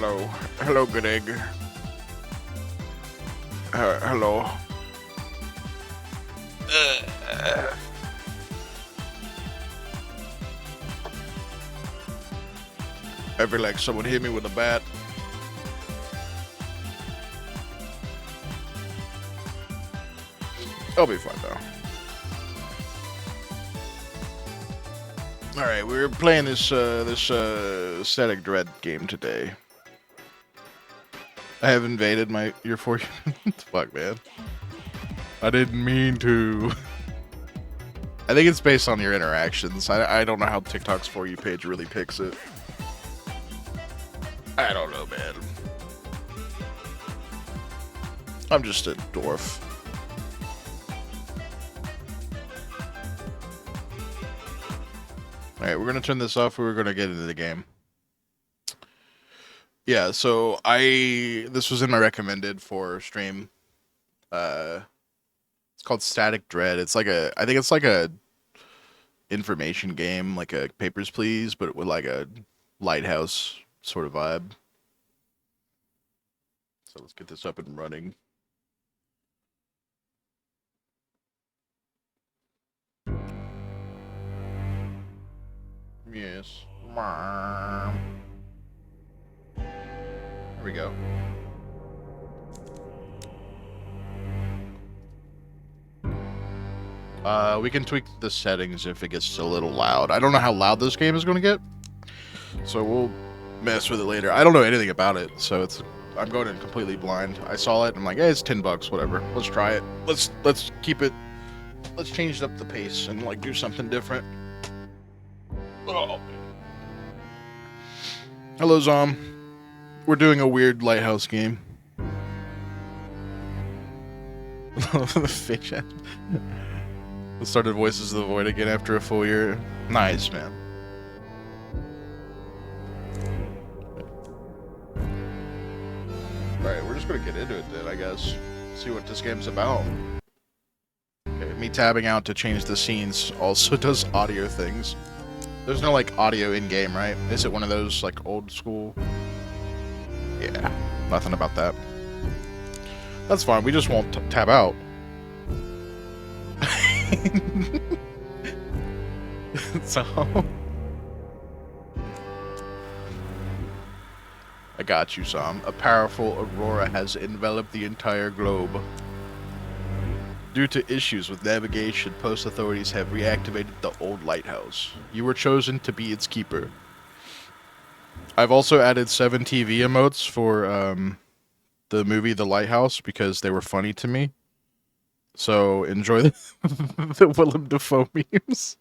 Hello. Hello, good egg. Hello. I feel like someone hit me with a bat. I'll be fine though. All right, we're playing this Static Dread game today. I have invaded your for you. Fuck, man. I didn't mean to. I think it's based on your interactions. I don't know how TikTok's For You page really picks it. I don't know, man. I'm just a dwarf. Alright, we're gonna turn this off. We're gonna get into the game. Yeah, so this was in my recommended for stream. It's called Static Dread. It's like I think it's like a information game, like a Papers, Please, but with like a lighthouse sort of vibe. So let's get this up and running. Yes. There we go. We can tweak the settings if it gets a little loud. I don't know how loud this game is going to get, so we'll mess with it later. I don't know anything about it, so I'm going in completely blind. I saw it, and I'm like, hey, it's $10, whatever. Let's try it. Let's keep it. Let's change up the pace and like do something different. Oh. Hello, Zom. We're doing a weird lighthouse game. Fish. We started Voices of the Void again after a full year. Nice, man. Alright, we're just gonna get into it then, I guess. See what this game's about. Okay, me tabbing out to change the scenes also does audio things. There's no, like, audio in-game, right? Is it one of those, like, old school? Yeah, nothing about that. That's fine, we just won't tab out. So... I got you, Sam. A powerful aurora has enveloped the entire globe. Due to issues with navigation, post authorities have reactivated the old lighthouse. You were chosen to be its keeper. I've also added 7 TV emotes for the movie The Lighthouse because they were funny to me. So enjoy the Willam Dafoe memes.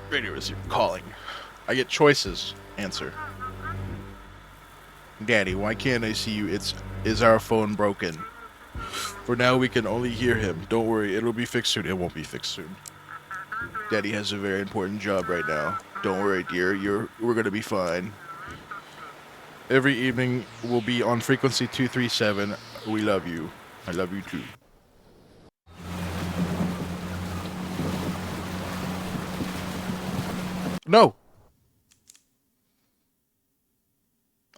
Radio receiver calling. I get choices. Answer. Daddy, why can't I see you? Is our phone broken? For now, we can only hear him. Don't worry, it'll be fixed soon. It won't be fixed soon. Daddy has a very important job right now. Don't worry, dear. We're gonna be fine. Every evening, we'll be on frequency 237. We love you. I love you too. No!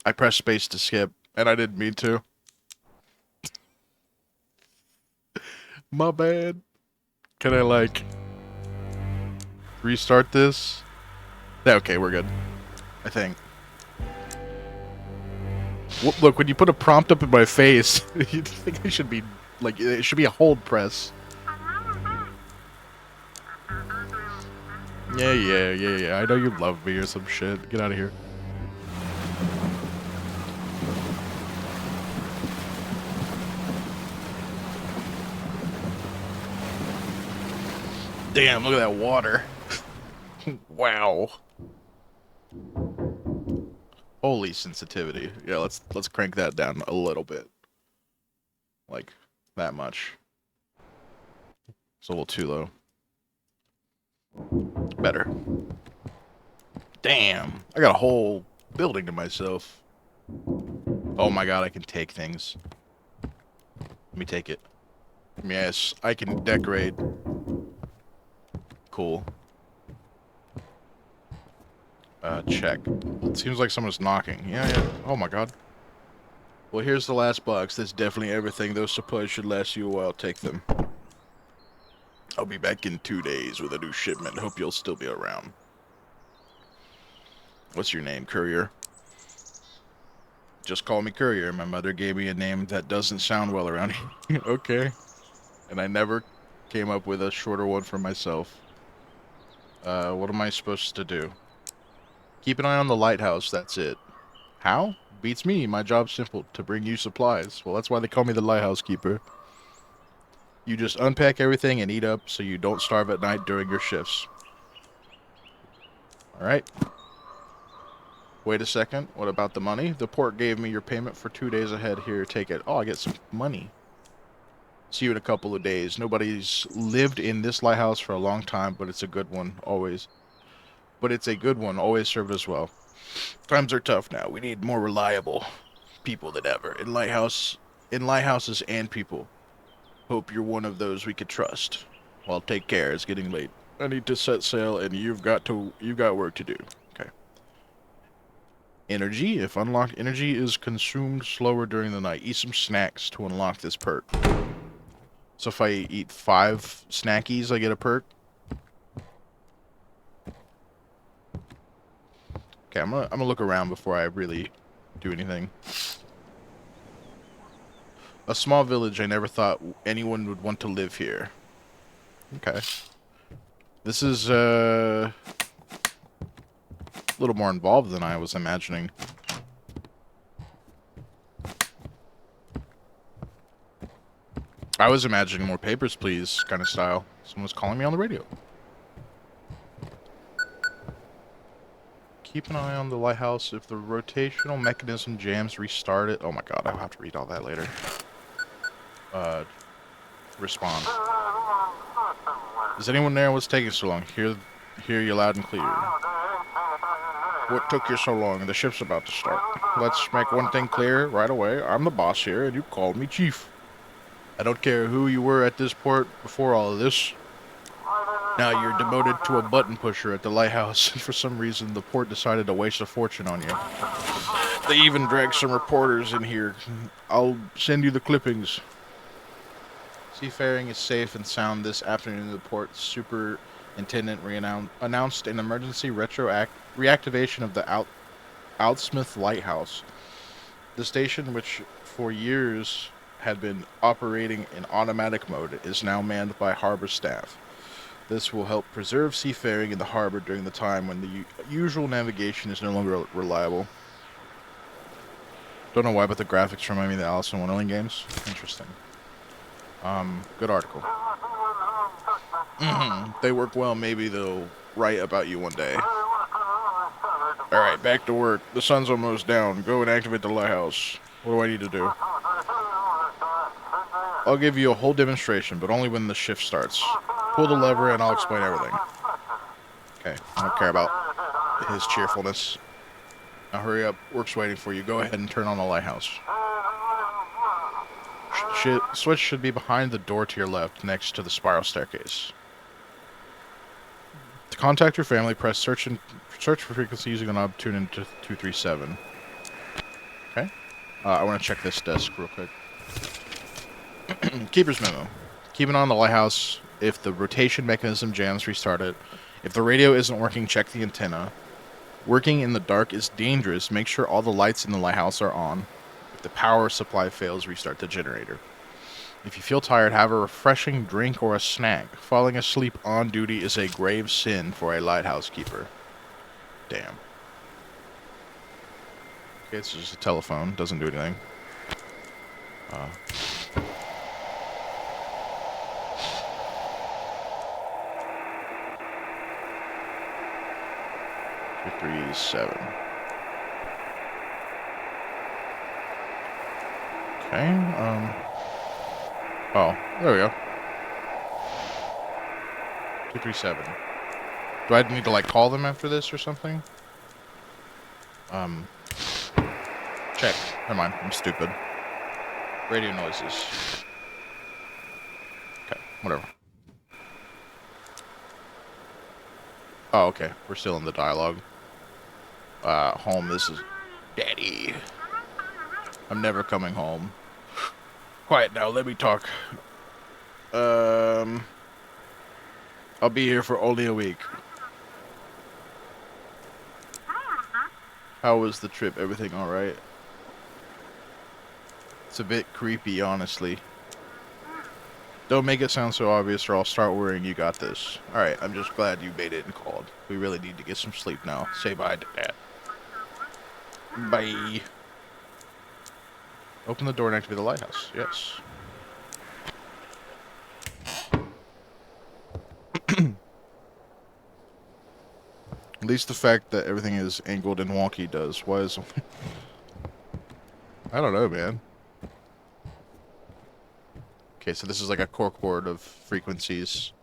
I pressed space to skip, and I didn't mean to. My bad. Can I, like, restart this? Okay, we're good. I think. Look, when you put a prompt up in my face, you think I should be, like, it should be a hold press. Yeah. I know you love me or some shit. Get out of here. Damn, look at that water. Wow. Holy sensitivity. Yeah, let's crank that down a little bit. Like, that much. It's a little too low. Better. Damn. I got a whole building to myself. Oh my god, I can take things. Let me take it. Yes, I can decorate. Cool. Check. It seems like someone's knocking. Yeah. Oh my god. Well, here's the last box. That's definitely everything. Those supplies should last you a while. Take them. I'll be back in 2 days with a new shipment. Hope you'll still be around. What's your name, Courier? Just call me Courier. My mother gave me a name that doesn't sound well around here. Okay. And I never came up with a shorter one for myself. What am I supposed to do? Keep an eye on the lighthouse, that's it. How? Beats me. My job's simple. To bring you supplies. Well, that's why they call me the lighthouse keeper. You just unpack everything and eat up so you don't starve at night during your shifts. Alright. Wait a second. What about the money? The port gave me your payment for 2 days ahead. Here, take it. Oh, I get some money. See you in a couple of days. Nobody's lived in this lighthouse for a long time, but it's a good one, always. But it's a good one, always served us well. Times are tough now. We need more reliable people than ever. In lighthouses and people. Hope you're one of those we could trust. Well, take care. It's getting late. I need to set sail, and you've got work to do. Okay. Energy. If unlocked, energy is consumed slower during the night. Eat some snacks to unlock this perk. So if I eat 5 snackies, I get a perk. Okay, I'm gonna look around before I really do anything. A small village. I never thought anyone would want to live here. Okay. This is a little more involved than I was imagining. I was imagining more papers, please, kind of style. Someone's calling me on the radio. Keep an eye on the lighthouse. If the rotational mechanism jams, restart it. Oh my god, I'll have to read all that later. Respond. Is anyone there? What's taking so long? Hear you loud and clear. What took you so long? The ship's about to start. Let's make one thing clear right away. I'm the boss here, and you called me chief. I don't care who you were at this port before all of this. Now you're demoted to a button pusher at the lighthouse. For some reason, the port decided to waste a fortune on you. They even dragged some reporters in here. I'll send you the clippings. Seafaring is safe and sound this afternoon. The port superintendent announced an emergency reactivation of the Outsmith Lighthouse. The station, which for years had been operating in automatic mode, is now manned by harbor staff. This will help preserve seafaring in the harbor during the time when the usual navigation is no longer reliable. Don't know why, but the graphics remind me of the Alice in Wonderland games. Interesting. Good article. They work well. Maybe they'll write about you one day. Alright, back to work. The sun's almost down. Go and activate the lighthouse. What do I need to do? I'll give you a whole demonstration, but only when the shift starts. Pull the lever and I'll explain everything. Okay, I don't care about his cheerfulness. Now hurry up. Work's waiting for you. Go ahead and turn on the lighthouse. Switch should be behind the door to your left, next to the spiral staircase. To contact your family, press search for frequency using a knob, tune into 237. Okay. I want to check this desk real quick. Keeper's memo. Keep an eye on the lighthouse. If the rotation mechanism jams, restart it. If the radio isn't working, check the antenna. Working in the dark is dangerous. Make sure all the lights in the lighthouse are on. If the power supply fails, restart the generator. If you feel tired, have a refreshing drink or a snack. Falling asleep on duty is a grave sin for a lighthouse keeper. Damn. Okay, it's just a telephone. Doesn't do anything. 237. Okay, oh, there we go. 237. Do I need to, like, call them after this or something? Check. Never mind, I'm stupid. Radio noises. Okay, whatever. Oh, okay, we're still in the dialogue. Home, this is... Daddy. I'm never coming home. Quiet now, let me talk. I'll be here for only a week. How was the trip? Everything alright? It's a bit creepy, honestly. Don't make it sound so obvious or I'll start worrying you got this. Alright, I'm just glad you made it and called. We really need to get some sleep now. Say bye to Dad. Bye. Open the door and activate the lighthouse. Yes. At least the fact that everything is angled and wonky does. Why is... I don't know, man. Okay, so this is like a corkboard of frequencies.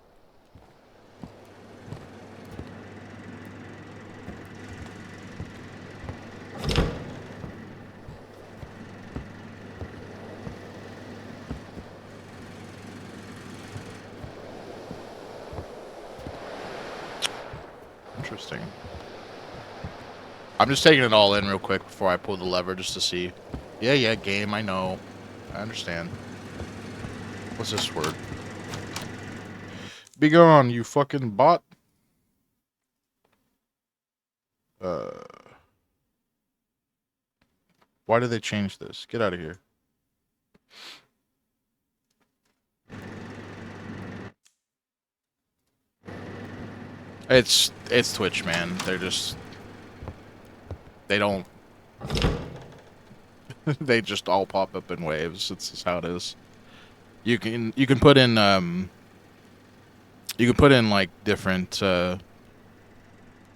Interesting. I'm just taking it all in real quick before I pull the lever just to see. Yeah, game, I know. I understand. What's this word? Be gone, you fucking bot. Why did they change this? Get out of here. It's Twitch, man. They're just... They don't... They just all pop up in waves. It's just how it is. You can put in like different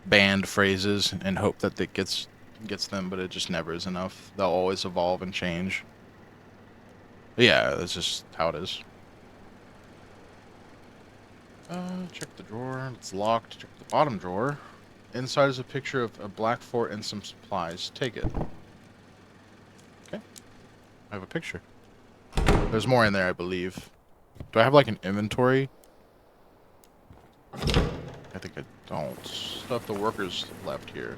banned phrases and hope that it gets them, but it just never is enough. They'll always evolve and change. But yeah, that's just how it is. Check the drawer. It's locked. Check the bottom drawer. Inside is a picture of a black fort and some supplies. Take it. Okay. I have a picture. There's more in there, I believe. Do I have like an inventory? I think I don't. Stuff the workers left here.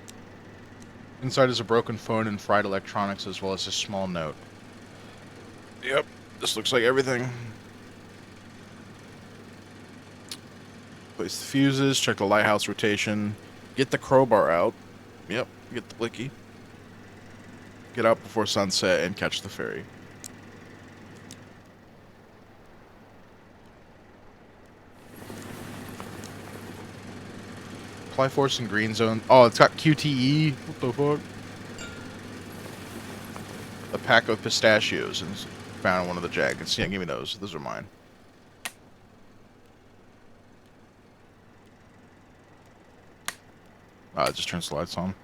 Inside is a broken phone and fried electronics as well as a small note. Yep, this looks like everything. Place the fuses, check the lighthouse rotation, get the crowbar out. Yep, get the blicky. Get out before sunset and catch the ferry. Apply force in green zone. Oh, it's got QTE. What the fuck? A pack of pistachios and found one of the jackets. Yeah, give me those. Those are mine. It just turns the lights on.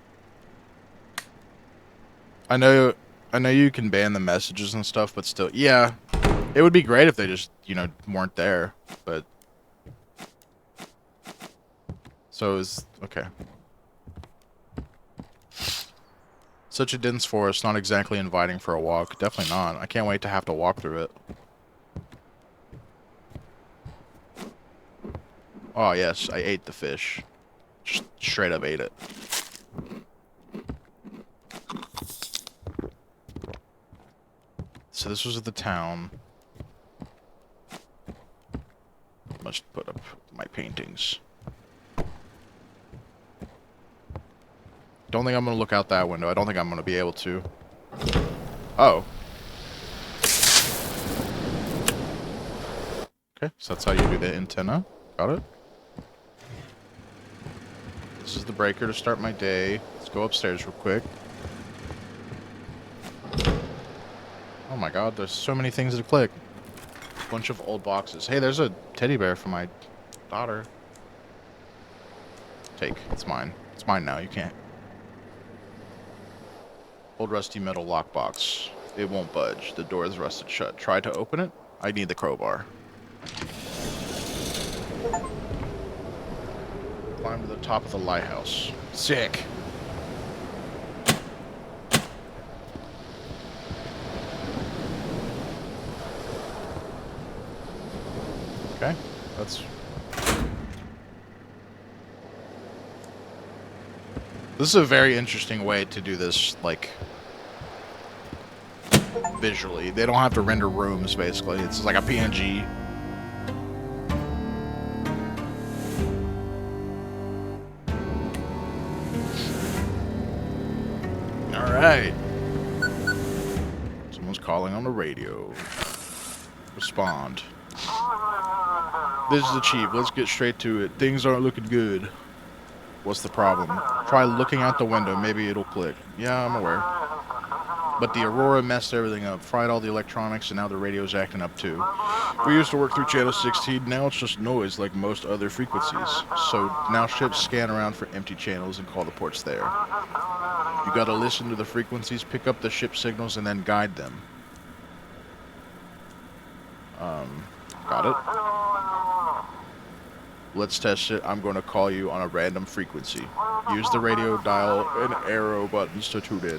I know you can ban the messages and stuff, but still, yeah, it would be great if they just, you know, weren't there, but so is okay. Such a dense forest, not exactly inviting for a walk. Definitely not. I can't wait to have to walk through it. Oh yes, I ate the fish. Just straight up ate it. So this was at the town. Must put up my paintings. Don't think I'm gonna look out that window. I don't think I'm gonna be able to. Oh. Okay, so that's how you do the antenna. Got it. This is the breaker to start my day. Let's go upstairs real quick. Oh my god, there's so many things to click. Bunch of old boxes. Hey, there's a teddy bear for my daughter. Take. It's mine. It's mine now. You can't. Old rusty metal lockbox. It won't budge. The door is rusted shut. Try to open it. I need the crowbar. Climb to the top of the lighthouse. Sick. Okay, that's... This is a very interesting way to do this, like, visually. They don't have to render rooms, basically. It's like a PNG. Alright. Someone's calling on the radio. Respond. This is the chief. Let's get straight to it. Things aren't looking good. What's the problem? Try looking out the window. Maybe it'll click. Yeah, I'm aware. But the Aurora messed everything up. Fried all the electronics, and now the radio's acting up too. We used to work through channel 16. Now it's just noise like most other frequencies. So now ships scan around for empty channels and call the ports there. You gotta listen to the frequencies, pick up the ship signals, and then guide them. Got it. Let's test it. I'm going to call you on a random frequency. Use the radio dial and arrow buttons to tune in.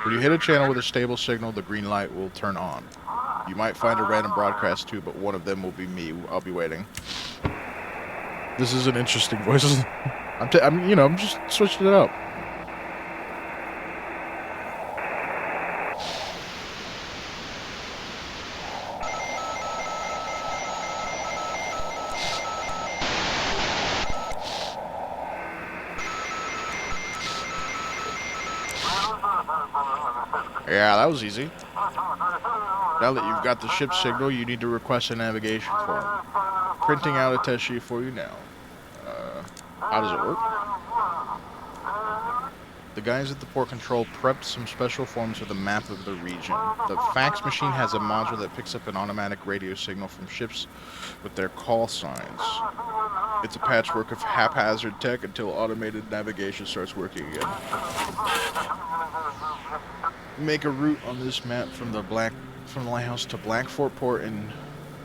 When you hit a channel with a stable signal, the green light will turn on. You might find a random broadcast too, but one of them will be me. I'll be waiting. This is an interesting voice. I'm just switching it up. Yeah, that was easy. Now that you've got the ship signal, you need to request a navigation form. Printing out a test sheet for you now. How does it work? The guys at the port control prepped some special forms with a map of the region. The fax machine has a module that picks up an automatic radio signal from ships with their call signs. It's a patchwork of haphazard tech until automated navigation starts working again. Make a route on this map from the lighthouse to Blackfort Port and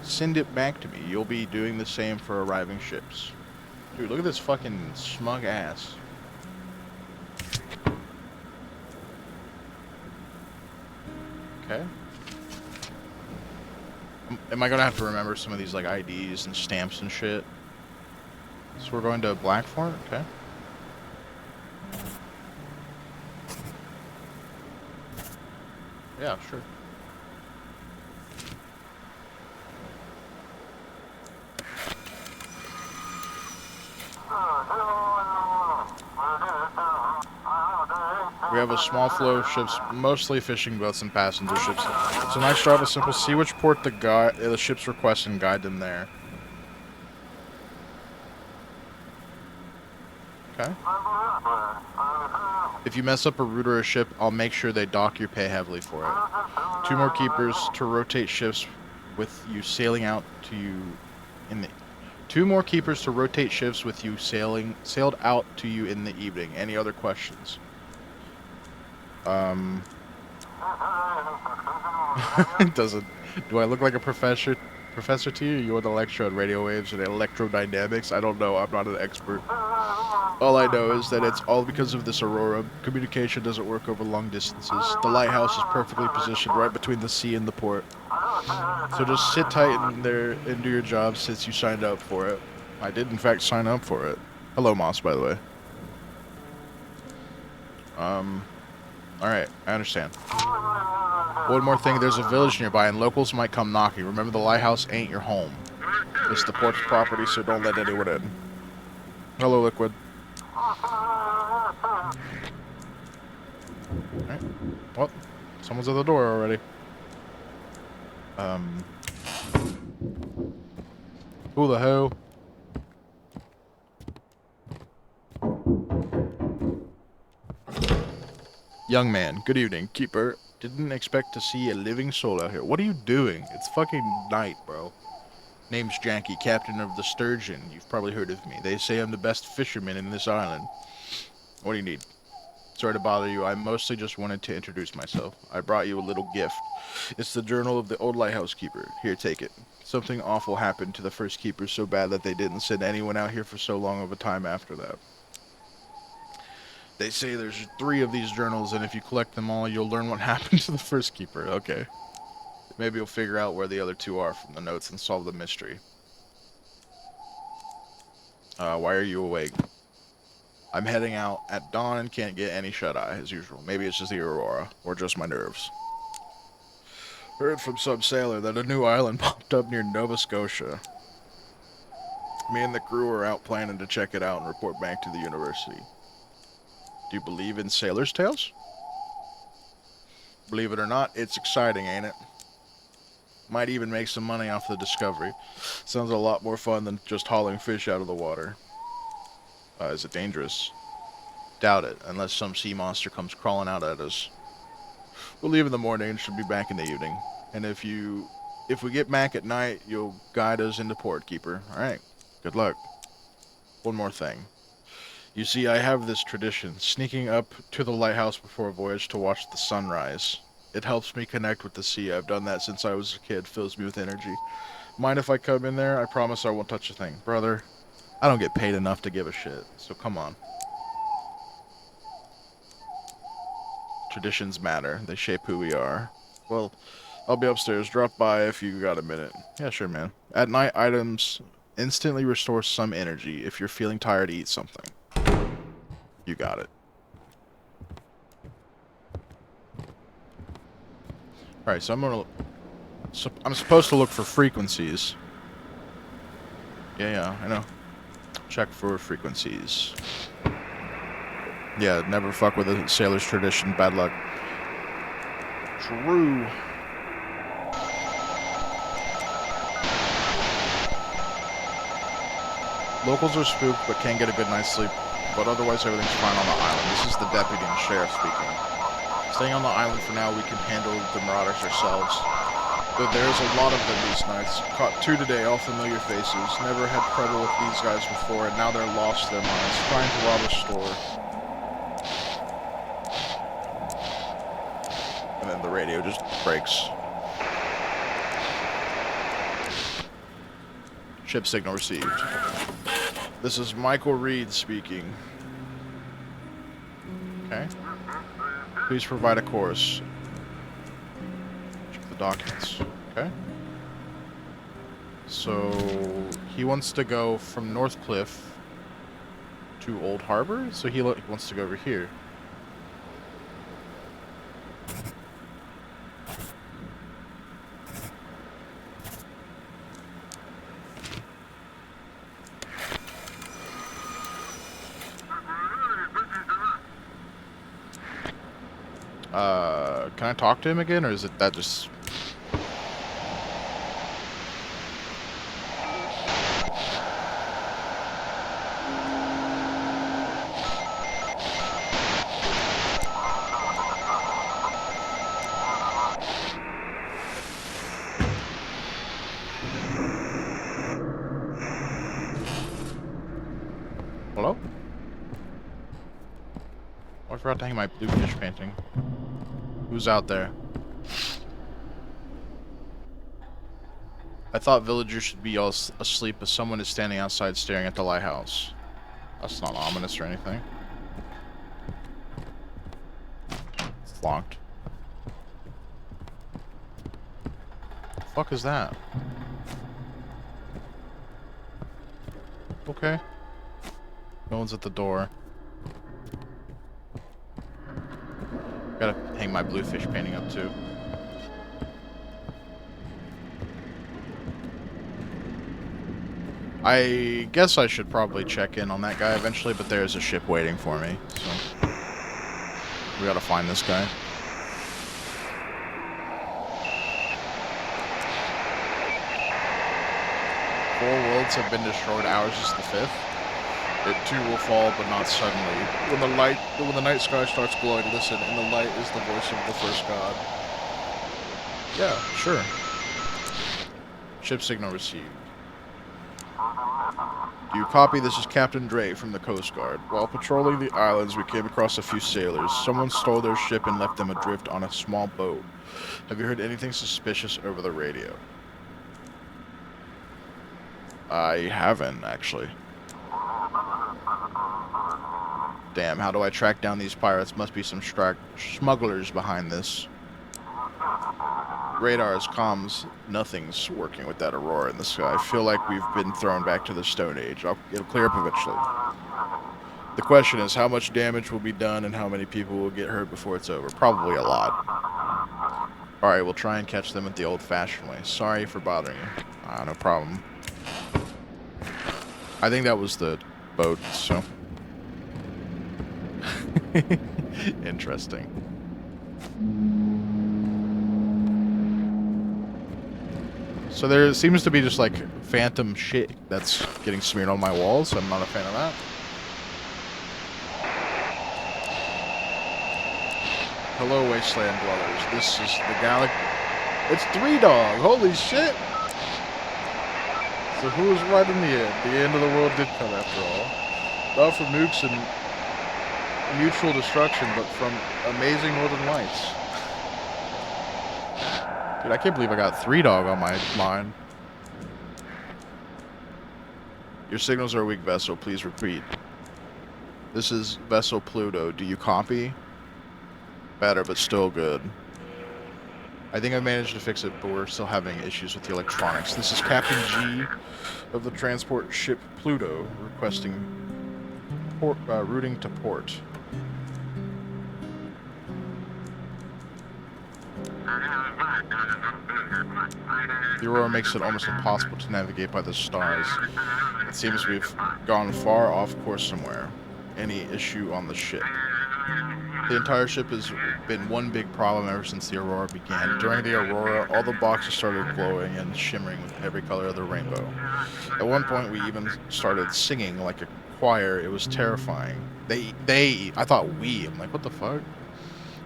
send it back to me. You'll be doing the same for arriving ships. Dude, look at this fucking smug ass. Okay. Am I gonna have to remember some of these like IDs and stamps and shit? So we're going to Blackfort? Okay. Yeah, sure. We have a small flow of ships, mostly fishing boats and passenger ships. It's a nice job of simple. See which port the ships request and guide them there. Okay. If you mess up a route or a ship, I'll make sure they dock your pay heavily for it. 2 more keepers to rotate ships with you sailing out to you in the... 2 more keepers to rotate ships with you sailed out to you in the evening. Any other questions? It doesn't... Do I look like a professor to you? You want to lecture on radio waves and electrodynamics? I don't know. I'm not an expert. All I know is that it's all because of this Aurora. Communication doesn't work over long distances. The lighthouse is perfectly positioned right between the sea and the port. So just sit tight in there and do your job since you signed up for it. I did in fact sign up for it. Hello, Moss, by the way. Alright, I understand. One more thing, there's a village nearby and locals might come knocking. Remember, the lighthouse ain't your home. It's the port's property, so don't let anyone in. Hello, Liquid. Alright. Well, someone's at the door already. Who the hell? Young man, good evening. Keeper, didn't expect to see a living soul out here. What are you doing? It's fucking night, bro. Name's Jackie, captain of the Sturgeon. You've probably heard of me. They say I'm the best fisherman in this island. What do you need? Sorry to bother you. I mostly just wanted to introduce myself. I brought you a little gift. It's the journal of the old lighthouse keeper. Here, take it. Something awful happened to the first keeper, so bad that they didn't send anyone out here for so long of a time after that. They say there's 3 of these journals, and if you collect them all, you'll learn what happened to the first keeper. Okay. Maybe you'll figure out where the other 2 are from the notes and solve the mystery. Why are you awake? I'm heading out at dawn and can't get any shut-eye, as usual. Maybe it's just the aurora, or just my nerves. Heard from some sailor that a new island popped up near Nova Scotia. Me and the crew are out planning to check it out and report back to the university. Do you believe in sailors' tales? Believe it or not, it's exciting, ain't it? Might even make some money off the discovery. Sounds a lot more fun than just hauling fish out of the water. Is it dangerous? Doubt it, unless some sea monster comes crawling out at us. We'll leave in the morning and should be back in the evening. And if we get back at night, you'll guide us into port, Keeper. Alright, good luck. One more thing. You see, I have this tradition, sneaking up to the lighthouse before a voyage to watch the sunrise. It helps me connect with the sea. I've done that since I was a kid. Fills me with energy. Mind if I come in there? I promise I won't touch a thing. Brother, I don't get paid enough to give a shit, so come on. Traditions matter. They shape who we are. Well, I'll be upstairs. Drop by if you got a minute. Yeah, sure, man. At night, items instantly restore some energy. If you're feeling tired, eat something. You got it. Alright, so I'm supposed to look for frequencies. Yeah, I know. Check for frequencies. Yeah, never fuck with a sailor's tradition. Bad luck. True. Locals are spooked, but can't get a good night's sleep. But otherwise, everything's fine on the island. This is the deputy and sheriff speaking. Staying on the island for now, we can handle the marauders ourselves. But there's a lot of them these nights. Caught 2 today, all familiar faces. Never had trouble with these guys before, and now they're lost their minds, trying to rob a store. And then the radio just breaks. Ship signal received. This is Michael Reed speaking. Okay. Please provide a course. Check the documents. Okay. So, he wants to go from North Cliff to Old Harbor? So he wants to go over here. Can I talk to him again, or is it that just... Hello? Oh, I forgot to hang my blue fish painting. Who's out there? I thought villagers should be all asleep, but someone is standing outside staring at the lighthouse. That's not ominous or anything. It's locked. The fuck is that? Okay. No one's at the door. Gotta hang my bluefish painting up too. I guess I should probably check in on that guy eventually, but there's a ship waiting for me, so we gotta find this guy. Four worlds have been destroyed. Ours is the 5th. It too will fall, but not suddenly. When the night sky starts glowing, listen, and the light is the voice of the first god. Yeah, sure. Ship signal received. Do you copy? This is Captain Dre from the Coast Guard. While patrolling the islands, we came across a few sailors. Someone stole their ship and left them adrift on a small boat. Have you heard anything suspicious over the radio? I haven't, actually. Damn, how do I track down these pirates? Must be some smugglers behind this. Radars, comms, nothing's working with that aurora in the sky. I feel like we've been thrown back to the Stone Age. It'll clear up eventually. The question is, how much damage will be done and how many people will get hurt before it's over? Probably a lot. Alright, we'll try and catch them at the old-fashioned way. Sorry for bothering you. No problem. I think that was the boat, so... Interesting. So there seems to be just like phantom shit that's getting smeared on my walls, so I'm not a fan of that. Hello, Wasteland Dwellers. This is the Gallic... It's 3-Dog! Holy shit! So who was right in the end? The end of the world did come after all. Not from nukes and mutual destruction, but from amazing northern lights. Dude, I can't believe I got 3-Dog on my line. Your signals are weak, Vessel. Please repeat. This is Vessel Pluto. Do you copy? Better, but still good. I think I managed to fix it, but we're still having issues with the electronics. This is Captain G of the transport ship Pluto, requesting port, routing to port. The Aurora makes it almost impossible to navigate by the stars. It seems we've gone far off course somewhere. Any issue on the ship? The entire ship has been one big problem ever since the Aurora began. During the Aurora, all the boxes started glowing and shimmering with every color of the rainbow. At one point, we even started singing like a choir. It was terrifying. I thought we. I'm like, what the fuck?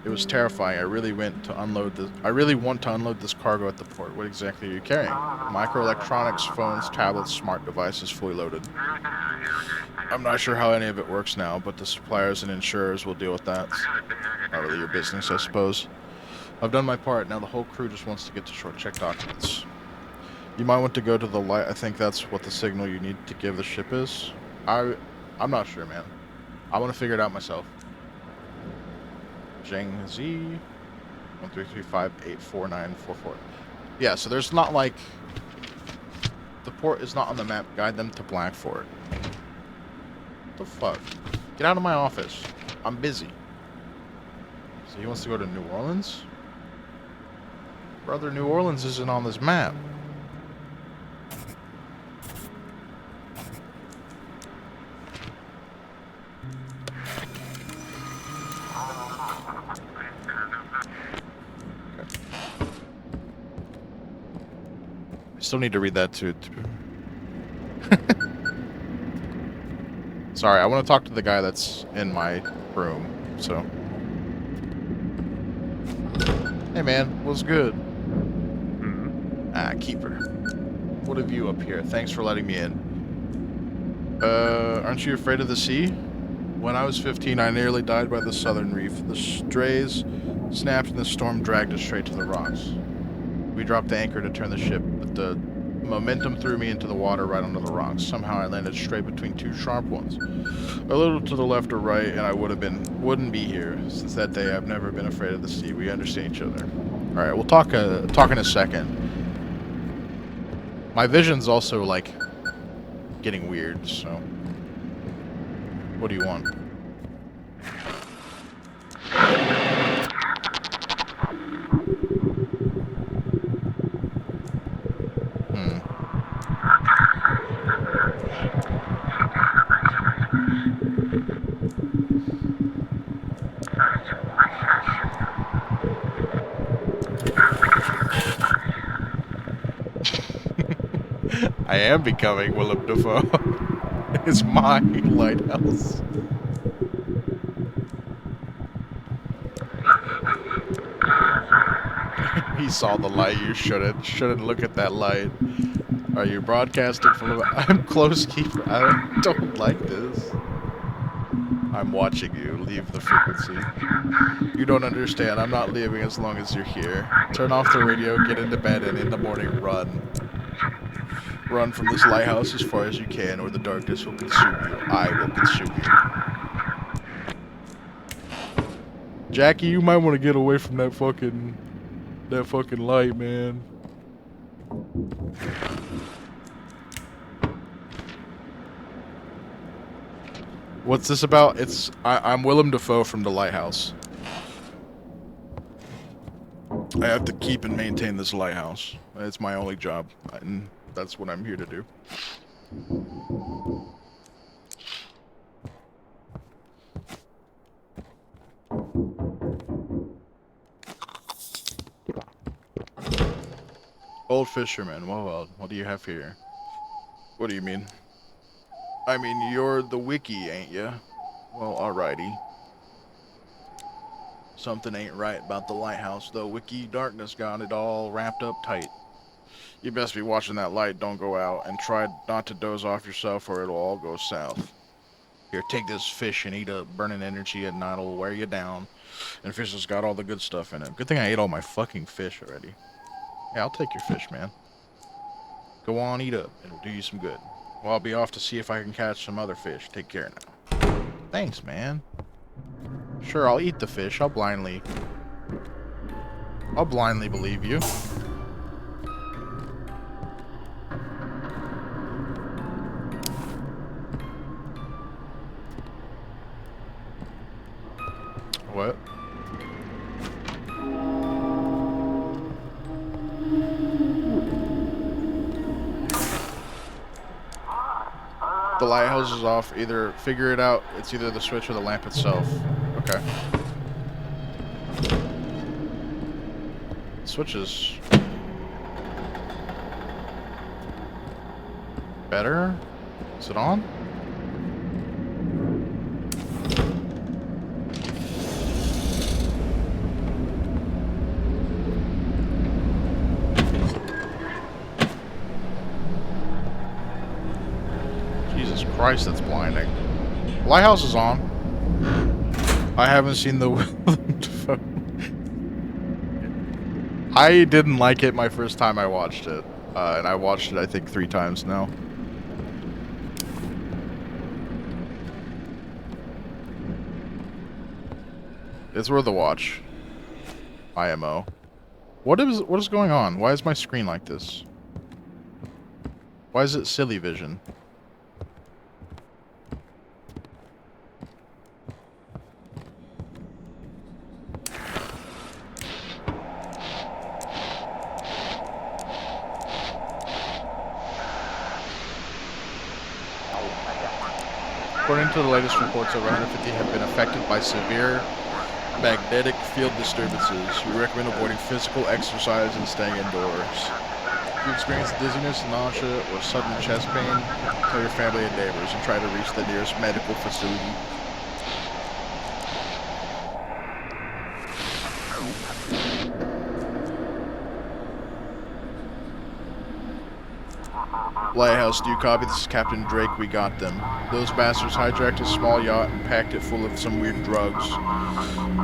It was terrifying. I really want to unload this cargo at the port. What exactly are you carrying? Microelectronics, phones, tablets, smart devices, fully loaded. I'm not sure how any of it works now, but the suppliers and insurers will deal with that. Not really your business, I suppose. I've done my part. Now the whole crew just wants to get to short check documents. You might want to go to the light. I think that's what the signal you need to give the ship is. I'm not sure, man. I want to figure it out myself. Zheng Z 1335849444. Yeah, so there's not like the port is not on the map. Guide them to Blackfort. What the fuck? Get out of my office. I'm busy. So he wants to go to New Orleans? Brother, New Orleans isn't on this map. Still need to read that too. Sorry, I want to talk to the guy that's in my room, so. Hey man, what's good? Keeper. What a view up here. Thanks for letting me in. Aren't you afraid of the sea? When I was 15, I nearly died by the southern reef. The strays snapped and the storm dragged us straight to the rocks. We dropped the anchor to turn the ship, but the momentum threw me into the water right onto the rocks. Somehow I landed straight between two sharp ones. A little to the left or right, and I wouldn't be here. Since that day, I've never been afraid of the sea. We understand each other. All right, we'll talk in a second. My vision's also like getting weird. So, what do you want? I am becoming Willam Dafoe. It's my lighthouse. He saw the light. You shouldn't look at that light. Are you broadcasting from? I'm close keeper. I don't like this. I'm watching you. Leave the frequency. You don't understand. I'm not leaving as long as you're here. Turn off the radio. Get into bed, and in the morning, run. Run from this lighthouse as far as you can, or the darkness will consume you. I will consume you. Jackie, you might want to get away from that fucking light, man. What's this about? I'm Willam Dafoe from the lighthouse. I have to keep and maintain this lighthouse. It's my only job, and that's what I'm here to do. Old fisherman, well, what do you have here? What do you mean? I mean, you're the wiki, ain't ya? Well, alrighty. Something ain't right about the lighthouse, though. Wiki darkness got it all wrapped up tight. You best be watching that light don't go out, and try not to doze off yourself or it'll all go south. Here, take this fish and eat up. Burning energy at night will wear you down. And fish has got all the good stuff in it. Good thing I ate all my fucking fish already. Yeah, I'll take your fish, man. Go on, eat up. It'll do you some good. Well, I'll be off to see if I can catch some other fish. Take care now. Thanks, man. Sure, I'll eat the fish. I'll blindly believe you. What? The lighthouse is off. Either figure it out. It's either the switch or the lamp itself. Okay. Switch is better. Is it on? Christ, that's blinding. Lighthouse is on. I haven't seen the Willam Dafoe. I didn't like it my first time I watched it. And I watched it, I think, 3 times now. It's worth a watch. IMO. What is going on? Why is my screen like this? Why is it silly vision? According to the latest reports, over 150 have been affected by severe magnetic field disturbances. We recommend avoiding physical exercise and staying indoors. If you experience dizziness, nausea, or sudden chest pain, tell your family and neighbors and try to reach the nearest medical facility. Lighthouse, do you copy? This is Captain Drake. We got them. Those bastards hijacked a small yacht and packed it full of some weird drugs.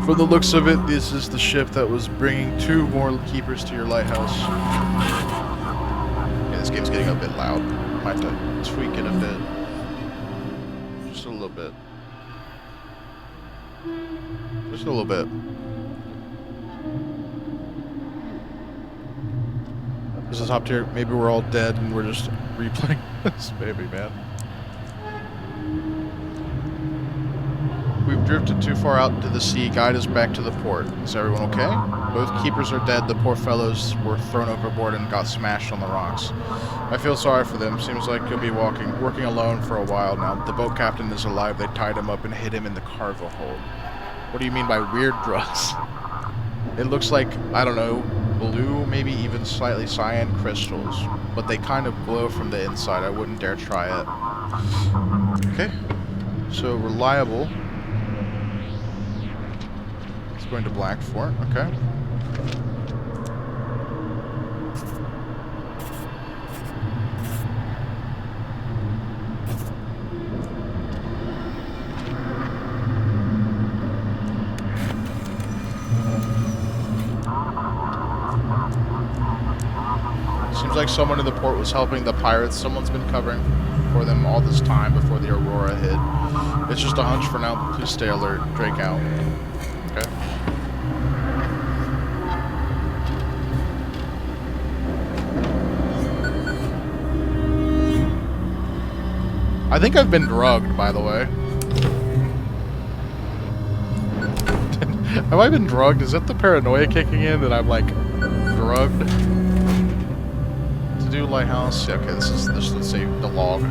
From the looks of it, this is the ship that was bringing 2 more keepers to your lighthouse. Yeah, this game's getting a bit loud. Might have to tweak it a bit. Just a little bit. Just a little bit. This is top tier. Maybe we're all dead and we're just replaying this. Maybe, man. We've drifted too far out into the sea. Guide us back to the port. Is everyone okay? Both keepers are dead. The poor fellows were thrown overboard and got smashed on the rocks. I feel sorry for them. Seems like he'll be working alone for a while now. The boat captain is alive. They tied him up and hid him in the cargo hold. What do you mean by weird drugs? It looks like, I don't know, blue, maybe even slightly cyan crystals, but they kind of glow from the inside. I wouldn't dare try it. Okay, so reliable. It's going to black for it. Okay. Seems like someone in the port was helping the pirates. Someone's been covering for them all this time before the Aurora hit. It's just a hunch for now, but please stay alert. Drake out. Okay. I think I've been drugged, by the way. Have I been drugged? Is that the paranoia kicking in that I'm like drugged? To do lighthouse? Yeah, okay, this is let's say the log.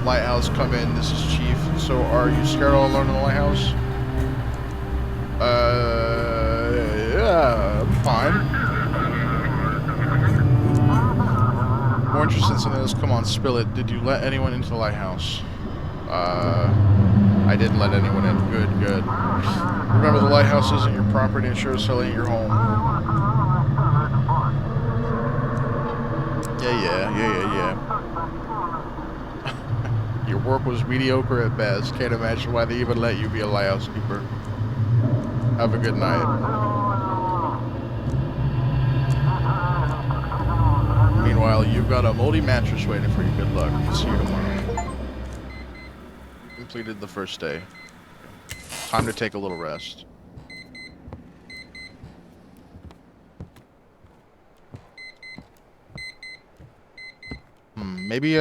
Lighthouse, come in. This is Chief. So, are you scared all alone in the lighthouse? Yeah, I'm fine. More interested in something else. Come on, spill it. Did you let anyone into the lighthouse? I didn't let anyone in. Good, good. Remember, the lighthouse isn't your property and sure as hell ain't your home. Yeah. Your work was mediocre at best. Can't imagine why they even let you be a lighthouse keeper. Have a good night. Meanwhile, you've got a moldy mattress waiting for you. Good luck. See you tomorrow. Completed the first day. Time to take a little rest. Maybe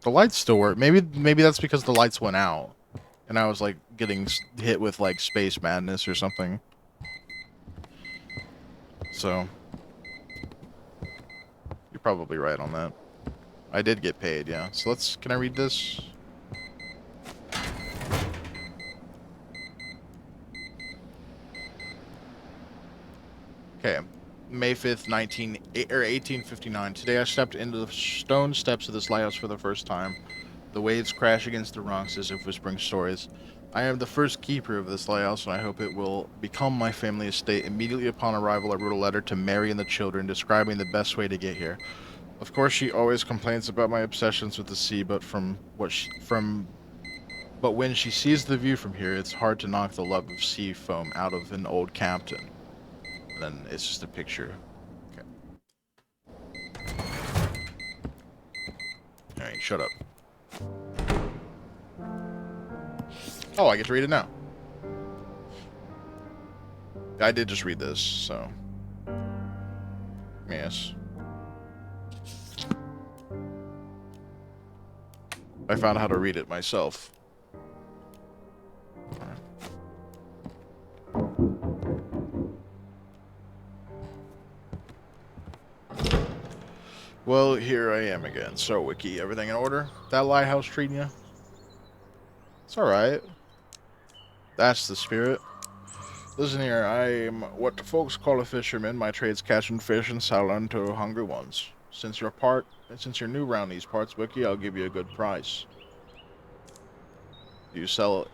the lights still work. Maybe that's because the lights went out. And I was like getting hit with like space madness or something. So you're probably right on that. I did get paid, yeah. So can I read this? Okay. May 5th, 1859. Today I stepped into the stone steps of this lighthouse for the first time. The waves crash against the rocks as if whispering stories. I am the first keeper of this lighthouse, and I hope it will become my family estate. Immediately upon arrival, I wrote a letter to Mary and the children, describing the best way to get here. Of course, she always complains about my obsessions with the sea, but when she sees the view from here, it's hard to knock the love of sea foam out of an old captain. And then it's just a picture. Okay. Alright, shut up. Oh, I get to read it now. I did just read this, so... Yes. I found how to read it myself. Well, here I am again. So, Wiki, everything in order? That lighthouse treating you? It's alright. That's the spirit. Listen here, I'm what the folks call a fisherman. My trade's catching fish and selling to hungry ones. Since you're new around these parts, Wiki, I'll give you a good price. What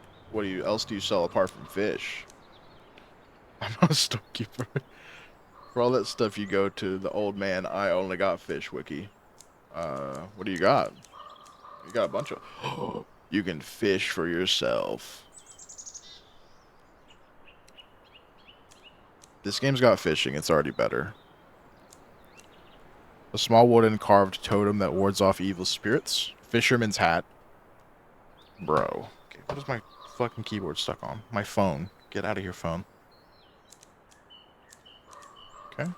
else do you sell apart from fish? I'm not a storekeeper. For all that stuff you go to the old man, I only got fish, Wiki. What do you got? You got a bunch of... You can fish for yourself. This game's got fishing, it's already better. A small wooden carved totem that wards off evil spirits. Fisherman's hat. Bro. Okay, what is my fucking keyboard stuck on? My phone. Get out of here, phone. Okay.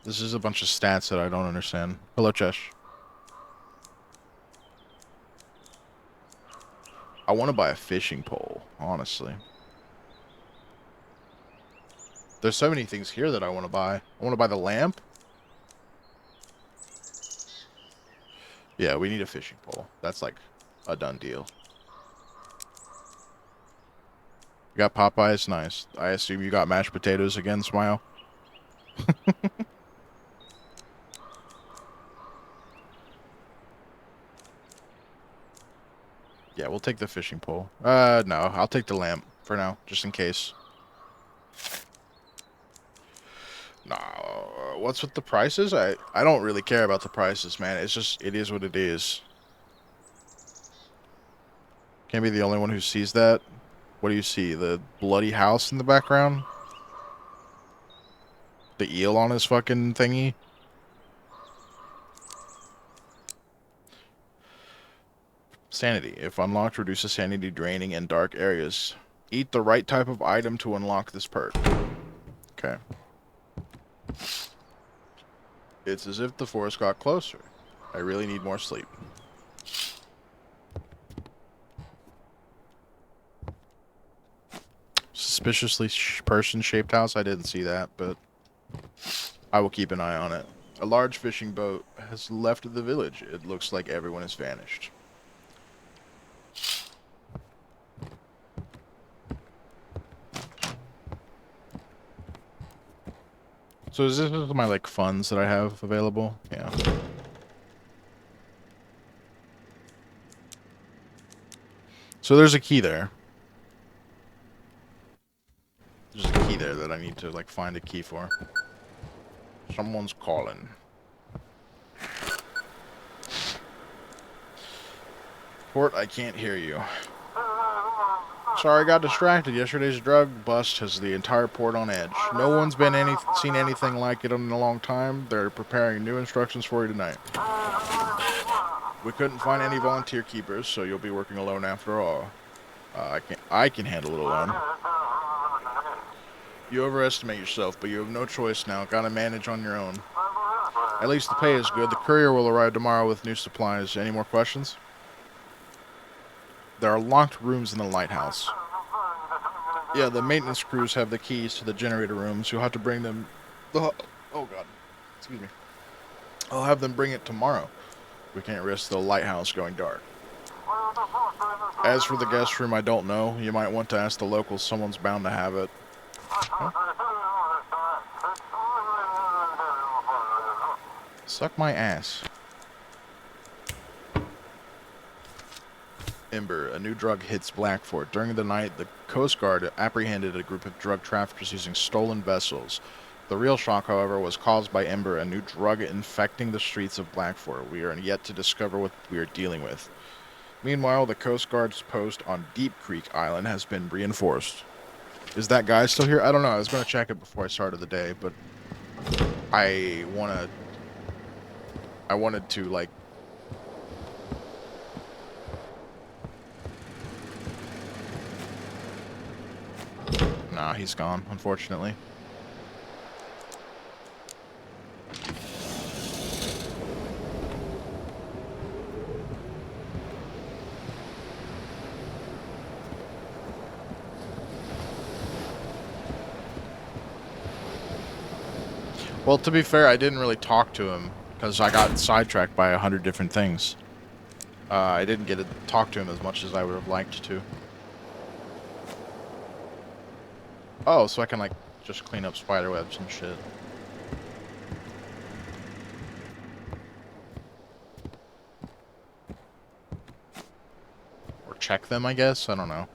This is a bunch of stats that I don't understand. Hello, Chesh. I want to buy a fishing pole, honestly. There's so many things here that I want to buy. I want to buy the lamp. Yeah, we need a fishing pole. That's like a done deal. You got Popeyes? Nice. I assume you got mashed potatoes again, Smile? Yeah, we'll take the fishing pole. No, I'll take the lamp for now, just in case. Nah, what's with the prices? I don't really care about the prices, man. It's just, it is what it is. Can't be the only one who sees that. What do you see? The bloody house in the background? The eel on his fucking thingy? Sanity. If unlocked, reduces sanity draining in dark areas. Eat the right type of item to unlock this perk. Okay. It's as if the forest got closer. I really need more sleep. Suspiciously person-shaped house? I didn't see that, but I will keep an eye on it. A large fishing boat has left the village. It looks like everyone has vanished. So is this my, like, funds that I have available? Yeah. So there's a key there. There's a key there that I need to, like, find a key for. Someone's calling. Port, I can't hear you. Sorry, I got distracted. Yesterday's drug bust has the entire port on edge. No one's seen anything like it in a long time. They're preparing new instructions for you tonight. We couldn't find any volunteer keepers, so you'll be working alone after all. I can handle it alone. You overestimate yourself, but you have no choice now. Gotta manage on your own. At least the pay is good. The courier will arrive tomorrow with new supplies. Any more questions? There are locked rooms in the lighthouse. Yeah, the maintenance crews have the keys to the generator rooms. You'll have to bring them... Oh, God. Excuse me. I'll have them bring it tomorrow. We can't risk the lighthouse going dark. As for the guest room, I don't know. You might want to ask the locals. Someone's bound to have it. Huh? Suck my ass. Ember, a new drug hits Blackfort. During the night, the Coast Guard apprehended a group of drug traffickers using stolen vessels. The real shock, however, was caused by Ember, a new drug infecting the streets of Blackfort. We are yet to discover what we are dealing with. Meanwhile, the Coast Guard's post on Deep Creek Island has been reinforced. Is that guy still here? I don't know. I was going to check it before I started the day, but I wanted to, like, nah, he's gone, unfortunately. Well, to be fair, I didn't really talk to him because I got sidetracked by 100 different things. I didn't get to talk to him as much as I would have liked to. Oh, so I can, like, just clean up spider webs and shit. Or check them, I guess? I don't know.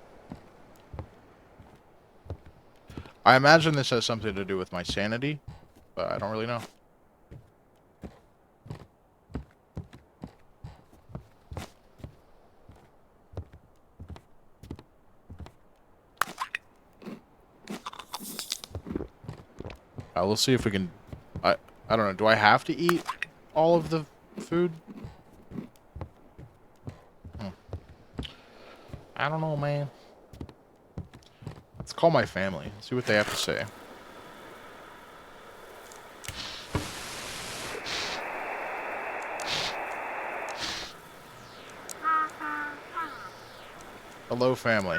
I imagine this has something to do with my sanity, but I don't really know. We'll see if we can... I don't know. Do I have to eat all of the food? I don't know, man. Let's call my family. See what they have to say. Hello, family.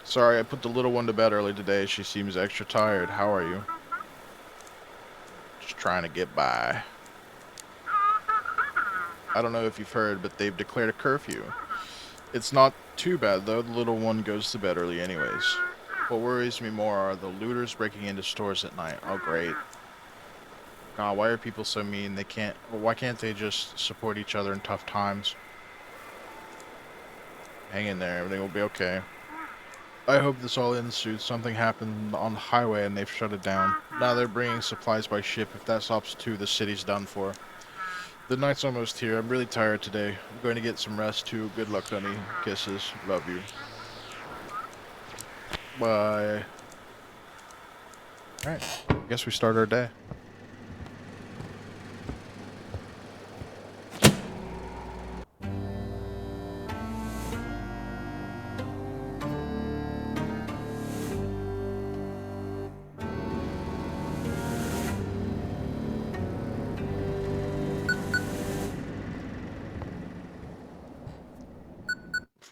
Sorry, I put the little one to bed early today. She seems extra tired. How are you? Just trying to get by. I don't know if you've heard, but they've declared a curfew. It's not too bad, though. The little one goes to bed early anyways. What worries me more are the looters breaking into stores at night. Oh, great. God, why are people so mean? They can't... Why can't they just support each other in tough times? Hang in there. Everything will be okay. I hope this all ends soon. Something happened on the highway and they've shut it down. Now they're bringing supplies by ship. If that stops too, the city's done for. The night's almost here. I'm really tired today. I'm going to get some rest too. Good luck, honey. Kisses. Love you. Bye. Alright. I guess we start our day.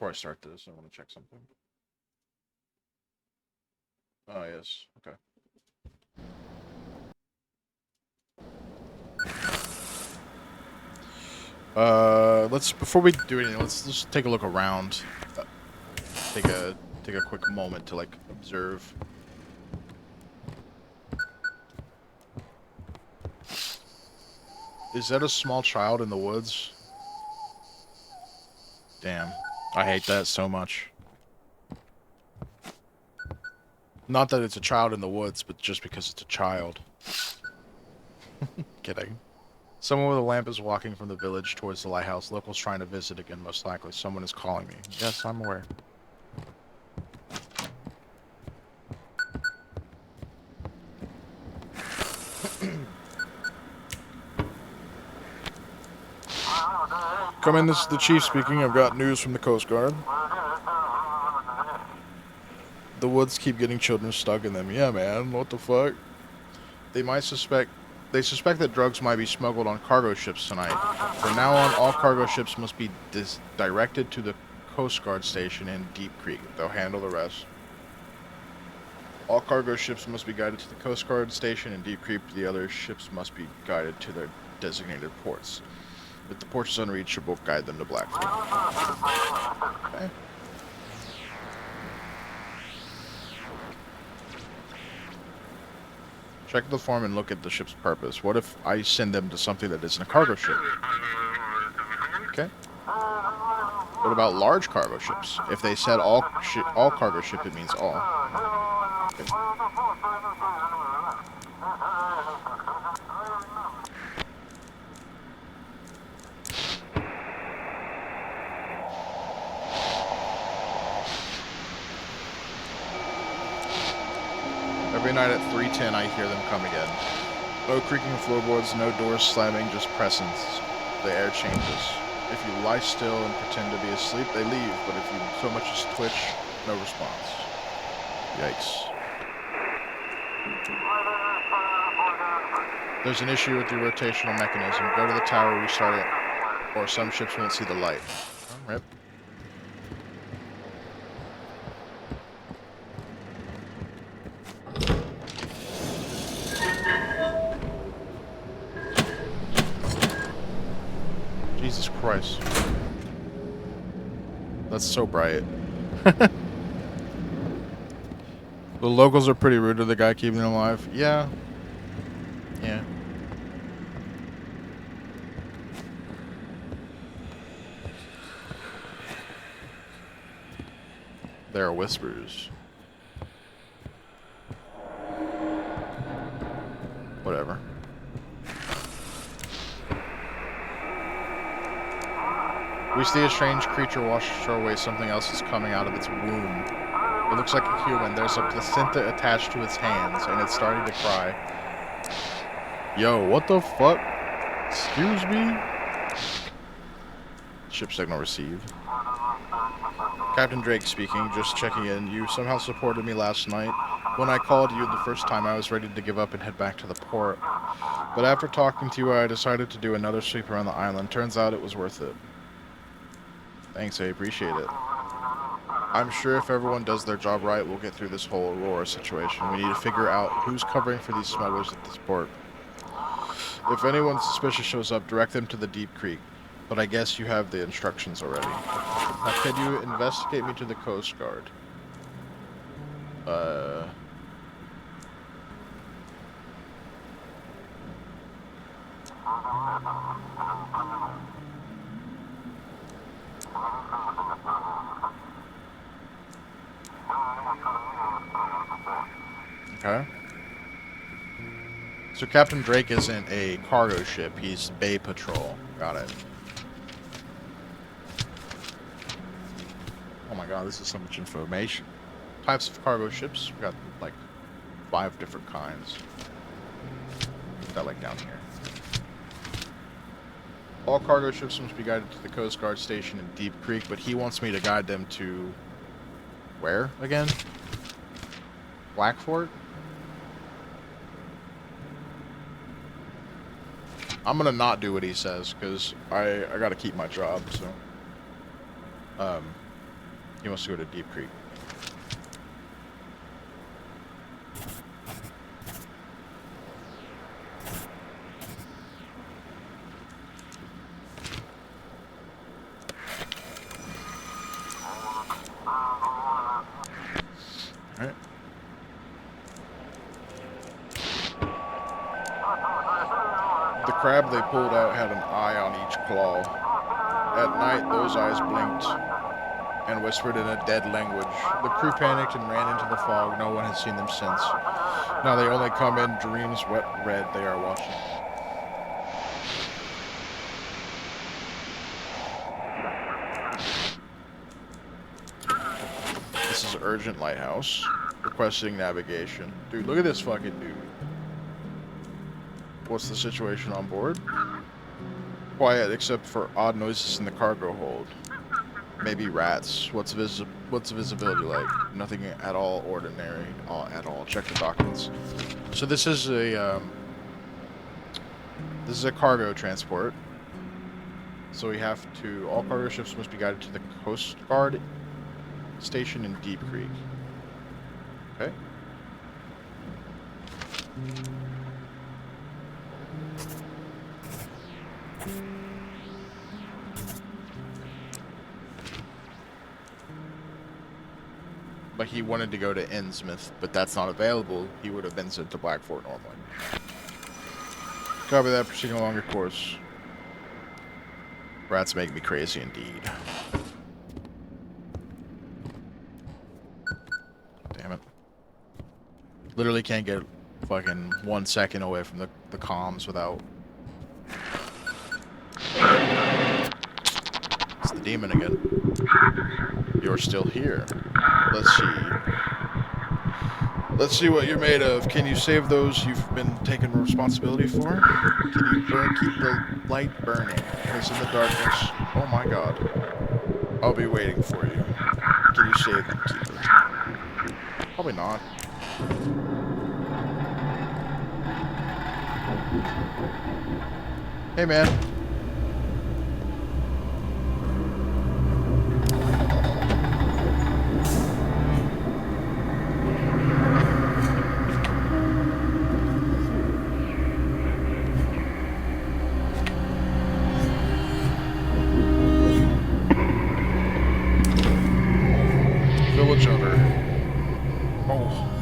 Before I start this, I want to check something. Oh, yes. Okay. Before we do anything, let's just take a look around. Take a quick moment to, like, observe. Is that a small child in the woods? Damn. I hate that so much. Not that it's a child in the woods, but just because it's a child. Kidding. Someone with a lamp is walking from the village towards the lighthouse. Locals trying to visit again, most likely. Someone is calling me. Yes, I'm aware. Come in, this is the chief speaking. I've got news from the Coast Guard. The woods keep getting children stuck in them. Yeah, man, what the fuck? They suspect that drugs might be smuggled on cargo ships tonight. From now on, all cargo ships must be directed to the Coast Guard station in Deep Creek. They'll handle the rest. All cargo ships must be guided to the Coast Guard station in Deep Creek. The other ships must be guided to their designated ports. If the port is unreachable, guide them to Blackfoot. Okay. Check the form and look at the ship's purpose. What if I send them to something that isn't a cargo ship? Okay. What about large cargo ships? If they said all cargo ship, it means all. Okay. Every night at 3:10, I hear them come again. No creaking floorboards, no doors slamming, just presence. The air changes. If you lie still and pretend to be asleep, they leave, but if you so much as twitch, no response. Yikes. There's an issue with the rotational mechanism. Go to the tower, restart it, or some ships won't see the light. Rip. Jesus Christ. That's so bright. The locals are pretty rude to the guy keeping them alive. Yeah. Yeah. There are whispers. Whatever. We see a strange creature wash ashore away. Something else is coming out of its womb. It looks like a human. There's a placenta attached to its hands, and it's starting to cry. Yo, what the fuck? Excuse me? Ship signal received. Captain Drake speaking, just checking in. You somehow supported me last night. When I called you the first time, I was ready to give up and head back to the port. But after talking to you, I decided to do another sweep around the island. Turns out it was worth it. Thanks, I appreciate it. I'm sure if everyone does their job right, we'll get through this whole Aurora situation. We need to figure out who's covering for these smugglers at this port. If anyone suspicious shows up, direct them to the Deep Creek. But I guess you have the instructions already. Now, can you investigate me to the Coast Guard? Okay. So Captain Drake isn't a cargo ship, he's Bay Patrol. Got it. Oh my god, this is so much information. Types of cargo ships, we got like 5 different kinds. Put that like down here. All cargo ships must be guided to the Coast Guard station in Deep Creek, but he wants me to guide them to... where again? Blackfort? I'm gonna not do what he says, because I gotta keep my job, so... He wants to go to Deep Creek. Alright. The crab they pulled out had an eye on each claw. At night, those eyes blinked and whispered in a dead language. The crew panicked and ran into the fog. No one has seen them since. Now they only come in dreams wet red they are watching. This is urgent lighthouse. Requesting navigation. Dude, look at this fucking dude. What's the situation on board? Quiet except for odd noises in the cargo hold. Maybe rats. What's visibility like? Nothing at all ordinary. At all. Check the documents. So this is a cargo transport. So we have to. All cargo ships must be guided to the Coast Guard station in Deep Creek. Okay. But he wanted to go to Innsmouth, but that's not available. He would have been sent to Blackfort normally. Copy that, proceeding along your course. Rats make me crazy indeed. Damn it. Literally can't get fucking 1 second away from the comms without... It's the demon again. You're still here. Let's see. Let's see what you're made of. Can you save those you've been taking responsibility for? Can you keep the light burning? Because in the darkness... Oh my god. I'll be waiting for you. Can you save them, Keeper? Probably not. Hey, man. Village owner.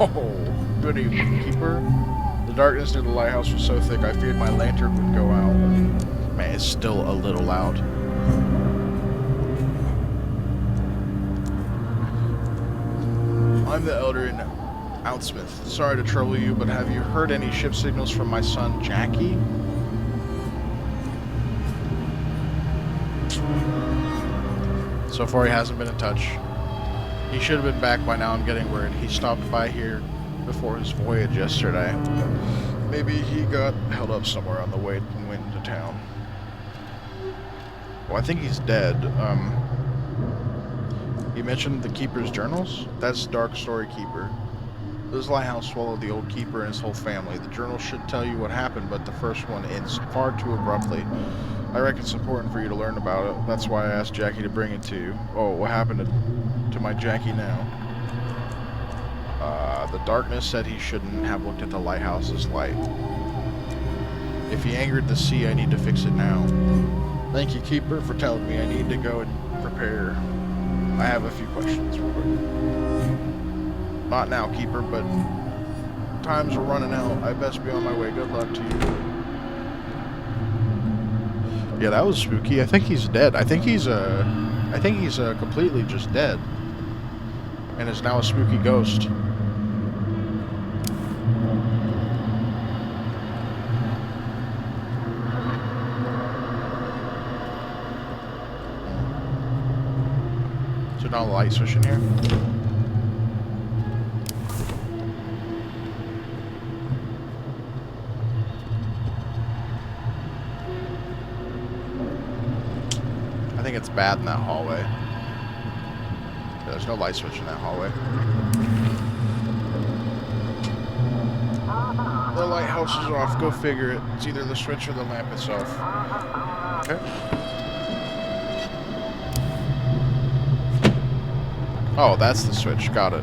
Oh, good evening, Keeper. The darkness near the lighthouse was so thick I feared my lantern would go out. Man, it's still a little loud. I'm the elder in Outsmith. Sorry to trouble you, but have you heard any ship signals from my son, Jackie? So far, he hasn't been in touch. He should have been back by now, I'm getting word. He stopped by here before his voyage yesterday. Maybe he got held up somewhere on the way and went into town. Well, I think he's dead. You mentioned the Keeper's journals? That's Dark Story Keeper. This lighthouse swallowed the old Keeper and his whole family. The journal should tell you what happened, but the first one ends far too abruptly. I reckon it's important for you to learn about it. That's why I asked Jackie to bring it to you. Oh, what happened to my Jackie now? The darkness said he shouldn't have looked at the lighthouse's light. If he angered the sea, I need to fix it now. Thank you, Keeper, for telling me I need to go and prepare. I have a few questions for you. Not now, Keeper, but times are running out. I best be on my way. Good luck to you. Yeah, that was spooky. I think he's dead. I think he's completely just dead. And is now a spooky ghost. So now the light switch in here. I think it's bad in that hallway. Yeah, there's no light switch in that hallway. The lighthouse is off. Go figure it. It's either the switch or the lamp itself. Okay. Oh, that's the switch. Got it.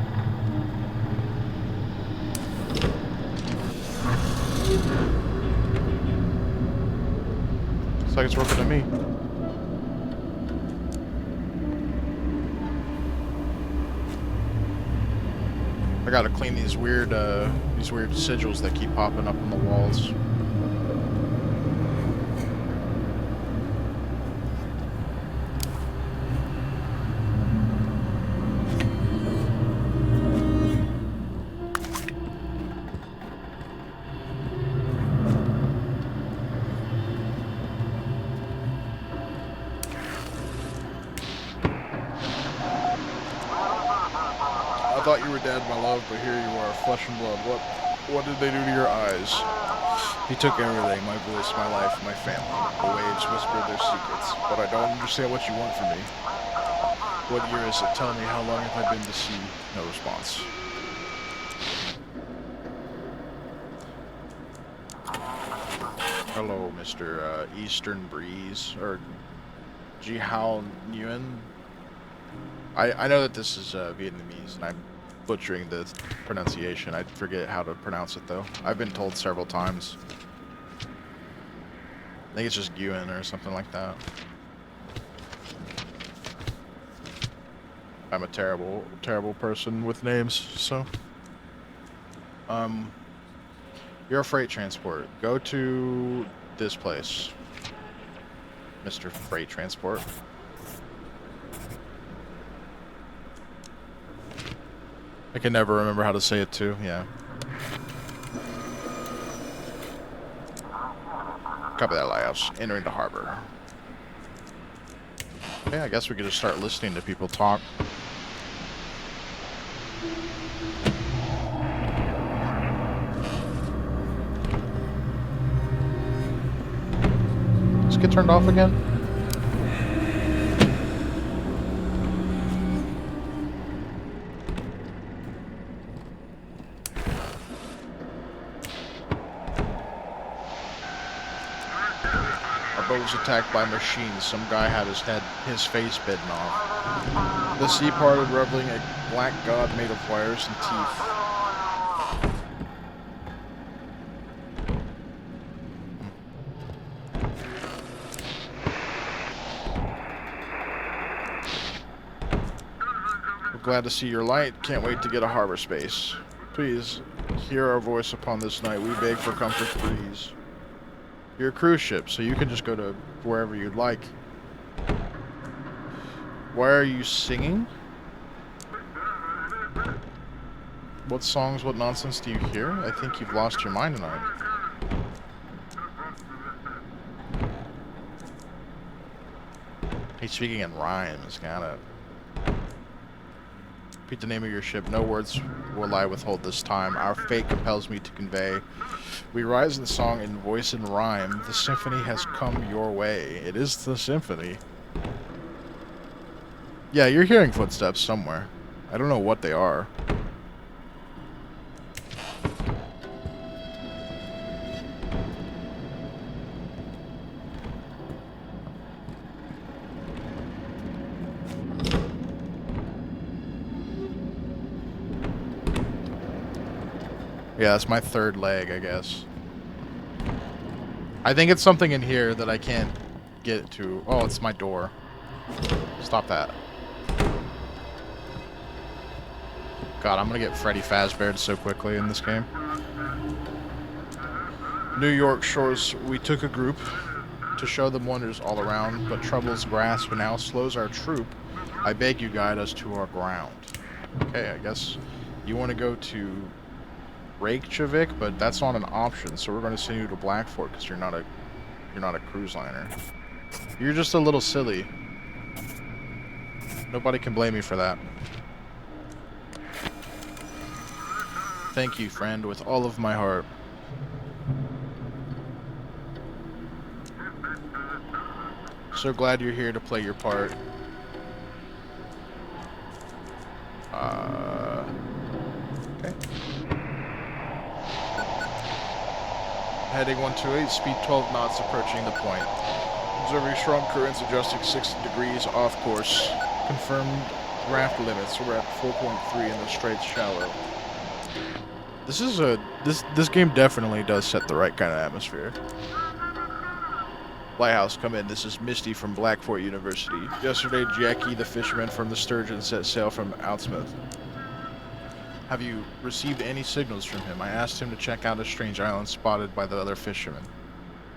Looks like it's working to me. I gotta clean these weird sigils that keep popping up on the walls. I thought you were dead, my love, but here you are, flesh and blood. What did they do to your eyes? He took everything, my voice, my life, my family. The waves whispered their secrets, but I don't understand what you want from me. What year is it? Tell me, how long have I been to sea? No response. Hello, Mr. Eastern Breeze, or Ji Hao Nguyen. I know that this is Vietnamese, and I'm butchering the pronunciation. I forget how to pronounce it, though. I've been told several times. I think it's just Nguyen or something like that. I'm a terrible, terrible person with names, so... You're a freight transport. Go to this place. Mr. Freight Transport. I can never remember how to say it too, yeah. Copy that, lighthouse. Entering the harbor. Okay, I guess we could just start listening to people talk. Does it get turned off again? Boat was attacked by machines. Some guy had his face bitten off. The sea parted, revealing a black god made of wires and teeth. We're glad to see your light. Can't wait to get a harbor space. Please, hear our voice upon this night. We beg for comfort, please. You're a cruise ship, so you can just go to wherever you'd like. Why are you singing? What songs, what nonsense do you hear? I think you've lost your mind tonight. He's speaking in rhymes, got it. Repeat the name of your ship. No words will I withhold this time. Our fate compels me to convey. We rise in song, in voice and rhyme. The symphony has come your way. It is the symphony. Yeah, you're hearing footsteps somewhere. I don't know what they are. Yeah, that's my third leg, I guess. I think it's something in here that I can't get to. Oh, it's my door. Stop that. God, I'm gonna get Freddy Fazbear so quickly in this game. New York shores, we took a group to show them wonders all around, but trouble's grasp now slows our troop. I beg you, guide us to our ground. Okay, I guess you want to go to Reykjavik, but that's not an option, so we're going to send you to Blackford because you're not a cruise liner. You're just a little silly. Nobody can blame you for that. Thank you, friend, with all of my heart. So glad you're here to play your part. Okay. Heading 128, speed 12 knots, approaching the point. Observing strong currents, adjusting 60 degrees off course. Confirmed Draft limits. We're at 4.3 in the straight shallow. This game definitely does set the right kind of atmosphere. Lighthouse, come in. This is Misty from Blackfort University. Yesterday, Jackie, the fisherman from the Sturgeon, set sail from Outsmouth. Have you received any signals from him? I asked him to check out a strange island spotted by the other fishermen.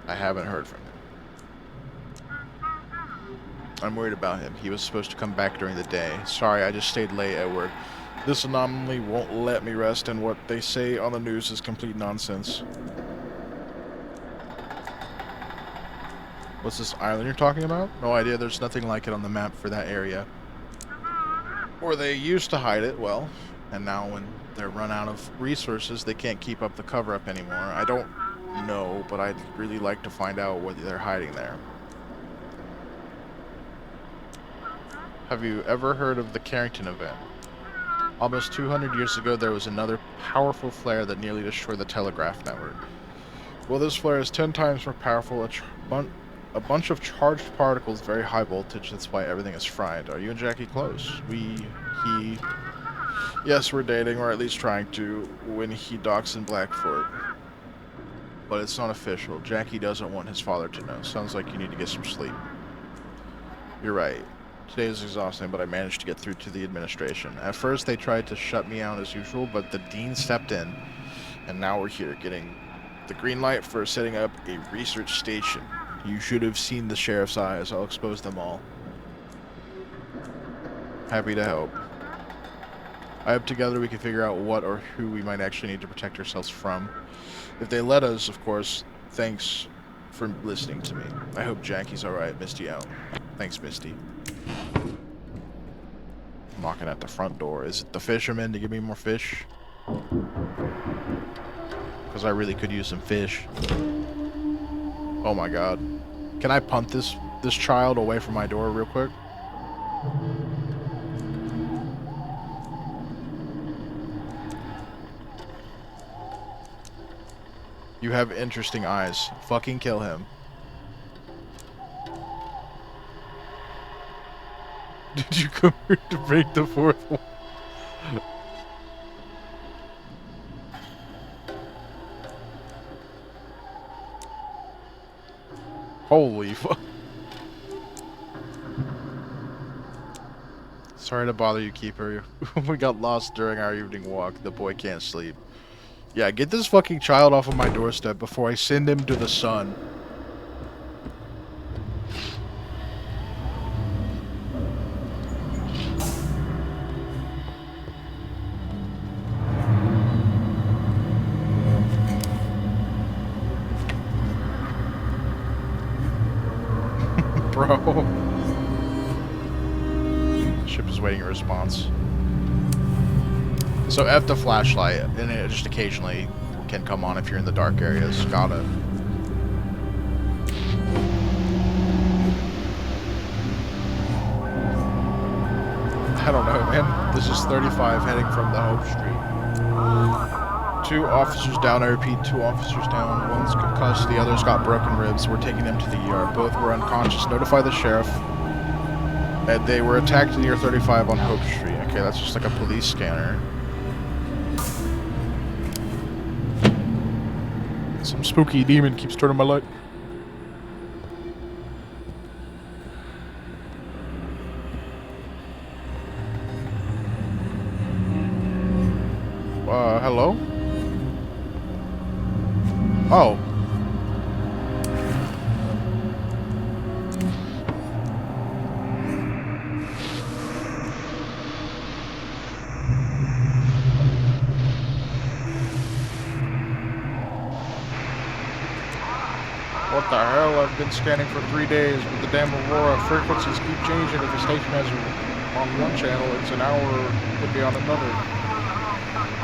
I haven't heard from him. I'm worried about him. He was supposed to come back during the day. Sorry, I just stayed late at work. This anomaly won't let me rest, and what they say on the news is complete nonsense. What's this island you're talking about? No idea, there's nothing like it on the map for that area. Or they used to hide it, well, and now when they're run out of resources, they can't keep up the cover-up anymore. I don't know, but I'd really like to find out what they're hiding there. Have you ever heard of the Carrington event? Almost 200 years ago, there was another powerful flare that nearly destroyed the telegraph network. Well, this flare is 10 times more powerful. A bunch of charged particles, very high voltage. That's why everything is fried. Are you and Jackie close? He... Yes, we're dating, or at least trying to, when he docks in Blackfort. But it's not official. Jackie doesn't want his father to know. Sounds like you need to get some sleep. You're right. Today is exhausting, but I managed to get through to the administration. At first, they tried to shut me out as usual, but the dean stepped in, and now we're here, getting the green light for setting up a research station. You should have seen the sheriff's eyes. I'll expose them all. Happy to help. I hope together we can figure out what or who we might actually need to protect ourselves from. If they let us, of course. Thanks for listening to me. I hope Jackie's alright. Misty out. Thanks, Misty. I'm knocking at the front door. Is it the fisherman to give me more fish? Because I really could use some fish. Oh my god. Can I punt this child away from my door real quick? You have interesting eyes. Fucking kill him. Did you come here to break the fourth wall? Holy fuck. Sorry to bother you, Keeper. We got lost during our evening walk. The boy can't sleep. Yeah, get this fucking child off of my doorstep before I send him to the sun. Bro. Ship is waiting a response. So F the flashlight, and it just occasionally can come on if you're in the dark areas. Got it. I don't know, man. This is 35 heading from the Hope Street. 2 officers down, I repeat, 2 officers down. One's concussed, the other's got broken ribs. We're taking them to the ER. Both were unconscious. Notify the sheriff. And they were attacked near 35 on Hope Street. Okay, that's just like a police scanner. Some spooky demon keeps turning my light. Hello? Oh. What the hell? I've been scanning for 3 days with the damn Aurora. Frequencies keep changing. If the station has on one channel, it's an hour, could be on another.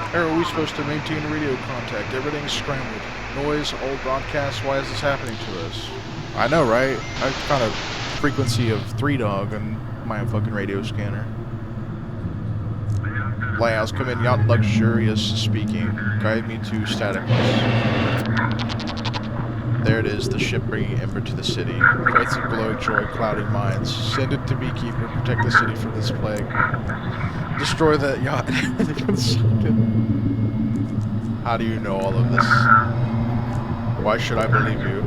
How are we supposed to maintain radio contact? Everything's scrambled. Noise, old broadcasts, why is this happening to us? I know, right? I've got a frequency of 3 dog on my fucking radio scanner. Lighthouse, come in, yacht luxurious speaking. Guide me to static bus. There it is, the ship bringing ember to the city. Crates of glowing joy, clouding minds. Send it to Beekeeper, protect the city from this plague. Destroy that yacht. How do you know all of this? Why should I believe you?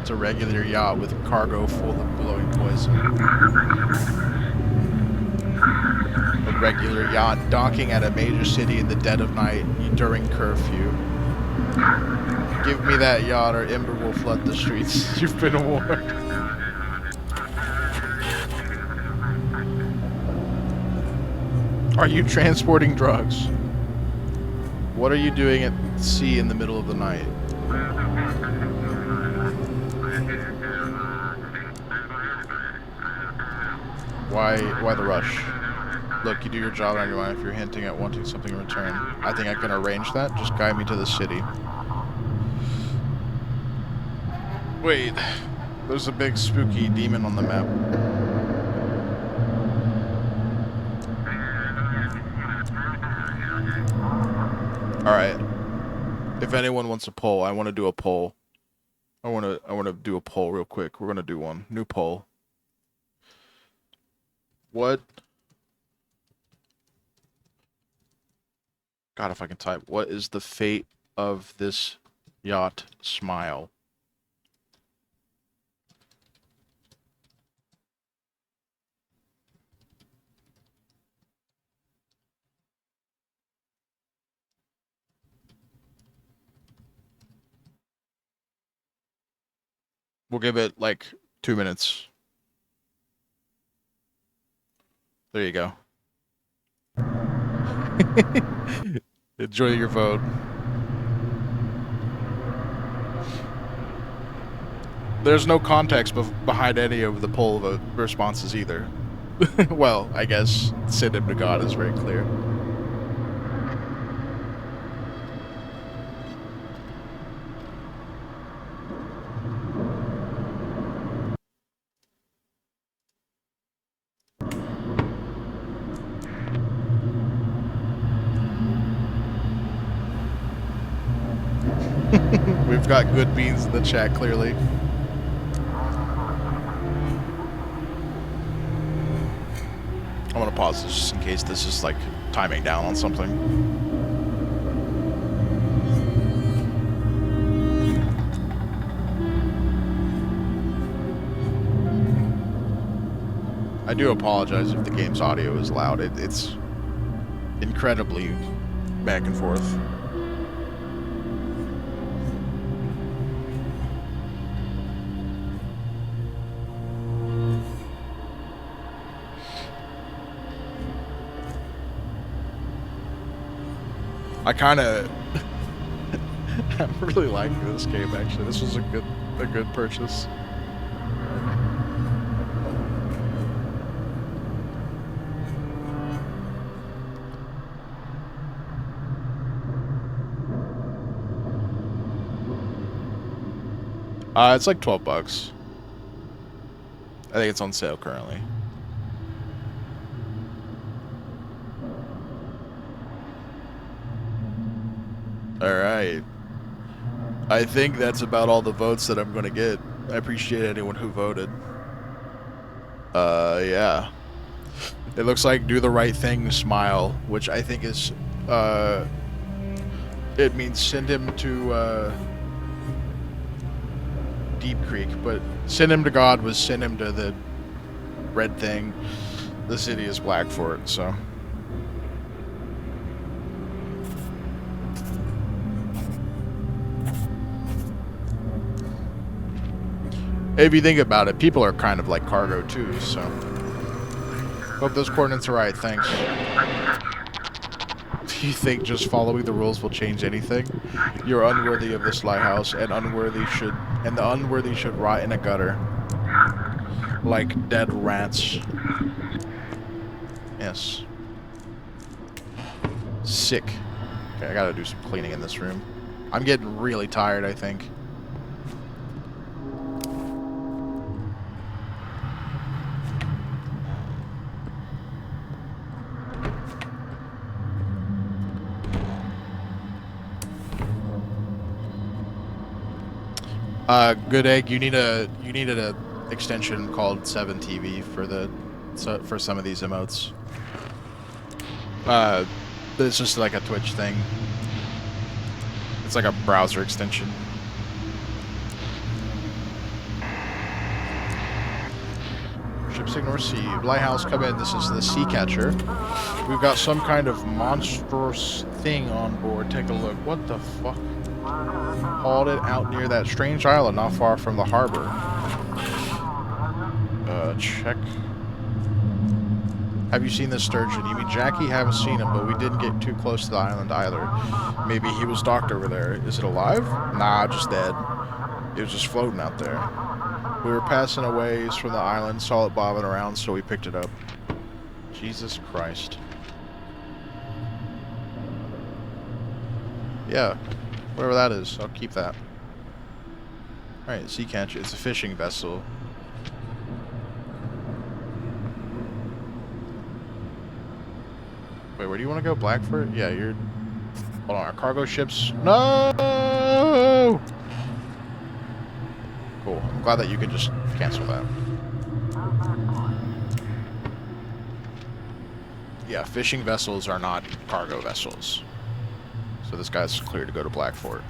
It's a regular yacht with cargo full of glowing poison. A regular yacht docking at a major city in the dead of night during curfew. Give me that yacht or ember will flood the streets. You've been warned. Are you transporting drugs? What are you doing at sea in the middle of the night? Why the rush? Look, you do your job on your own if you're hinting at wanting something in return. I think I can arrange that. Just guide me to the city. Wait, there's a big spooky demon on the map. Alright. If anyone wants a poll, I want to do a poll. I want to do a poll real quick. We're going to do one. New poll. What? God, if I can type. What is the fate of this yacht smile? We'll give it like 2 minutes. There you go. Enjoy your vote. There's no context behind any of the poll vote responses either. Well, I guess send him to God is very clear. We've got good beans in the chat, clearly. I'm gonna pause this just in case this is like timing down on something. I do apologize if the game's audio is loud. It's incredibly back and forth. I kind of I'm really liking this game actually. This was a good purchase. It's like $12. I think it's on sale currently. Alright. I think that's about all the votes that I'm gonna get. I appreciate anyone who voted. Yeah. It looks like Do the Right Thing Smile, which I think is, it means send him to, Deep Creek, but send him to God was send him to the red thing. The city is black for it, so. If you think about it, people are kind of like cargo too, so. Hope those coordinates are right, thanks. Do you think just following the rules will change anything? You're unworthy of this lighthouse, and the unworthy should rot in a gutter. Like dead rats. Yes. Sick. Okay, I gotta do some cleaning in this room. I'm getting really tired, I think. Good egg. You needed a extension called 7TV for some of these emotes. It's just like a Twitch thing. It's like a browser extension. Ship signal received. Lighthouse, come in. This is the Sea Catcher. We've got some kind of monstrous thing on board. Take a look. What the fuck? Hauled it out near that strange island not far from the harbor. Check. Have you seen this sturgeon? You mean Jackie? Haven't seen him, but we didn't get too close to the island either. Maybe he was docked over there. Is it alive? Nah, just dead. It was just floating out there. We were passing a ways from the island, saw it bobbing around, so we picked it up. Jesus Christ. Yeah, whatever that is, I'll keep that. Alright, sea catcher. It's a fishing vessel. Wait, where do you want to go? Blackford? Yeah, you're... Hold on, our cargo ships... No! Cool. I'm glad that you could just cancel that. Yeah, fishing vessels are not cargo vessels. So this guy's clear to go to Blackfort.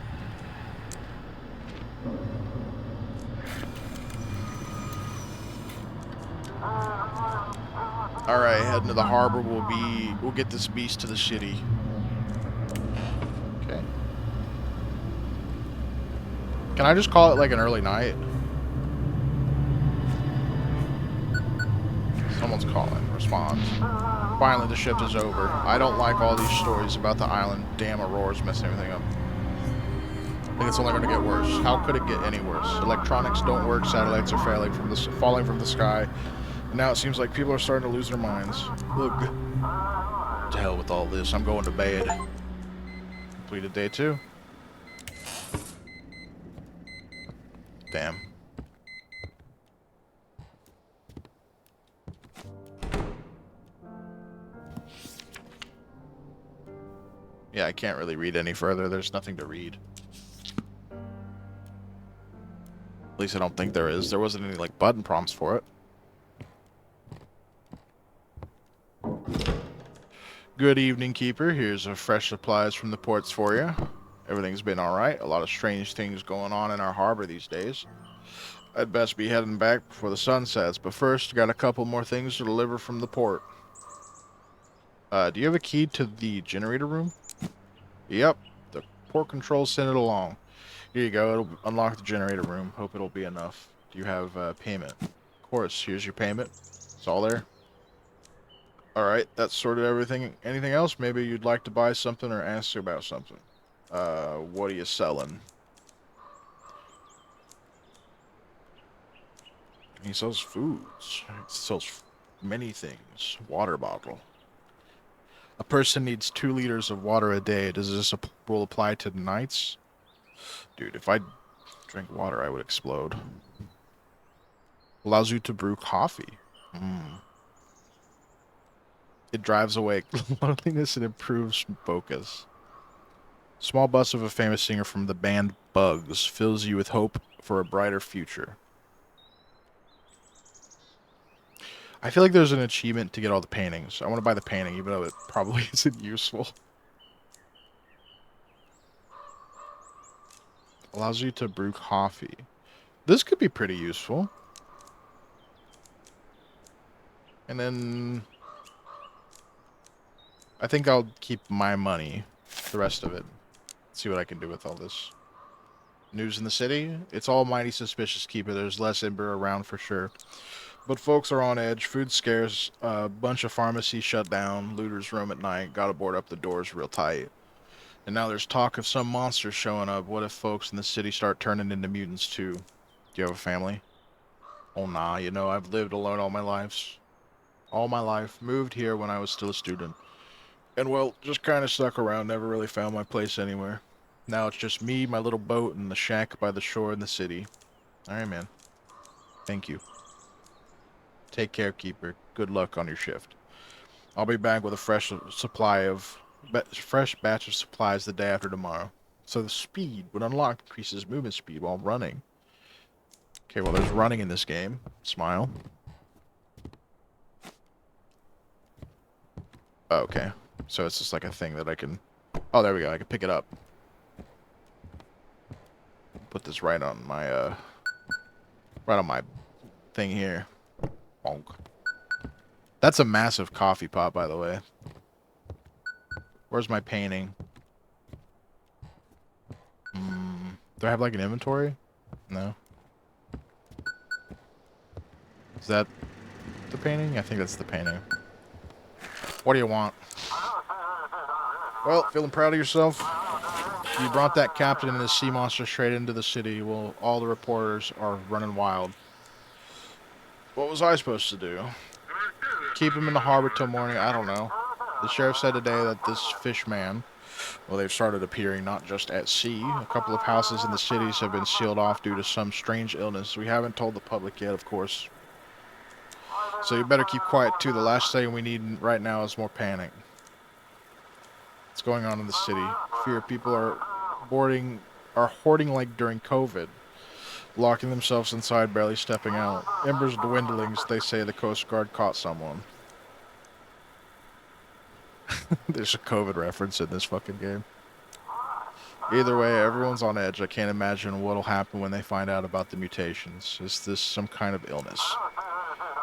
Alright, heading to the harbor. We'll get this beast to the city. Okay. Can I just call it like an early night? Someone's calling. Responds. Finally, the shift is over. I don't like all these stories about the island. Damn, Aurora's messing everything up. I think it's only going to get worse. How could it get any worse? Electronics don't work. Satellites are falling from the sky. And now it seems like people are starting to lose their minds. Ugh. To hell with all this. I'm going to bed. Completed day 2. Damn. Yeah, I can't really read any further. There's nothing to read. At least I don't think there is. There wasn't any, like, button prompts for it. Good evening, Keeper. Here's a fresh supplies from the ports for you. Everything's been alright. A lot of strange things going on in our harbor these days. I'd best be heading back before the sun sets, but first, got a couple more things to deliver from the port. Do you have a key to the generator room? Yep. The port control sent it along. Here you go. It'll unlock the generator room. Hope it'll be enough. Do you have payment? Of course. Here's your payment. It's all there. Alright, that's sorted everything. Anything else? Maybe you'd like to buy something or ask about something. What are you selling? He sells foods. He sells many things. Water bottle. A person needs 2 liters of water a day. Does this rule apply to nights? Dude, if I drank water, I would explode. Allows you to brew coffee. It drives away loneliness and improves focus. Small bust of a famous singer from the band Bugs fills you with hope for a brighter future. I feel like there's an achievement to get all the paintings. I want to buy the painting, even though it probably isn't useful. Allows you to brew coffee. This could be pretty useful. And then... I think I'll keep my money. The rest of it. See what I can do with all this. News in the city? It's all mighty suspicious, Keeper. There's less Ember around for sure. But folks are on edge. Food's scarce. A bunch of pharmacies shut down. Looters roam at night. Gotta board up the doors real tight. And now there's talk of some monsters showing up. What if folks in the city start turning into mutants too? Do you have a family? Oh nah, you know, I've lived alone all my life. All my life. Moved here when I was still a student. And well, just kind of stuck around. Never really found my place anywhere. Now it's just me, my little boat, and the shack by the shore in the city. Alright, man. Thank you. Take care, Keeper. Good luck on your shift. I'll be back with a fresh batch of supplies the day after tomorrow. So the speed when unlocked increases movement speed while running. Okay, well, there's running in this game. Smile. Oh, okay. So it's just like a thing that I can... Oh, there we go. I can pick it up. Put this right on my, right on my thing here. Bonk. That's a massive coffee pot, by the way. Where's my painting? Do I have, like, an inventory? No. Is that the painting? I think that's the painting. What do you want? Well, feeling proud of yourself? You brought that captain and his sea monster straight into the city. Well, all the reporters are running wild. What was I supposed to do? Keep him in the harbor till morning? I don't know. The sheriff said today that this fish man, well, they've started appearing not just at sea. A couple of houses in the cities have been sealed off due to some strange illness. We haven't told the public yet, of course. So you better keep quiet, too. The last thing we need right now is more panic. What's going on in the city? Fear people are hoarding like during COVID. Locking themselves inside, barely stepping out. Embers dwindling, they say the Coast Guard caught someone. There's a COVID reference in this fucking game. Either way, everyone's on edge. I can't imagine what'll happen when they find out about the mutations. Is this some kind of illness?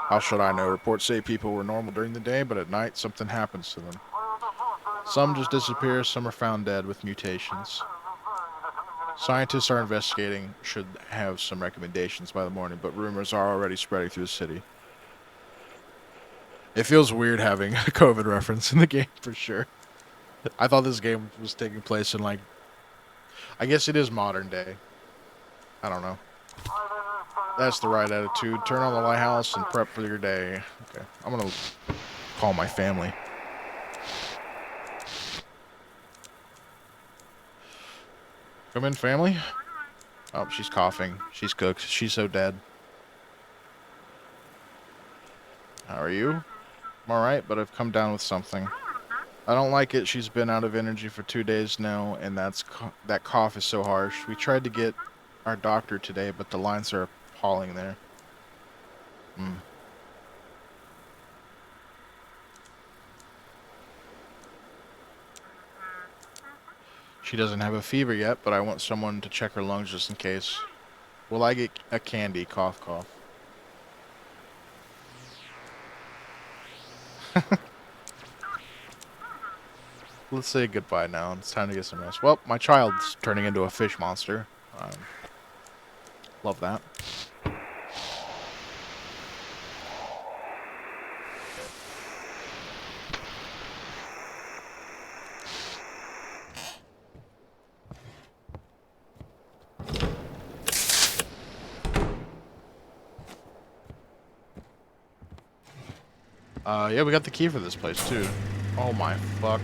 How should I know? Reports say people were normal during the day, but at night something happens to them. Some just disappear, some are found dead with mutations. Scientists are investigating, should have some recommendations by the morning, but rumors are already spreading through the city. It feels weird having a COVID reference in the game, for sure. I thought this game was taking place in, like... I guess it is modern day. I don't know. That's the right attitude. Turn on the lighthouse and prep for your day. Okay, I'm gonna call my family. Come in, family. Oh, she's coughing. She's cooked. She's so dead. How are you? I'm alright, but I've come down with something. I don't like it. She's been out of energy for 2 days now, and that cough is so harsh. We tried to get our doctor today, but the lines are appalling there. She doesn't have a fever yet, but I want someone to check her lungs just in case. Will I get a candy? Cough, cough. Let's say goodbye now. It's time to get some rest. Well, my child's turning into a fish monster. Love that. Yeah, we got the key for this place, too. Oh my fuck.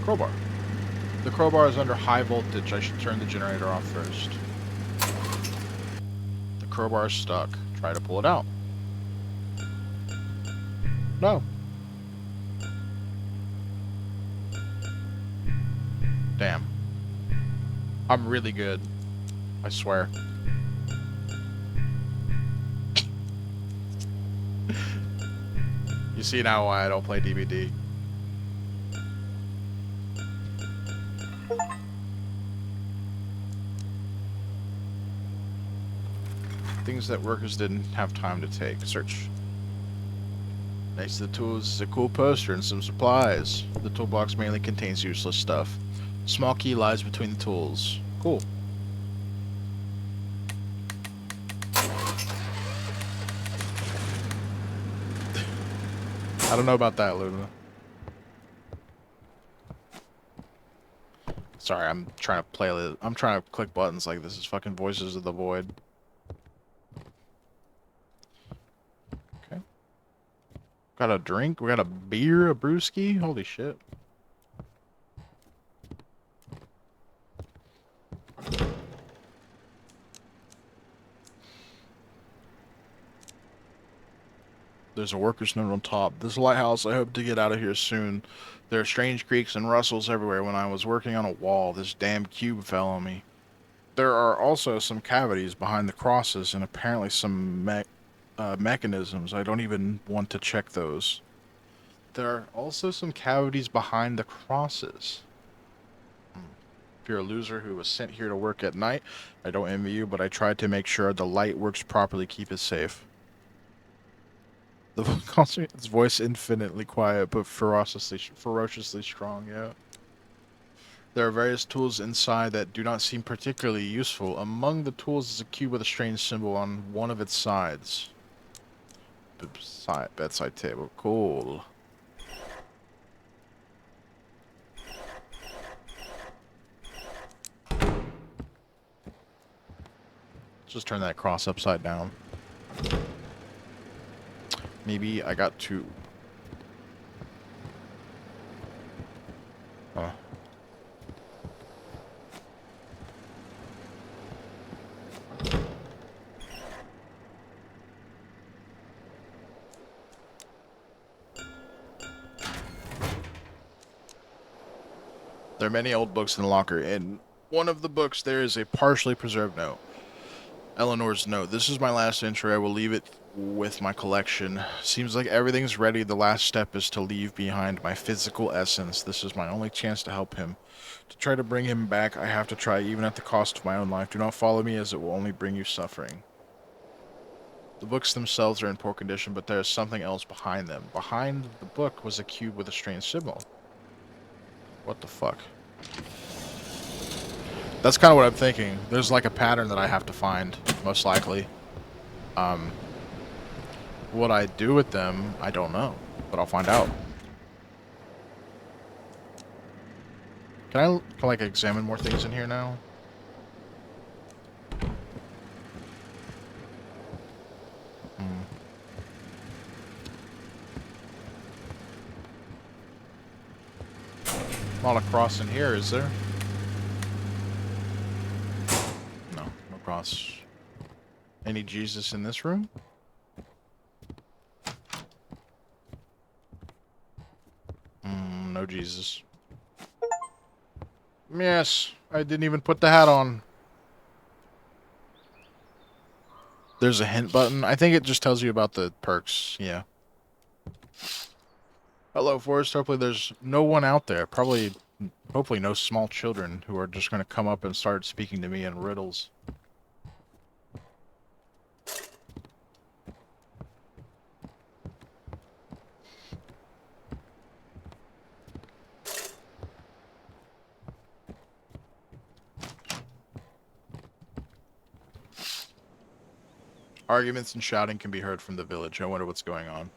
Crowbar. The crowbar is under high voltage. I should turn the generator off first. The crowbar is stuck. Try to pull it out. No. Damn. I'm really good. I swear. You see now why I don't play DVD. Things that workers didn't have time to take. Search. Next to the tools is a cool poster and some supplies. The toolbox mainly contains useless stuff. Small key lies between the tools. Cool. I don't know about that, Luna. Sorry, I'm trying to play. I'm trying to click buttons like this is fucking Voices of the Void. Okay. Got a drink. We got a beer, a brewski. Holy shit. There's a worker's note on top. This lighthouse, I hope to get out of here soon. There are strange creaks and rustles everywhere. When I was working on a wall, this damn cube fell on me. There are also some cavities behind the crosses and apparently some mechanisms. I don't even want to check those. There are also some cavities behind the crosses. If you're a loser who was sent here to work at night, I don't envy you, but I tried to make sure the light works properly, keep it safe. The its voice infinitely quiet, but ferociously strong, yeah. There are various tools inside that do not seem particularly useful. Among the tools is a cube with a strange symbol on one of its sides. Bedside table. Cool. Just turn that cross upside down. Maybe I got two. Huh. There are many old books in the locker. In one of the books, there is a partially preserved note. Eleanor's note. This is my last entry. I will leave it with my collection. Seems like everything's ready. The last step is to leave behind my physical essence. This is my only chance to help him. To try to bring him back, I have to try, even at the cost of my own life. Do not follow me, as it will only bring you suffering. The books themselves are in poor condition, but there is something else behind them. Behind the book was a cube with a strange symbol. What the fuck? That's kind of what I'm thinking. There's like a pattern that I have to find, most likely. What I do with them, I don't know, but I'll find out. Can I like examine more things in here now? Not a cross in here, is there? No cross. Any Jesus in this room? No Jesus. Yes, I didn't even put the hat on. There's a hint button. I think it just tells you about the perks, yeah. Hello, Forrest. Hopefully there's no one out there. Hopefully no small children who are just going to come up and start speaking to me in riddles. Arguments and shouting can be heard from the village. I wonder what's going on.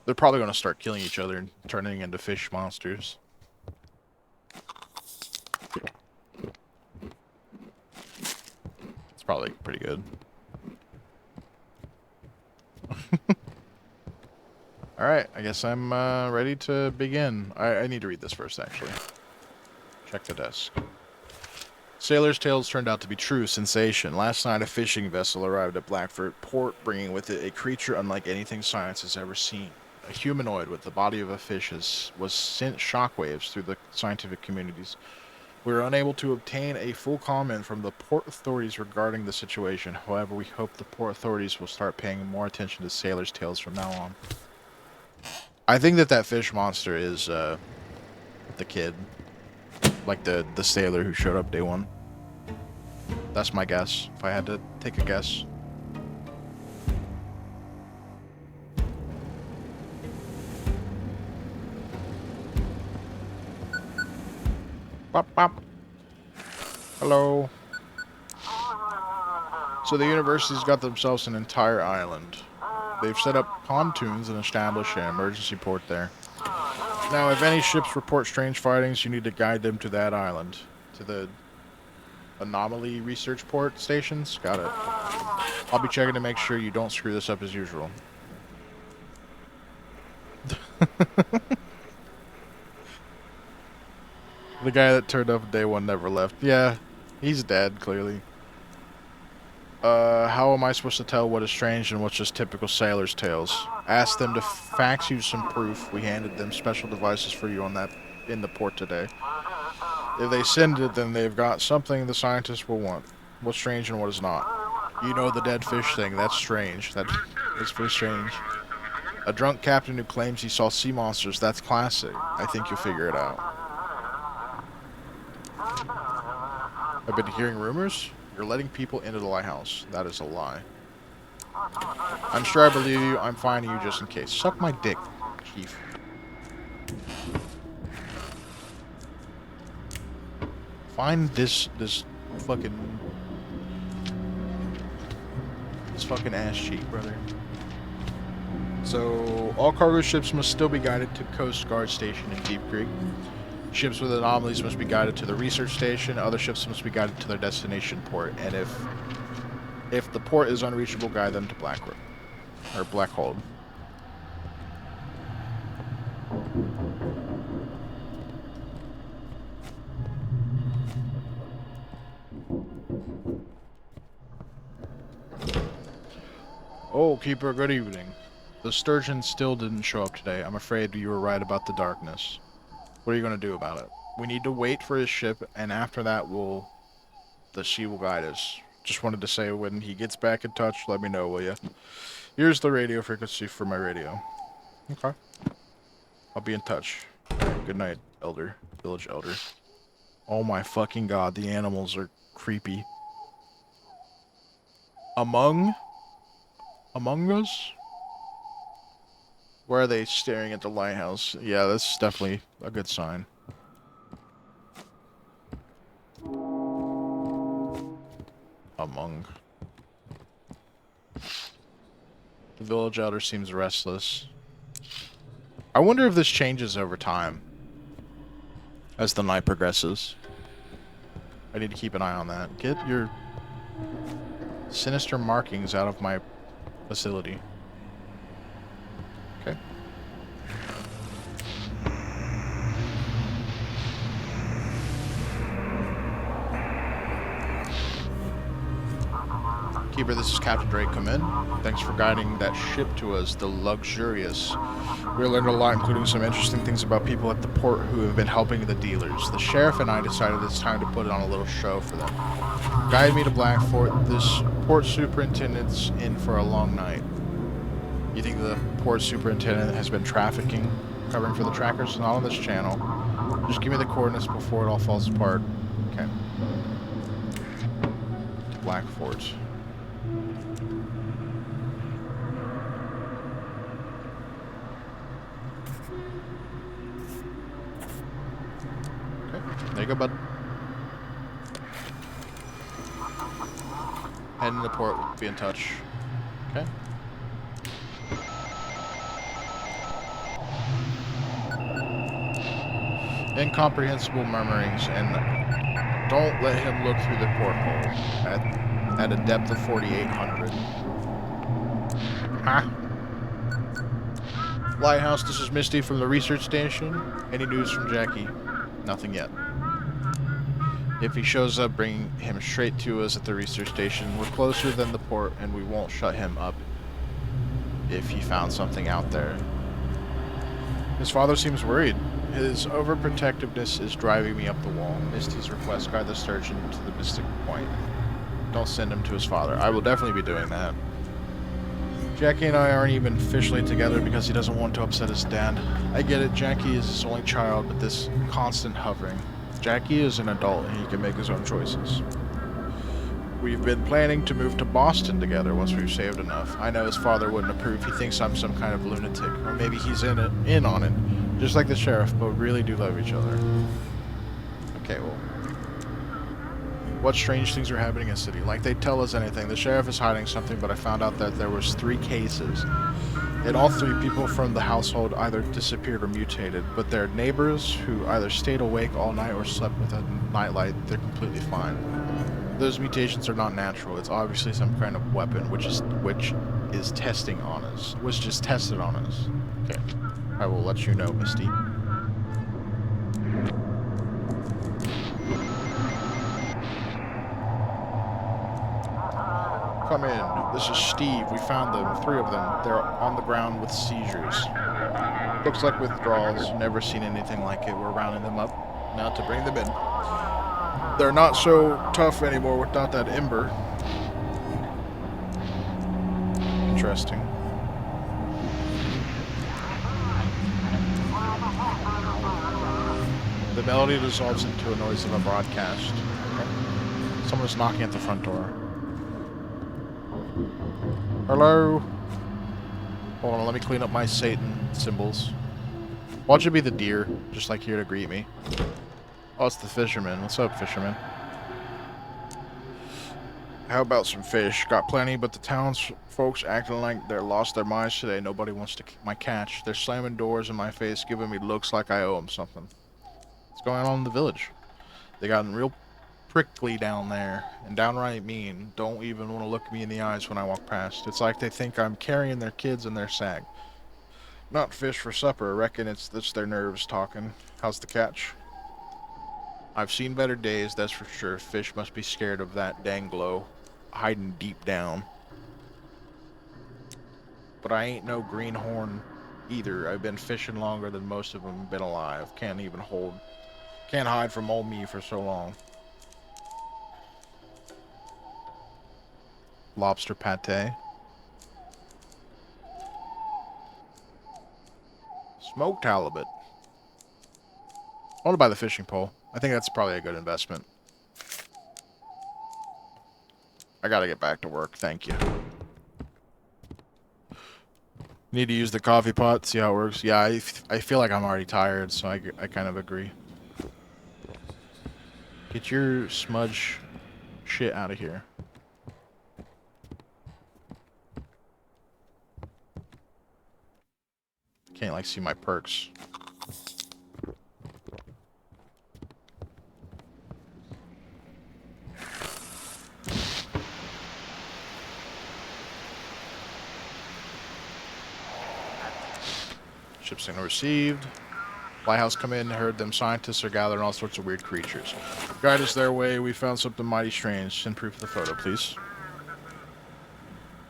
They're probably going to start killing each other and turning into fish monsters. It's probably pretty good. Alright, I guess I'm ready to begin. I need to read this first, actually. Check the desk. Sailors' tales turned out to be true. Sensation. Last night, a fishing vessel arrived at Blackford Port, bringing with it a creature unlike anything science has ever seen. A humanoid with the body of a fish was sent shockwaves through the scientific communities. We were unable to obtain a full comment from the port authorities regarding the situation. However, we hope the port authorities will start paying more attention to sailors' tales from now on. I think that fish monster is the kid. Like the sailor who showed up day one. That's my guess, if I had to take a guess. Bop, bop. Hello. So the university's got themselves an entire island. They've set up pontoons and established an emergency port there. Now, if any ships report strange fightings, you need to guide them to that island. To the anomaly research port stations? Got it. I'll be checking to make sure you don't screw this up as usual. The guy that turned up day one never left. Yeah, he's dead, clearly. How am I supposed to tell what is strange and what's just typical sailor's tales? Ask them to fax you some proof. We handed them special devices for you in the port today. If they send it, then they've got something the scientists will want. What's strange and what is not? You know the dead fish thing. That's strange. That's pretty strange. A drunk captain who claims he saw sea monsters. That's classic. I think you'll figure it out. I've been hearing rumors. You're letting people into the lighthouse. That is a lie. I'm sure I believe you. I'm finding you just in case. Suck my dick, Chief. Find this fucking ass cheek, brother. So all cargo ships must still be guided to Coast Guard Station in Deep Creek. Ships with anomalies must be guided to the research station. Other ships must be guided to their destination port. And if the port is unreachable, guide them to Blackhold. Oh, Keeper, good evening. The sturgeon still didn't show up today. I'm afraid you were right about the darkness. What are you going to do about it? We need to wait for his ship, and after that, the sea will guide us. Just wanted to say, when he gets back in touch, let me know, will ya? Here's the radio frequency for my radio. Okay. I'll be in touch. Good night, village elder. Oh my fucking god, the animals are creepy. Among us? Where are they staring at the lighthouse? Yeah, that's definitely a good sign. The village elder seems restless. I wonder if this changes over time as the night progresses. I need to keep an eye on that. Get your sinister markings out of my facility. Okay. Keeper, this is Captain Drake. Come in. Thanks for guiding that ship to us, the Luxurious. We learned a lot, including some interesting things about people at the port who have been helping the dealers. The sheriff and I decided it's time to put on a little show for them. Guide me to Blackfort. This port superintendent's in for a long night. You think the port superintendent has been covering for the trackers? Not on this channel. Just give me the coordinates before it all falls apart. Okay. Blackfort. There you go, bud. Head in the port, we'll be in touch. Okay. Incomprehensible murmurings, and don't let him look through the porthole at a depth of 4,800. Huh? Lighthouse, this is Misty from the research station. Any news from Jackie? Nothing yet. If he shows up, bring him straight to us at the research station. We're closer than the port, and we won't shut him up if he found something out there. His father seems worried. His overprotectiveness is driving me up the wall. Misty's request, guide the sturgeon to the Mystic Point. Don't send him to his father. I will definitely be doing that. Jackie and I aren't even officially together because he doesn't want to upset his dad. I get it, Jackie is his only child, but this constant hovering. Jackie is an adult and he can make his own choices. We've been planning to move to Boston together once we've saved enough. I know his father wouldn't approve. He thinks I'm some kind of lunatic, or maybe he's in on it, just like the sheriff, but we really do love each other. Okay, well, what strange things are happening in the city? Like they tell us anything. The sheriff is hiding something, but I found out that there was 3 cases. In all 3, people from the household either disappeared or mutated, but their neighbors who either stayed awake all night or slept with a nightlight, they're completely fine. Those mutations are not natural. It's obviously some kind of weapon, which is testing on us. Was just tested on us. Okay, I will let you know, Misty. Come in. This is Steve. We found them. 3 of them. They're on the ground with seizures. Looks like withdrawals. Never seen anything like it. We're rounding them up now to bring them in. They're not so tough anymore without that ember. Interesting. The melody dissolves into a noise of a broadcast. Okay. Someone's knocking at the front door. Hello? Hold on, let me clean up my Satan symbols. Watch it be the deer, just like here to greet me. Oh, it's the fisherman. What's up, fisherman? How about some fish? Got plenty, but the town's folks acting like they're lost their minds today. Nobody wants to my catch. They're slamming doors in my face, giving me looks like I owe them something. What's going on in the village? They gotten real prickly down there, and downright mean. Don't even want to look me in the eyes when I walk past. It's like they think I'm carrying their kids in their sack. Not fish for supper. I reckon it's their nerves talking. How's the catch? I've seen better days, that's for sure. Fish must be scared of that dang glow, hiding deep down. But I ain't no greenhorn either. I've been fishing longer than most of them been alive. Can't hide from old me for so long. Lobster pate. Smoked halibut. I want to buy the fishing pole. I think that's probably a good investment. I gotta get back to work. Thank you. Need to use the coffee pot, see how it works. Yeah, I feel like I'm already tired, so I kind of agree. Get your smudge shit out of here. Can't, like, see my perks. Ship signal received. Lighthouse come in, heard them scientists are gathering all sorts of weird creatures. Guide us their way, we found something mighty strange. Send proof of the photo, please.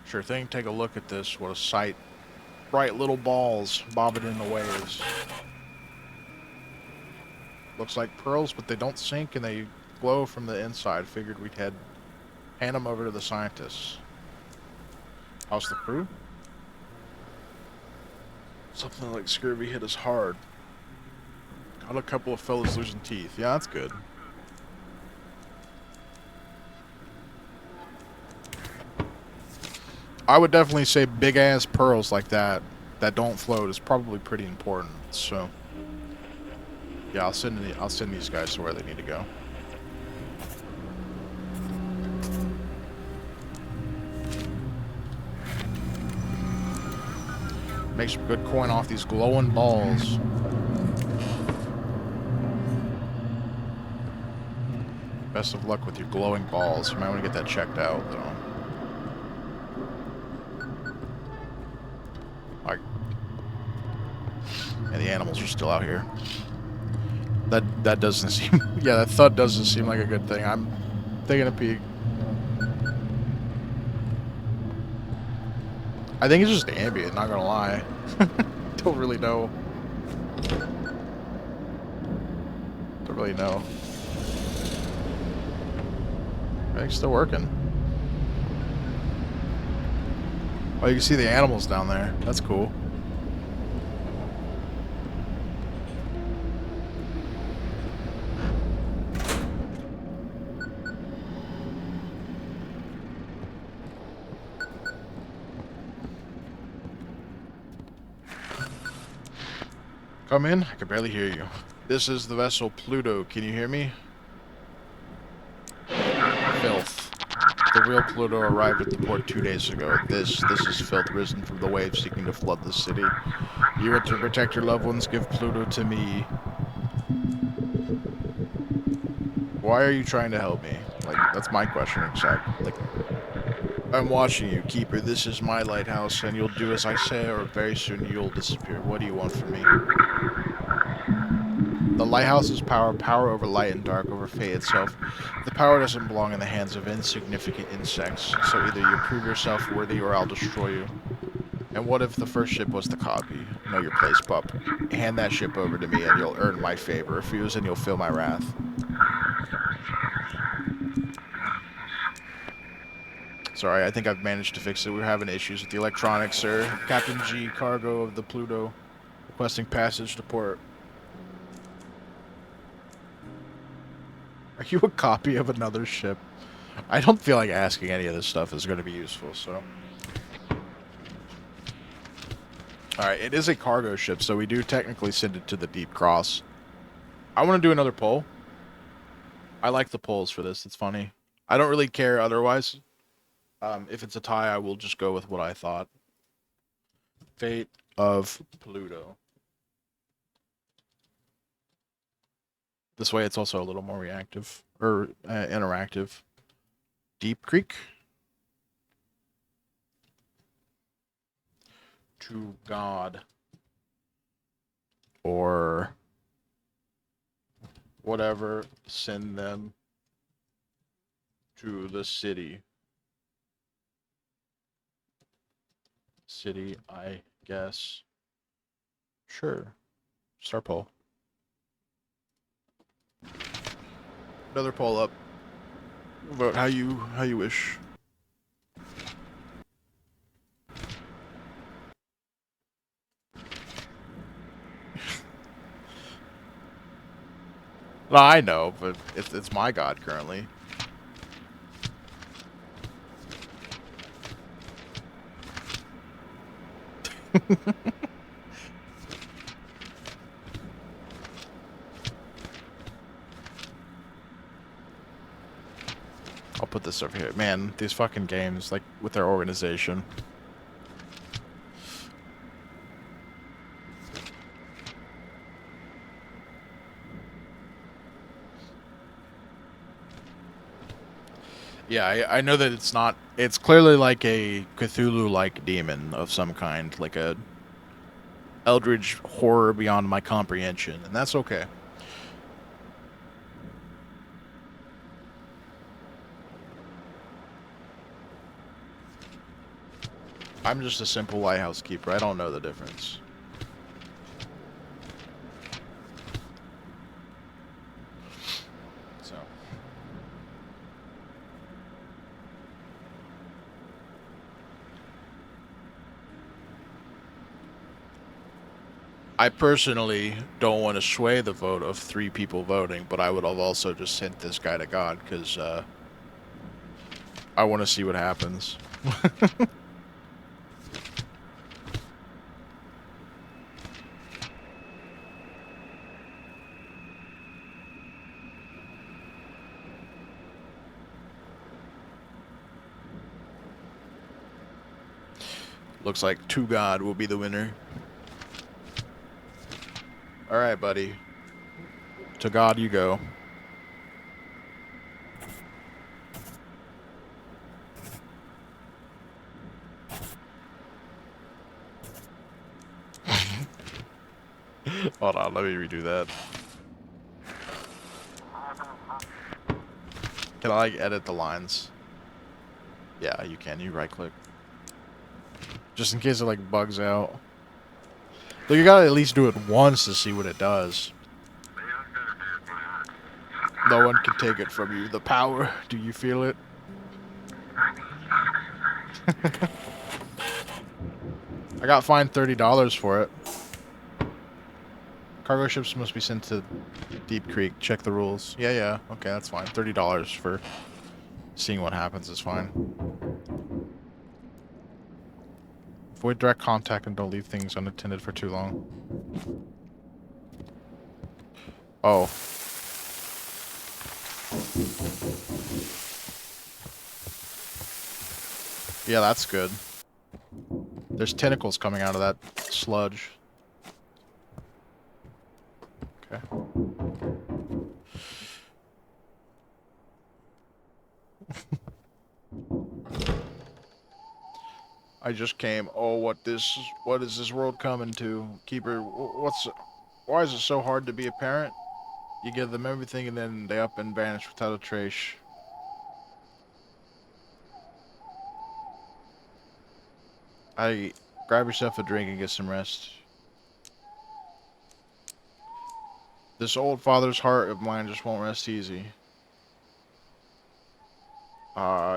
Sure thing, take a look at this. What a sight. Bright little balls bobbing in the waves. Looks like pearls, but they don't sink and they glow from the inside. Figured we'd hand them over to the scientists. How's the crew? Something like scurvy hit us hard. Got a couple of fellas losing teeth. Yeah, that's good. I would definitely say big ass pearls like that don't float is probably pretty important. So yeah, I'll send these guys to where they need to go. Make some good coin off these glowing balls. Best of luck with your glowing balls. You might want to get that checked out, though. Like, and the animals are still out here. That doesn't seem. Yeah, that thud doesn't seem like a good thing. I'm taking a peek. I think it's just ambient, not gonna lie. Don't really know. Don't really know. I think it's still working. Oh, you can see the animals down there. That's cool. Come in? I can barely hear you. This is the vessel Pluto. Can you hear me? Filth. The real Pluto arrived at the port 2 days ago. This is filth risen from the waves seeking to flood the city. You are to protect your loved ones. Give Pluto to me. Why are you trying to help me? Like, that's my question, exactly. Like, I'm watching you, Keeper. This is my lighthouse, and you'll do as I say, or very soon you'll disappear. What do you want from me? The lighthouse's power over light and dark, over fate itself. The power doesn't belong in the hands of insignificant insects, so either you prove yourself worthy or I'll destroy you. And what if the first ship was the copy? Know your place, pup. Hand that ship over to me and you'll earn my favor. Refuse and you'll feel my wrath. Sorry, I think I've managed to fix it. We're having issues with the electronics, sir. Captain G, cargo of the Pluto, requesting passage to port. Are you a copy of another ship? I don't feel like asking any of this stuff is going to be useful, so... Alright, it is a cargo ship, so we do technically send it to the Deep Cross. I want to do another poll. I like the polls for this, it's funny. I don't really care otherwise. If it's a tie, I will just go with what I thought. Fate of Pluto. This way it's also a little more reactive, or interactive. Deep Creek. To God. Or whatever, send them to the city. City, I guess. Sure. Start poll. Another poll up. Vote how you wish. Well, I know, but it's my god currently. I'll put this over here. Man, these fucking games, like, with their organization. Yeah, I know that it's not... It's clearly like a Cthulhu-like demon of some kind. Like a eldritch horror beyond my comprehension. And that's okay. I'm just a simple lighthouse keeper. I don't know the difference. So. I personally don't want to sway the vote of 3 people voting, but I would have also just sent this guy to God, because I want to see what happens. Looks like To God will be the winner. Alright, buddy. To God you go. Hold on, let me redo that. Can I, like, edit the lines? Yeah, you can. You right-click. Just in case it, like, bugs out. But you gotta at least do it once to see what it does. No one can take it from you. The power. Do you feel it? I got fined $30 for it. Cargo ships must be sent to Deep Creek. Check the rules. Yeah. Okay, that's fine. $30 for seeing what happens is fine. Avoid direct contact and don't leave things unattended for too long. Oh. Yeah, that's good. There's tentacles coming out of that sludge. Okay. I just came. Oh, what is this world coming to? Keeper, why is it so hard to be a parent? You give them everything and then they up and vanish without a trace. Grab yourself a drink and get some rest. This old father's heart of mine just won't rest easy.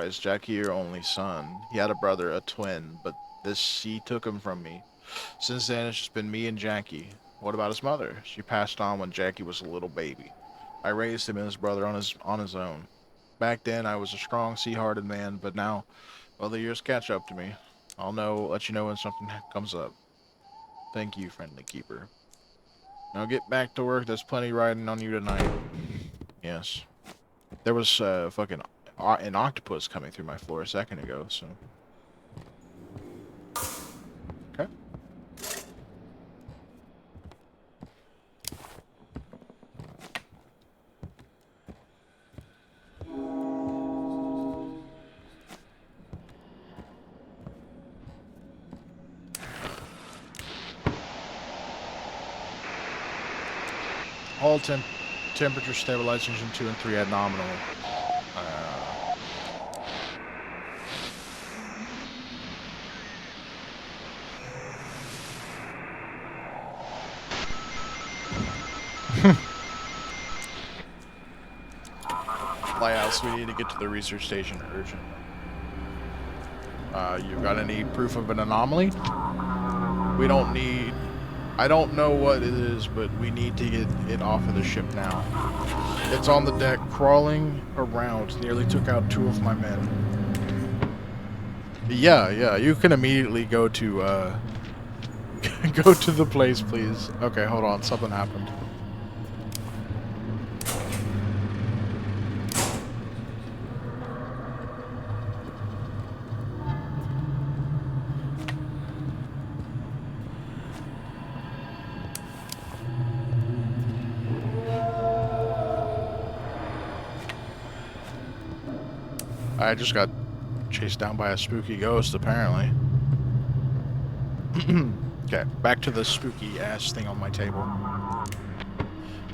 Is Jackie your only son? He had a brother, a twin, but this sea took him from me. Since then, it's just been me and Jackie. What about his mother? She passed on when Jackie was a little baby. I raised him and his brother on his own. Back then, I was a strong, sea-hearted man, but now, well, the years catch up to me. Let you know when something comes up. Thank you, friendly keeper. Now get back to work. There's plenty riding on you tonight. Yes. There was fucking an octopus coming through my floor a second ago, so. Okay. All temperature stabilizers in 2 and 3 at nominal. Lighthouse, we need to get to the research station urgent. You got any proof of an anomaly? We don't need... I don't know what it is, but we need to get it off of the ship now. It's on the deck, crawling around. Nearly took out 2 of my men. Yeah, you can immediately go to, go to the place, please. Okay, hold on, something happened. I just got chased down by a spooky ghost, apparently. Okay, back to the spooky ass thing on my table.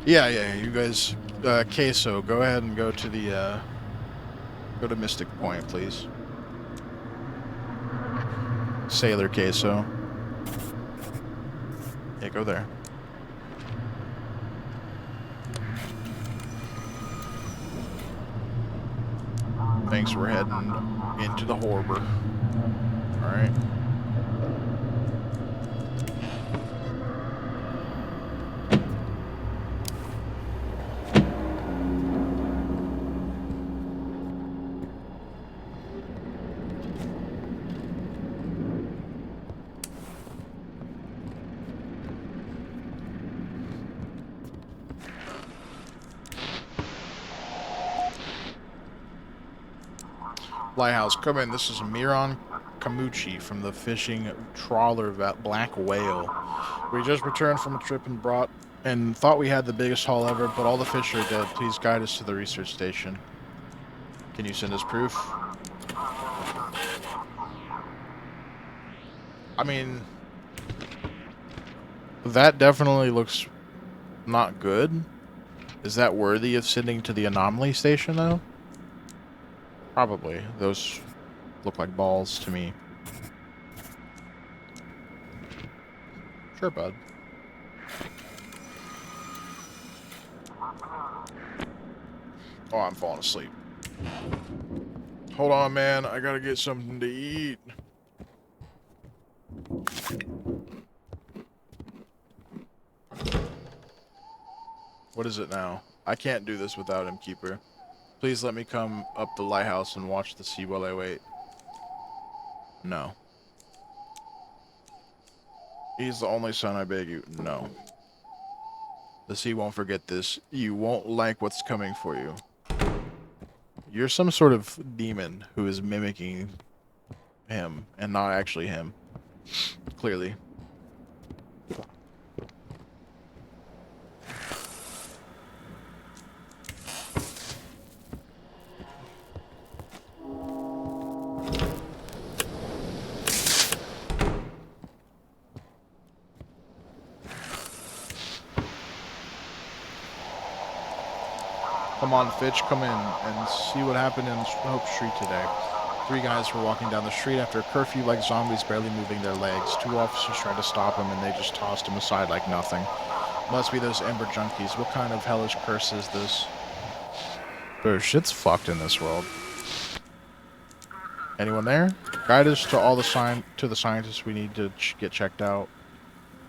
Yeah, you guys, Queso, go ahead and go to the, go to Mystic Point, please. Sailor Queso. Yeah, go there. Thanks, we're heading into the harbor. Alright. Lighthouse, come in. This is Miron Kamuchi from the fishing trawler Black Whale. We just returned from a trip and thought we had the biggest haul ever, but all the fish are dead. Please guide us to the research station. Can you send us proof? I mean, that definitely looks not good. Is that worthy of sending to the anomaly station, though? Probably. Those look like balls to me. Sure, bud. Oh, I'm falling asleep. Hold on, man. I gotta get something to eat. What is it now? I can't do this without him, Keeper. Please let me come up the lighthouse and watch the sea while I wait. No. He's the only son, I beg you. No. The sea won't forget this. You won't like what's coming for you. You're some sort of demon who is mimicking him and not actually him. Clearly. Come on, Fitch, come in and see what happened in Hope Street today. 3 guys were walking down the street after a curfew like zombies, barely moving their legs. 2 officers tried to stop them and they just tossed him aside like nothing. Must be those Ember junkies. What kind of hellish curse is this? Bro, shit's fucked in this world. Anyone there? Guide us to all the scientists we need to get checked out.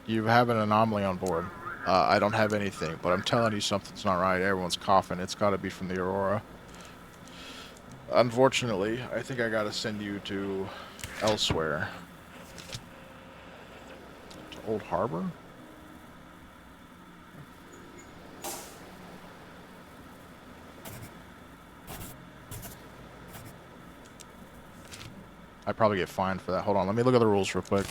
You have an anomaly on board. I don't have anything, but I'm telling you something's not right. Everyone's coughing. It's got to be from the Aurora. Unfortunately, I think I gotta send you to elsewhere. To Old Harbor? I'd probably get fined for that. Hold on, let me look at the rules real quick.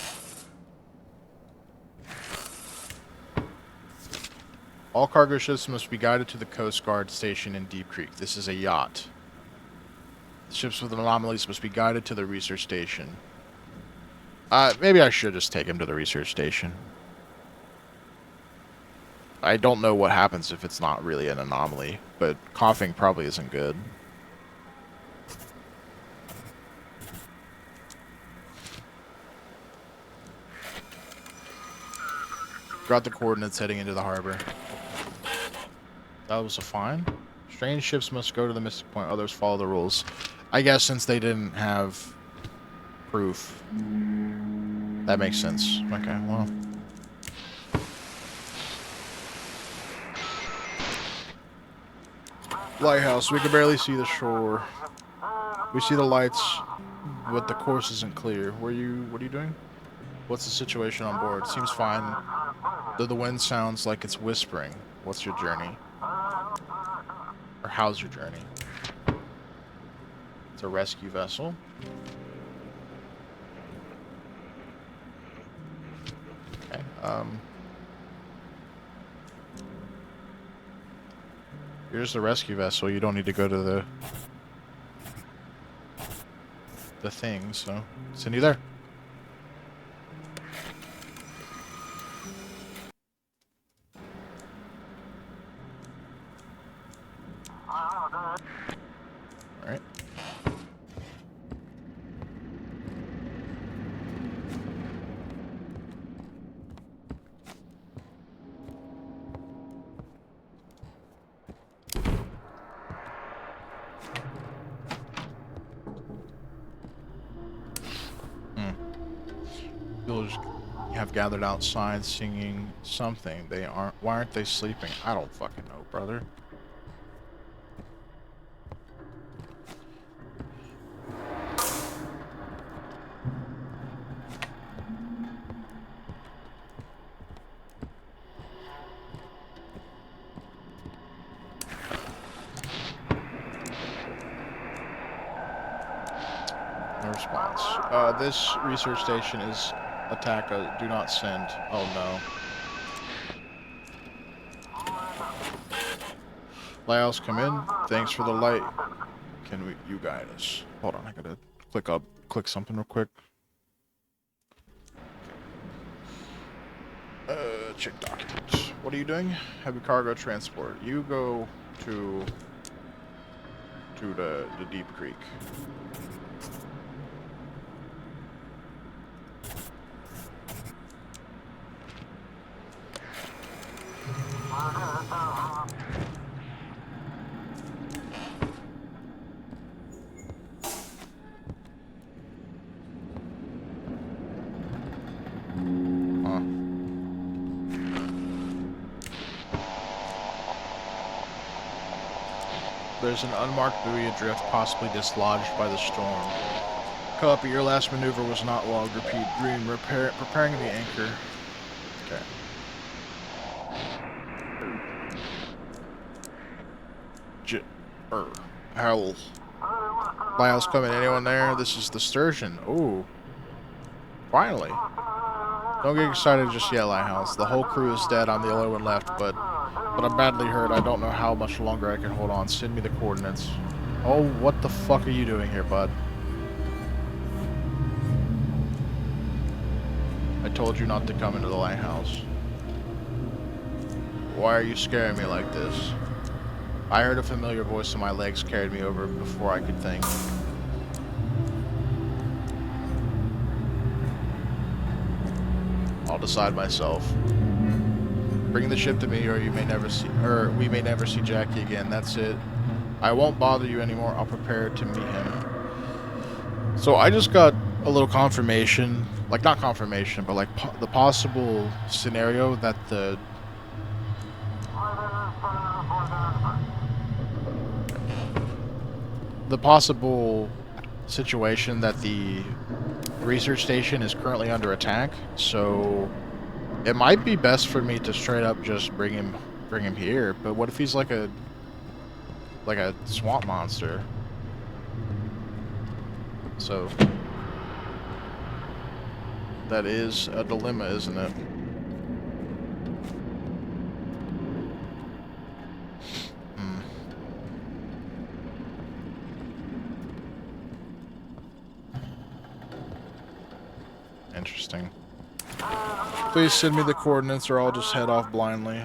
All cargo ships must be guided to the Coast Guard station in Deep Creek. This is a yacht. Ships with anomalies must be guided to the research station. Maybe I should just take him to the research station. I don't know what happens if it's not really an anomaly, but coughing probably isn't good. Got the coordinates heading into the harbor. That was a fine. Strange ships must go to the Mystic Point. Others follow the rules. I guess since they didn't have proof. That makes sense. Okay, well. Lighthouse. We can barely see the shore. We see the lights, but the course isn't clear. What are you doing? What's the situation on board? Seems fine. Though the wind sounds like it's whispering. What's your journey? Or how's your journey? It's a rescue vessel. Okay, you're just a rescue vessel. You don't need to go to the thing, so send you there. Alright. Villagers have gathered outside singing something. Why aren't they sleeping? I don't fucking know, brother. No response. This research station is attack. Do not send. Oh no. Lighthouse, come in. Thanks for the light. You guide us? Hold on, I gotta click something real quick. Check documents. What are you doing? Heavy cargo transport. You go to the Deep Creek. There's an unmarked buoy adrift, possibly dislodged by the storm. Copy, your last maneuver was not logged. Repeat, green, preparing the anchor. Okay. Howl. Lighthouse coming, anyone there? This is the Sturgeon. Ooh. Finally. Don't get excited just yet, Lighthouse. The whole crew is dead. I'm the only one left, but I'm badly hurt. I don't know how much longer I can hold on. Send me the coordinates. Oh, what the fuck are you doing here, bud? I told you not to come into the lighthouse. Why are you scaring me like this? I heard a familiar voice and my legs carried me over before I could think. I'll decide myself. Bring the ship to me, or we may never see Jackie again. That's it. I won't bother you anymore. I'll prepare to meet him. So I just got a little confirmation, like not confirmation, but like the possible scenario that the possible situation that the research station is currently under attack. So it might be best for me to straight up just bring him here. But what if he's like a swamp monster? So that is a dilemma, isn't it? Hmm. Interesting. Please send me the coordinates or I'll just head off blindly.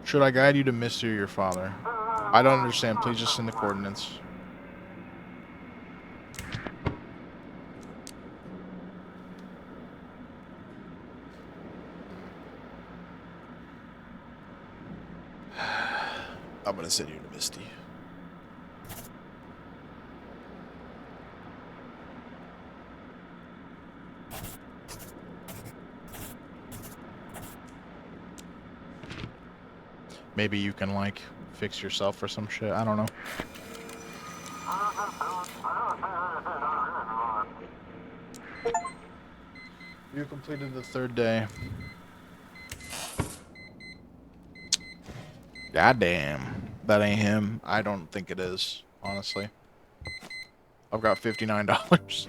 Should I guide you to Mr. your father? I don't understand. Please just send the coordinates. I'm gonna send you to Misty. Maybe you can, like, fix yourself or some shit. I don't know. You completed the 3rd day. Goddamn. That ain't him. I don't think it is, honestly. I've got $59.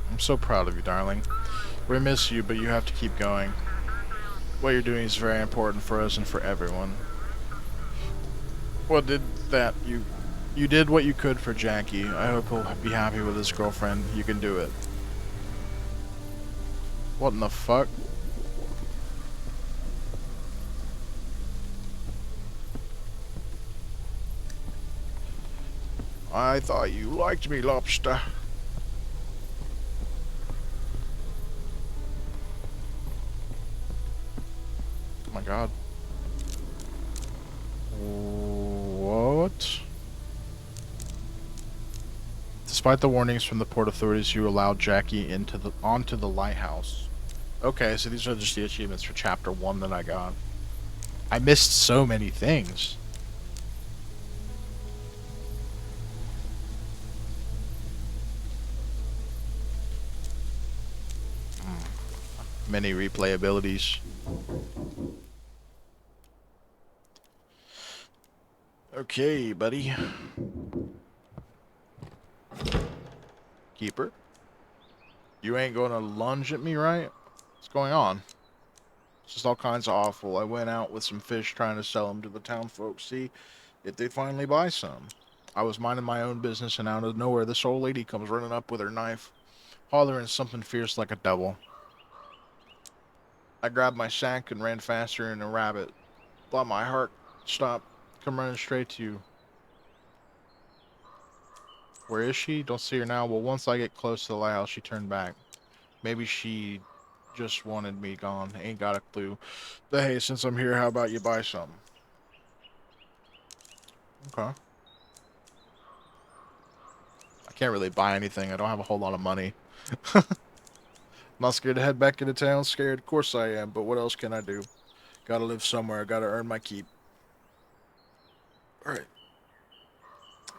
I'm so proud of you, darling. We miss you, but you have to keep going. What you're doing is very important for us and for everyone. What did that? You did what you could for Jackie. I hope he'll be happy with his girlfriend. You can do it. What in the fuck? I thought you liked me, lobster. Oh my god. What? Despite the warnings from the port authorities, you allowed Jackie onto the lighthouse. Okay, so these are just the achievements for chapter 1 that I got. I missed so many things. Many replay abilities. Okay, buddy. Keeper. You ain't gonna lunge at me, right? What's going on? It's just all kinds of awful. I went out with some fish trying to sell them to the town folks, see if they finally buy some. I was minding my own business, and out of nowhere, this old lady comes running up with her knife, hollering something fierce like a devil. I grabbed my sack and ran faster than a rabbit. Thought my heart stopped. Come running straight to you. Where is she? Don't see her now. Well, once I get close to the lighthouse, she turned back. Maybe she just wanted me gone. Ain't got a clue. But hey, since I'm here, how about you buy some? Okay. I can't really buy anything. I don't have a whole lot of money. Not scared to head back into town. Scared? Of course I am. But what else can I do? Gotta live somewhere. Gotta earn my keep. Alright.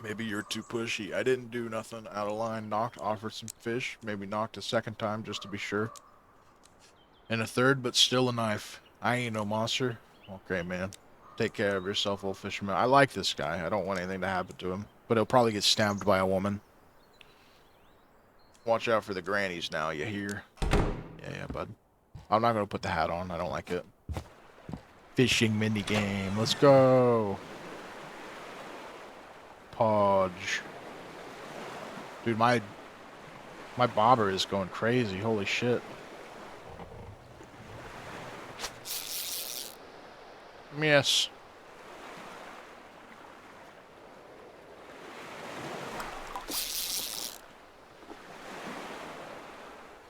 Maybe you're too pushy. I didn't do nothing out of line. Knocked, offered some fish. Maybe knocked a 2nd time just to be sure. And a 3rd, but still a knife. I ain't no monster. Okay, man. Take care of yourself, old fisherman. I like this guy. I don't want anything to happen to him. But he'll probably get stabbed by a woman. Watch out for the grannies now, you hear? Yeah, bud. I'm not gonna put the hat on. I don't like it. Fishing minigame. Let's go. Podge. Dude, my bobber is going crazy. Holy shit. Yes.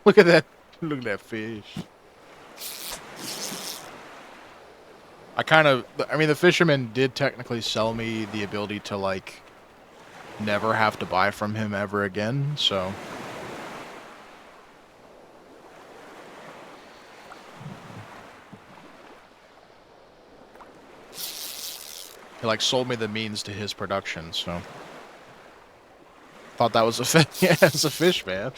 Look at that. Look at that fish. I mean, the fisherman did technically sell me the ability to, like, never have to buy from him ever again, so. He, like, sold me the means to his production, so. Thought that was a fish. Yeah, it's a fish, man.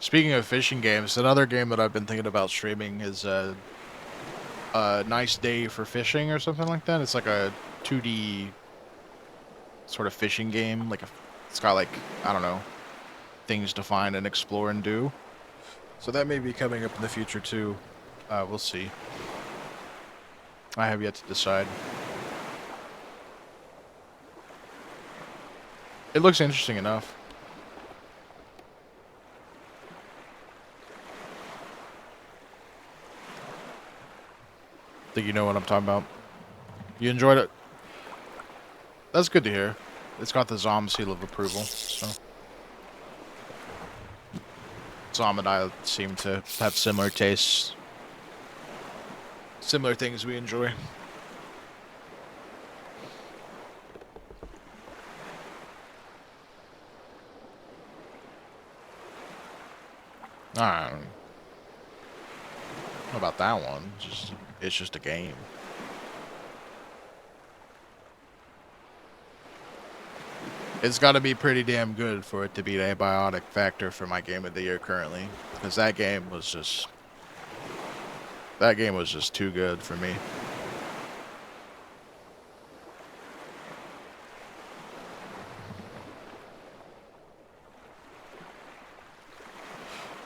Speaking of fishing games, another game that I've been thinking about streaming is a Nice Day for Fishing or something like that. It's like a 2D sort of fishing game. It's got, like, I don't know, things to find and explore and do. So that may be coming up in the future too. We'll see. I have yet to decide. It looks interesting enough. Think you know what I'm talking about. You enjoyed it? That's good to hear. It's got the Zom seal of approval, so. Zom and I seem to have similar tastes. Similar things we enjoy. I don't know about that one. It's just a game. It's got to be pretty damn good for it to be an abiotic factor for my game of the year currently, because that game was just too good for me.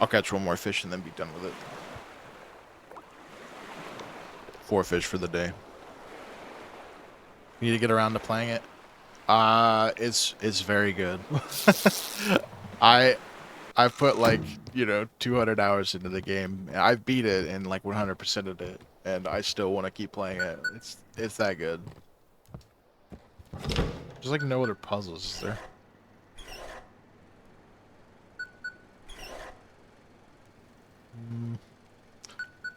I'll catch one more fish and then be done with it. 4 fish for the day. Need to get around to playing it. It's very good. I've put, like, you know, 200 hours into the game. I've beat it in like 100% of it, and I still want to keep playing it. It's that good. There's like no other puzzles, is there?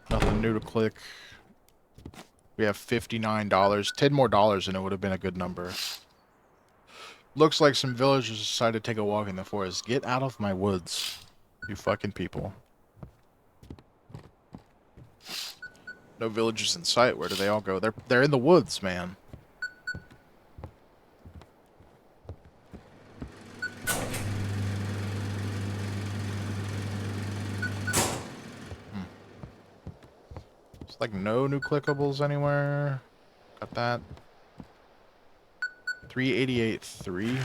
Nothing new to click. We have $59. $10 more and it would have been a good number. Looks like some villagers decided to take a walk in the forest. Get out of my woods, you fucking people. No villagers in sight. Where do they all go? They're in the woods, man. It's like no new clickables anywhere. Got that. 388.3.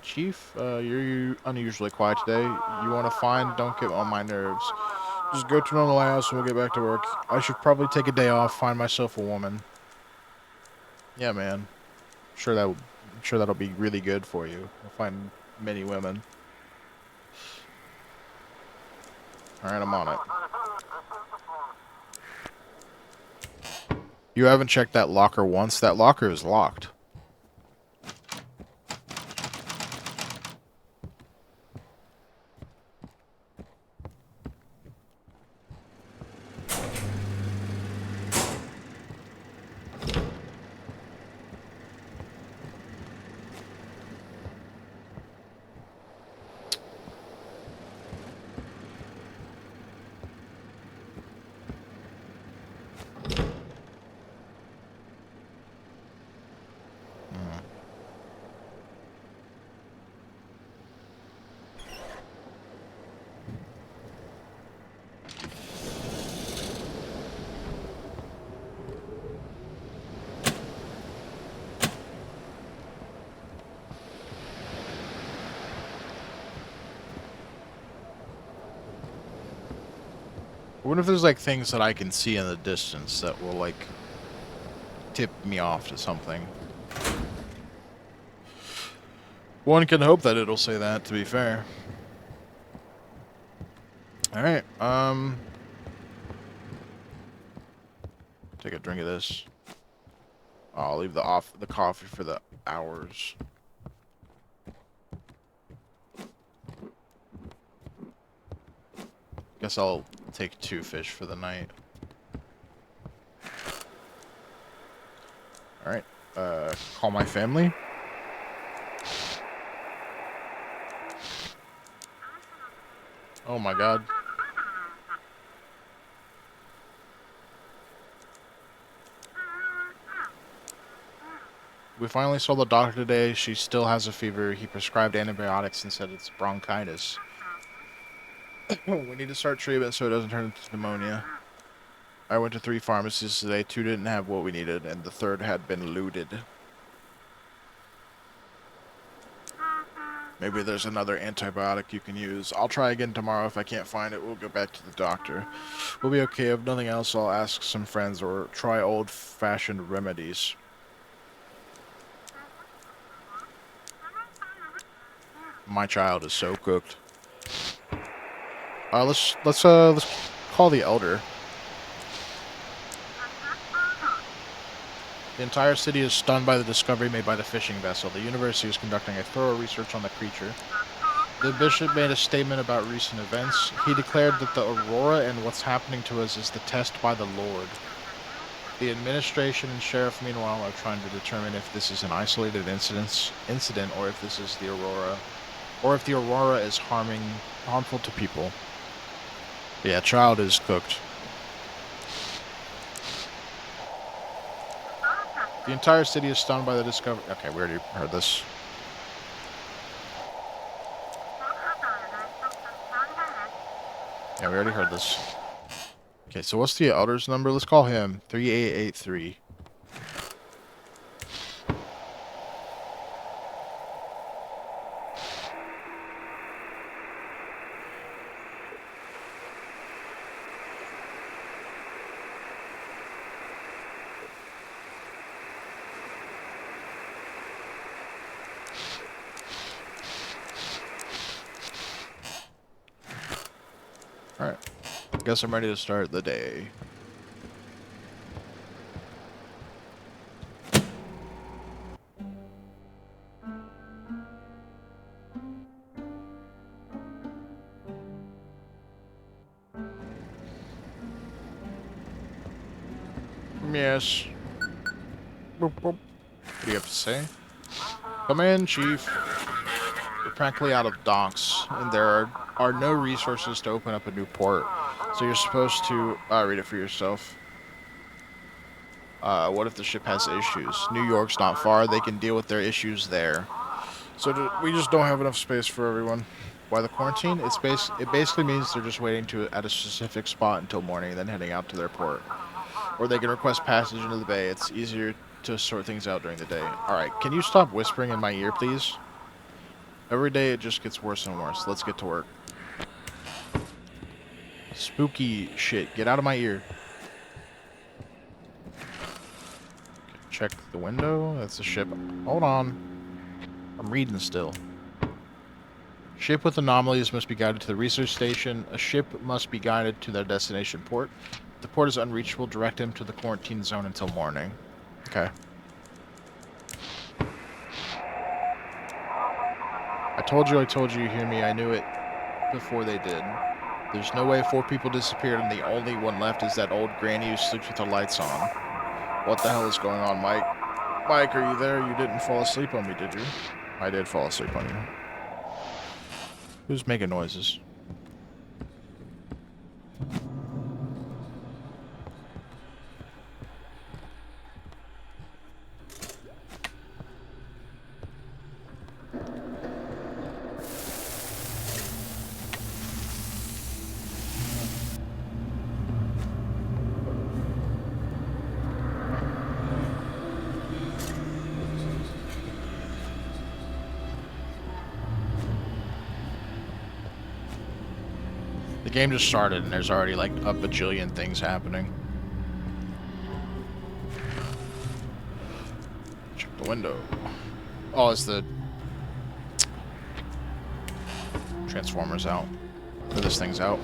Chief, you're unusually quiet today. You want to find? Don't get on my nerves. Just go turn on the lighthouse and we'll get back to work. I should probably take a day off, find myself a woman. Yeah, man. I'm sure that'll be really good for you. You'll find many women. Alright, I'm on it. You haven't checked that locker once? That locker is locked. wonder if there's like things that I can see in the distance that will like tip me off to something. One can hope that it'll say that, to be fair. Alright, take a drink of this. I'll leave the coffee for the hours. Guess I'll take 2 fish for the night. Alright, call my family. Oh my god. We finally saw the doctor today. She still has a fever. He prescribed antibiotics and said it's bronchitis. We need to start treatment so it doesn't turn into pneumonia. I went to 3 pharmacies today. 2 didn't have what we needed, and the 3rd had been looted. Maybe there's another antibiotic you can use. I'll try again tomorrow. If I can't find it, we'll go back to the doctor. We'll be okay. If nothing else, I'll ask some friends or try old-fashioned remedies. My child is so cooked. Let's call the elder. The entire city is stunned by the discovery made by the fishing vessel. The university is conducting a thorough research on the creature. The bishop made a statement about recent events. He declared that the aurora and what's happening to us is the test by the Lord. The administration and sheriff, meanwhile, are trying to determine if this is an isolated incident or if this is the aurora, or if the aurora is harmful to people. Yeah, child is cooked. The entire city is stunned by the discovery. Okay, we already heard this. Yeah, we already heard this. Okay, so what's the elder's number? Let's call him 3883. Alright. Guess I'm ready to start the day. Yes. Boop, boop. What do you have to say? Come in, Chief. We're practically out of docks, and there are no resources to open up a new port. So you're supposed to read it for yourself. What if the ship has issues? New York's not far. They can deal with their issues there. So we just don't have enough space for everyone. Why the quarantine? It basically means they're just waiting at a specific spot until morning, then heading out to their port. Or they can request passage into the bay. It's easier to sort things out during the day. Alright, can you stop whispering in my ear, please? Every day it just gets worse and worse. Let's get to work. Spooky shit. Get out of my ear. Check the window. That's the ship. Hold on. I'm reading still. Ship with anomalies must be guided to the research station. A ship must be guided to their destination port. If the port is unreachable, direct him to the quarantine zone until morning. Okay. I told you, you hear me. I knew it before they did. There's no way 4 people disappeared and the only one left is that old granny who sleeps with the lights on. What the hell is going on, Mike? Mike, are you there? You didn't fall asleep on me, did you? I did fall asleep on you. Who's making noises? game just started and there's already like a bajillion things happening. Check the window. Oh, it's the Transformers out. Or this thing's out.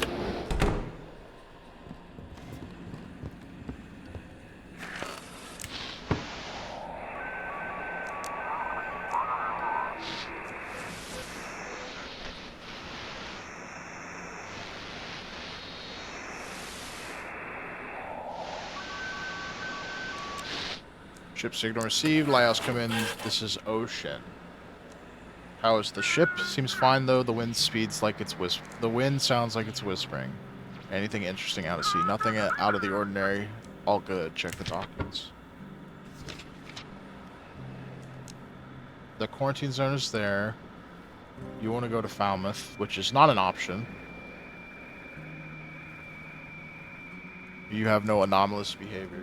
Ship signal received. Lighthouse come in. This is Ocean. How is the ship? Seems fine though. The wind speeds like it's The wind sounds like it's whispering. Anything interesting out at sea? Nothing out of the ordinary. All good. Check the documents. The quarantine zone is there. You want to go to Falmouth, which is not an option. You have no anomalous behavior.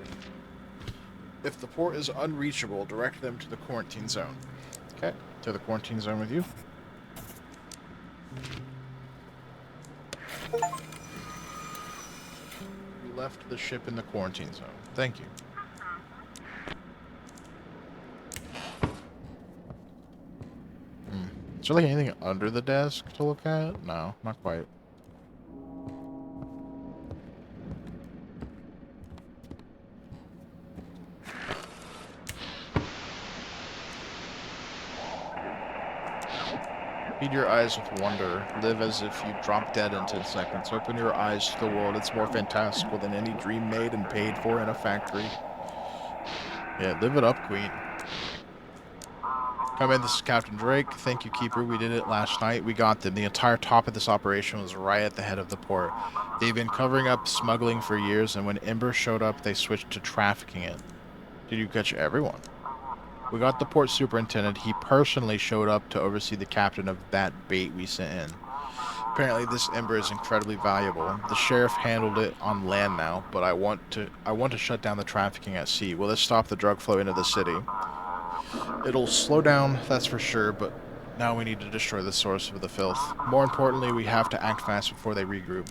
If the port is unreachable, direct them to the quarantine zone. Okay, to the quarantine zone with you. You left the ship in the quarantine zone. Thank you. Is there like anything under the desk to look at? No, not quite. Feed your eyes with wonder. Live as if you dropped dead in 10 seconds. Open your eyes to the world. It's more fantastical than any dream made and paid for in a factory. Yeah, live it up, Queen. Come in, this is Captain Drake. Thank you, Keeper. We did it last night. We got them. The entire top of this operation was right at the head of the port. They've been covering up smuggling for years, and when Ember showed up, they switched to trafficking it. Did you catch everyone? We got the port superintendent. He personally showed up to oversee the captain of that bait we sent in. Apparently, this Ember is incredibly valuable. The sheriff handled it on land now, but I want to shut down the trafficking at sea. Will this stop the drug flow into the city? It'll slow down, that's for sure, but now we need to destroy the source of the filth. More importantly, we have to act fast before they regroup.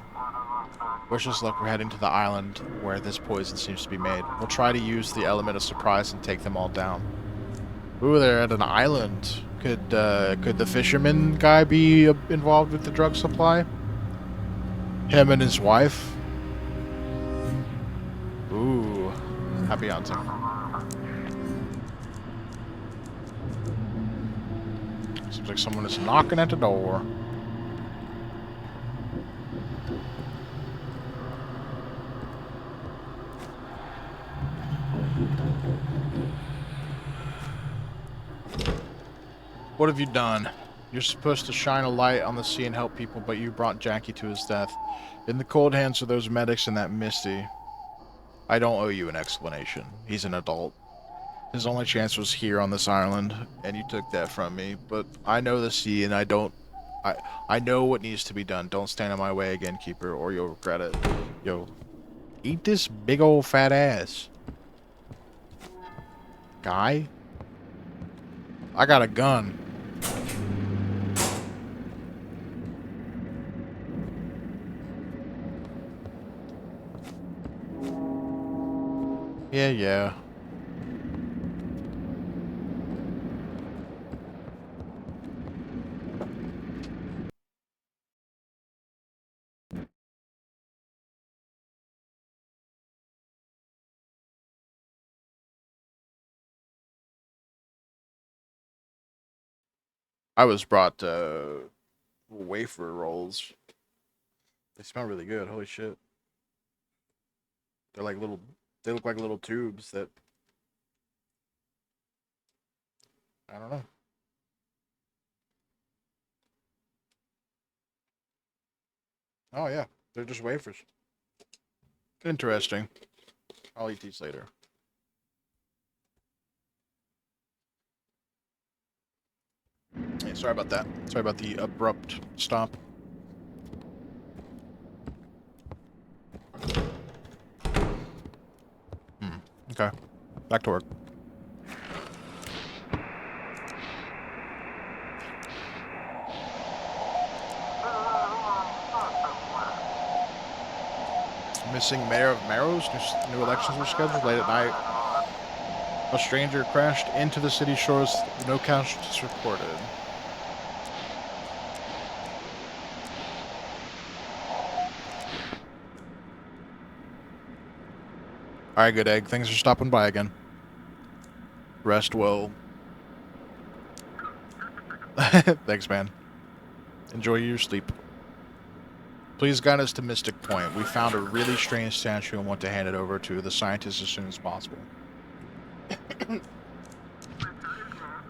Wish us luck. We're heading to the island where this poison seems to be made. We'll try to use the element of surprise and take them all down. Ooh, they're at an island. Could the fisherman guy be involved with the drug supply? Him and his wife? Ooh, happy hunting. Seems like someone is knocking at the door. What have you done? You're supposed to shine a light on the sea and help people, but you brought Jackie to his death. In the cold hands of those medics and that Misty. I don't owe you an explanation. He's an adult. His only chance was here on this island, and you took that from me. But I know the sea, and I know what needs to be done. Don't stand in my way again, Keeper, or you'll regret it. Yo, eat this big old fat ass. Guy? I got a gun. Yeah. I was brought wafer rolls. They smell really good. Holy shit. They're like little, they look like little tubes that, I don't know. Oh yeah, they're just wafers. Interesting. I'll eat these later. Hey, sorry about that. Sorry about the abrupt stop. Okay. Back to work. Missing Mayor of Marrows. New elections were scheduled late at night. A stranger crashed into the city shores. No casualties reported. Alright, good egg. Things are stopping by again. Rest well. Thanks, man. Enjoy your sleep. Please guide us to Mystic Point. We found a really strange statue and want to hand it over to the scientists as soon as possible.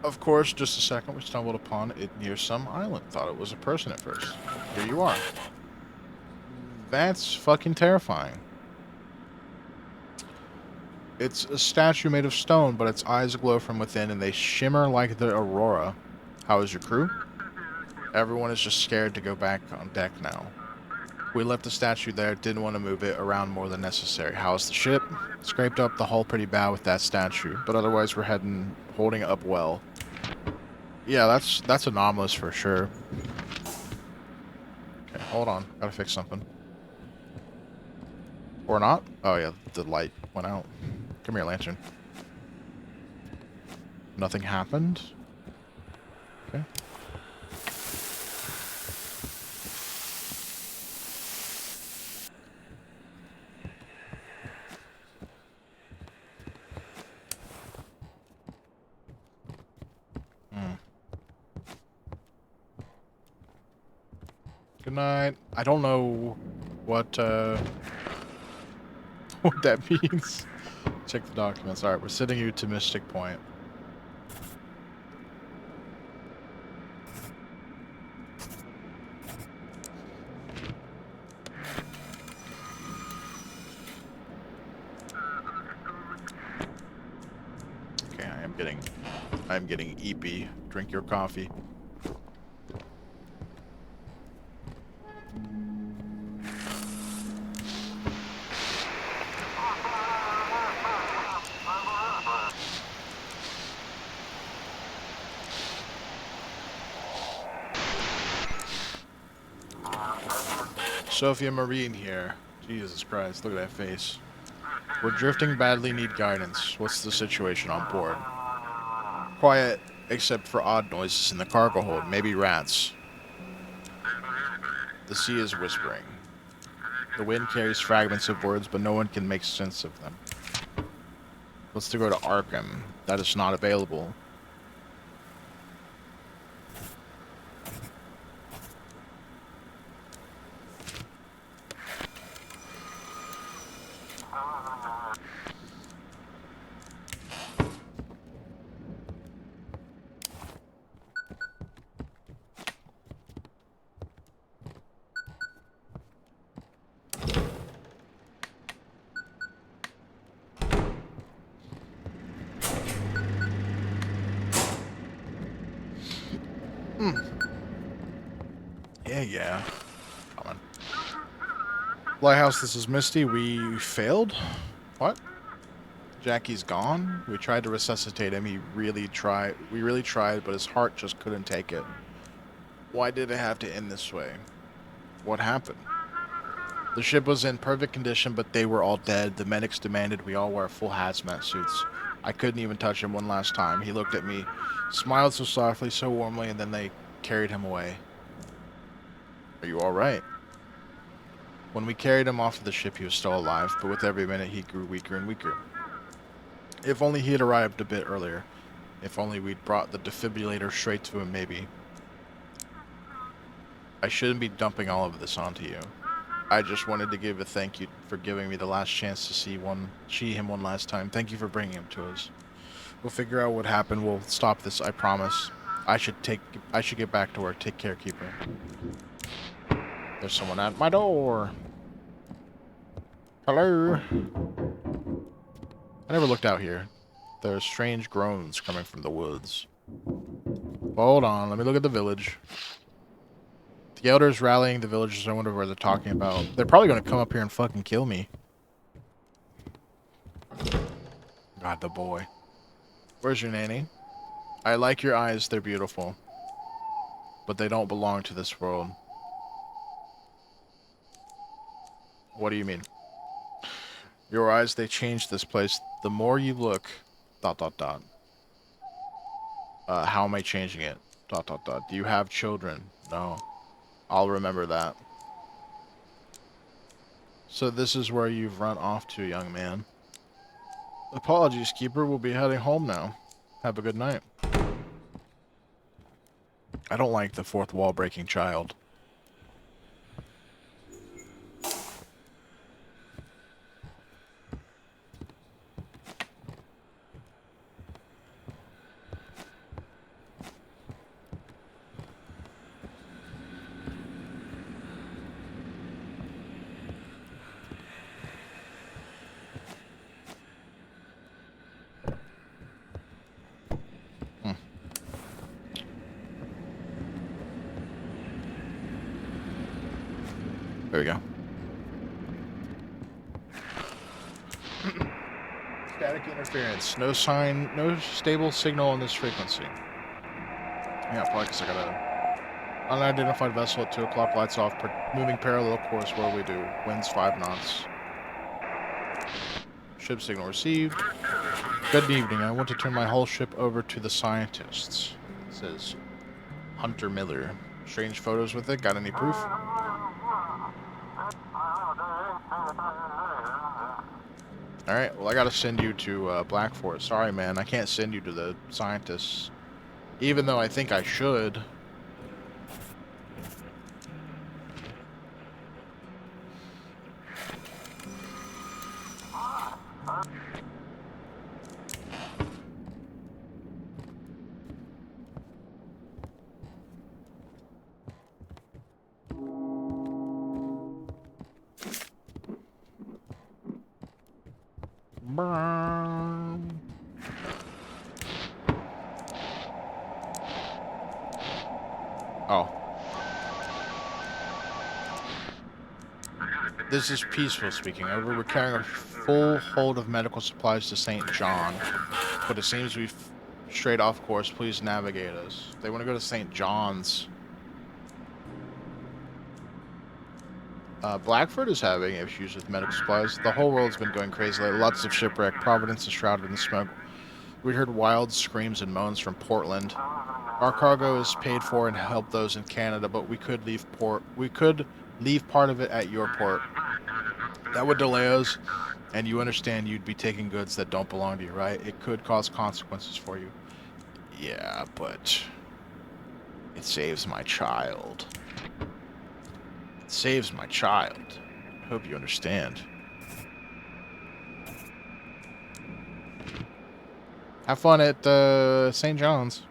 Of course, just a second, we stumbled upon it near some island. Thought it was a person at first. Here you are. That's fucking terrifying. It's a statue made of stone, but its eyes glow from within and they shimmer like the aurora. How is your crew? Everyone is just scared to go back on deck now. We left the statue there, didn't want to move it around more than necessary. How's the ship? Scraped up the hull pretty bad with that statue, but otherwise we're holding it up well. Yeah, that's anomalous for sure. Okay, hold on. Gotta fix something. Or not? Oh yeah, the light went out. Come here, lantern. Nothing happened? Okay. Good night. I don't know what what that means. Check the documents. Alright, we're sending you to Mystic Point. Okay, I'm getting eepy. Drink your coffee. Sophia Marine here. Jesus Christ, look at that face. We're drifting badly, need guidance. What's the situation on board? Quiet, except for odd noises in the cargo hold. Maybe rats. The sea is whispering. The wind carries fragments of words, but no one can make sense of them. Let's go to Arkham. That is not available. Yeah. Come on. Lighthouse, this is Misty. We failed? What? Jackie's gone? We tried to resuscitate him. We really tried, but his heart just couldn't take it. Why did it have to end this way? What happened? The ship was in perfect condition, but they were all dead. The medics demanded we all wear full hazmat suits. I couldn't even touch him one last time. He looked at me, smiled so softly, so warmly, and then they carried him away. Are you alright? When we carried him off of the ship, he was still alive, but with every minute he grew weaker and weaker. If only he had arrived a bit earlier. If only we'd brought the defibrillator straight to him, maybe. I shouldn't be dumping all of this onto you. I just wanted to give a thank you for giving me the last chance to see him one last time. Thank you for bringing him to us. We'll figure out what happened. We'll stop this, I promise. I should get back to work. Take care, Keeper. There's someone at my door. Hello. I never looked out here. There are strange groans coming from the woods. Hold on, let me look at the village. The elders rallying the villagers. I wonder what they're talking about. They're probably going to come up here and fucking kill me. God, the boy. Where's your nanny? I like your eyes, they're beautiful. But they don't belong to this world. What do you mean? Your eyes, they change this place. The more you look... ... how am I changing it? ... Do you have children? No. I'll remember that. So this is where you've run off to, young man. Apologies, Keeper. We'll be heading home now. Have a good night. I don't like the fourth wall breaking child. There we go. Static interference. No sign, no stable signal on this frequency. Yeah, probably because I got a unidentified vessel at 2 o'clock, lights off, moving parallel course where we do. Winds 5 knots. Ship signal received. Good evening. I want to turn my whole ship over to the scientists. It says Hunter Miller. Strange photos with it. Got any proof? Alright, well I gotta send you to Black Forest. Sorry man, I can't send you to the scientists. Even though I think I should. Oh. This is Peaceful speaking. Over, we're carrying a full hold of medical supplies to St. John. But it seems we've strayed off course. Please navigate us. They want to go to St. John's. Blackford is having issues with medical supplies. The whole world's been going crazy lately. Lots of shipwreck. Providence is shrouded in smoke. We heard wild screams and moans from Portland. Our cargo is paid for and help those in Canada, but we could leave part of it at your port. That would delay us, and you understand you'd be taking goods that don't belong to you, right? It could cause consequences for you. Yeah, but it saves my child. It saves my child. Hope you understand. Have fun at St. John's.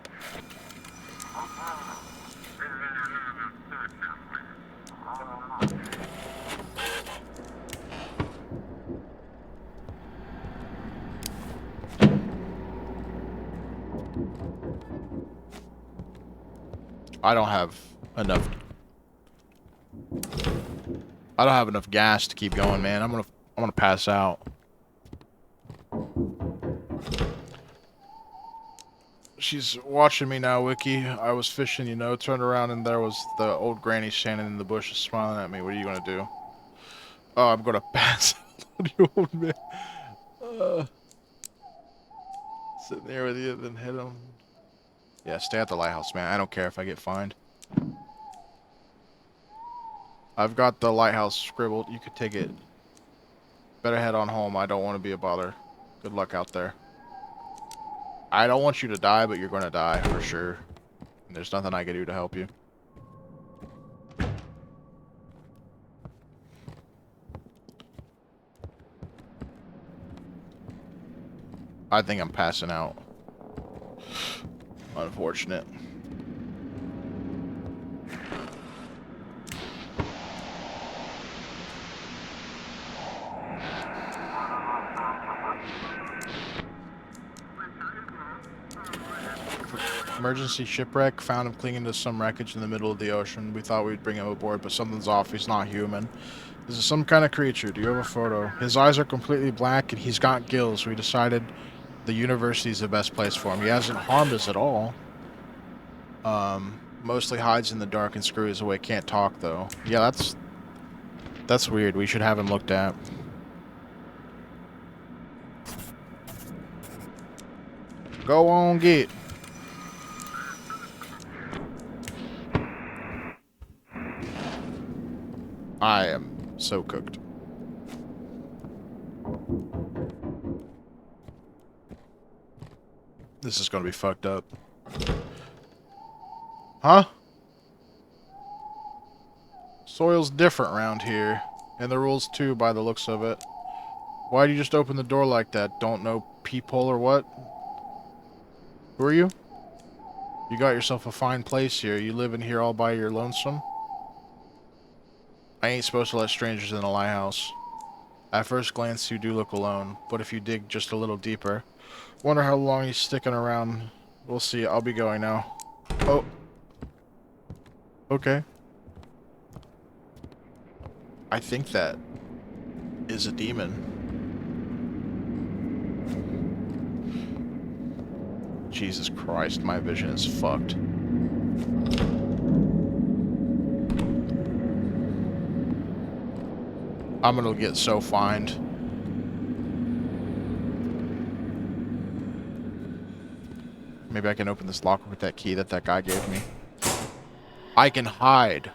I don't have enough gas to keep going, man. I'm gonna pass out. She's watching me now, Wiki. I was fishing, you know, turned around and there was the old granny standing in the bushes smiling at me. What are you gonna do? Oh, I'm gonna pass out, you old man. Sitting there with you, then hit him. Yeah, stay at the lighthouse, man. I don't care if I get fined. I've got the lighthouse scribbled. You could take it. Better head on home. I don't want to be a bother. Good luck out there. I don't want you to die, but you're going to die for sure. And there's nothing I can do to help you. I think I'm passing out. Unfortunate. Emergency shipwreck. Found him clinging to some wreckage in the middle of the ocean. We thought we'd bring him aboard, but something's off. He's not human. This is some kind of creature. Do you have a photo? His eyes are completely black, and he's got gills. We decided the university's the best place for him. He hasn't harmed us at all. Mostly hides in the dark and scurries away. Can't talk, though. Yeah, that's weird. We should have him looked at. Go on, get. I am so cooked. This is gonna be fucked up. Huh? Soil's different around here. And the rules too, by the looks of it. Why'd you just open the door like that? Don't know peephole or what? Who are you? You got yourself a fine place here. You live in here all by your lonesome? I ain't supposed to let strangers in the lighthouse. At first glance, you do look alone, but if you dig just a little deeper, wonder how long he's sticking around. We'll see. I'll be going now. Oh. Okay. I think that is a demon. Jesus Christ, my vision is fucked. I'm gonna get so fined. Maybe I can open this locker with that key that guy gave me. I can hide.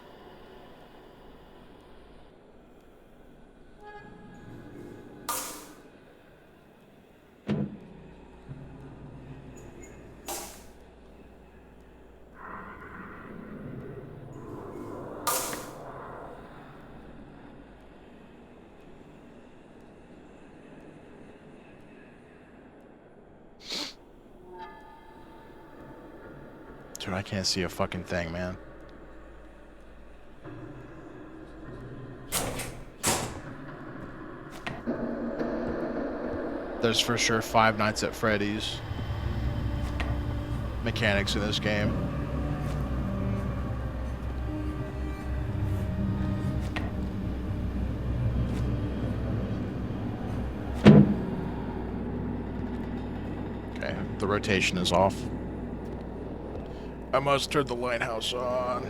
Dude, I can't see a fucking thing, man. There's for sure Five Nights at Freddy's mechanics in this game. Okay, the rotation is off. I must turn the lighthouse on.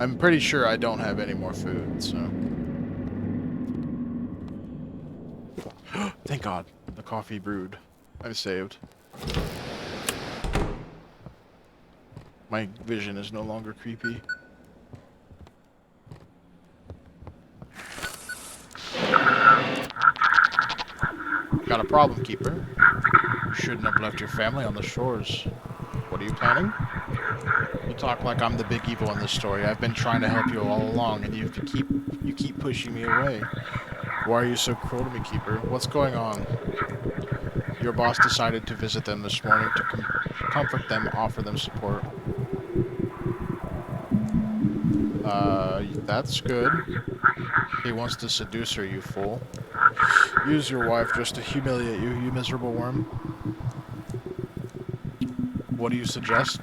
I'm pretty sure I don't have any more food, so... Thank God. The coffee brewed. I'm saved. My vision is no longer creepy. Got a problem, Keeper. You shouldn't have left your family on the shores. What are you planning? You talk like I'm the big evil in this story. I've been trying to help you all along, and you keep pushing me away. Why are you so cruel to me, Keeper? What's going on? Your boss decided to visit them this morning to comfort them, offer them support. That's good. He wants to seduce her, you fool. Use your wife just to humiliate you, you miserable worm. What do you suggest?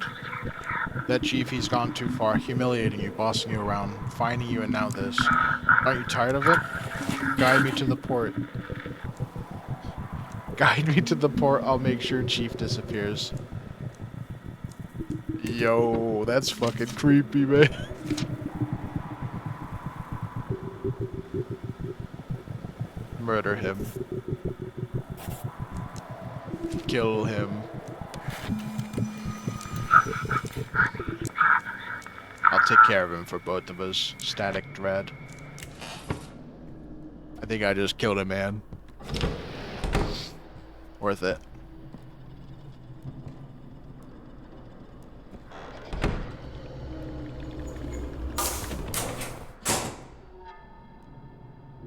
That chief, he's gone too far, humiliating you, bossing you around, fining you, and now this. Aren't you tired of it? Guide me to the port. Guide me to the port, I'll make sure Chief disappears. Yo, that's fucking creepy, man. Murder him. Kill him. I'll take care of him for both of us. Static Dread. I think I just killed a man. Worth it.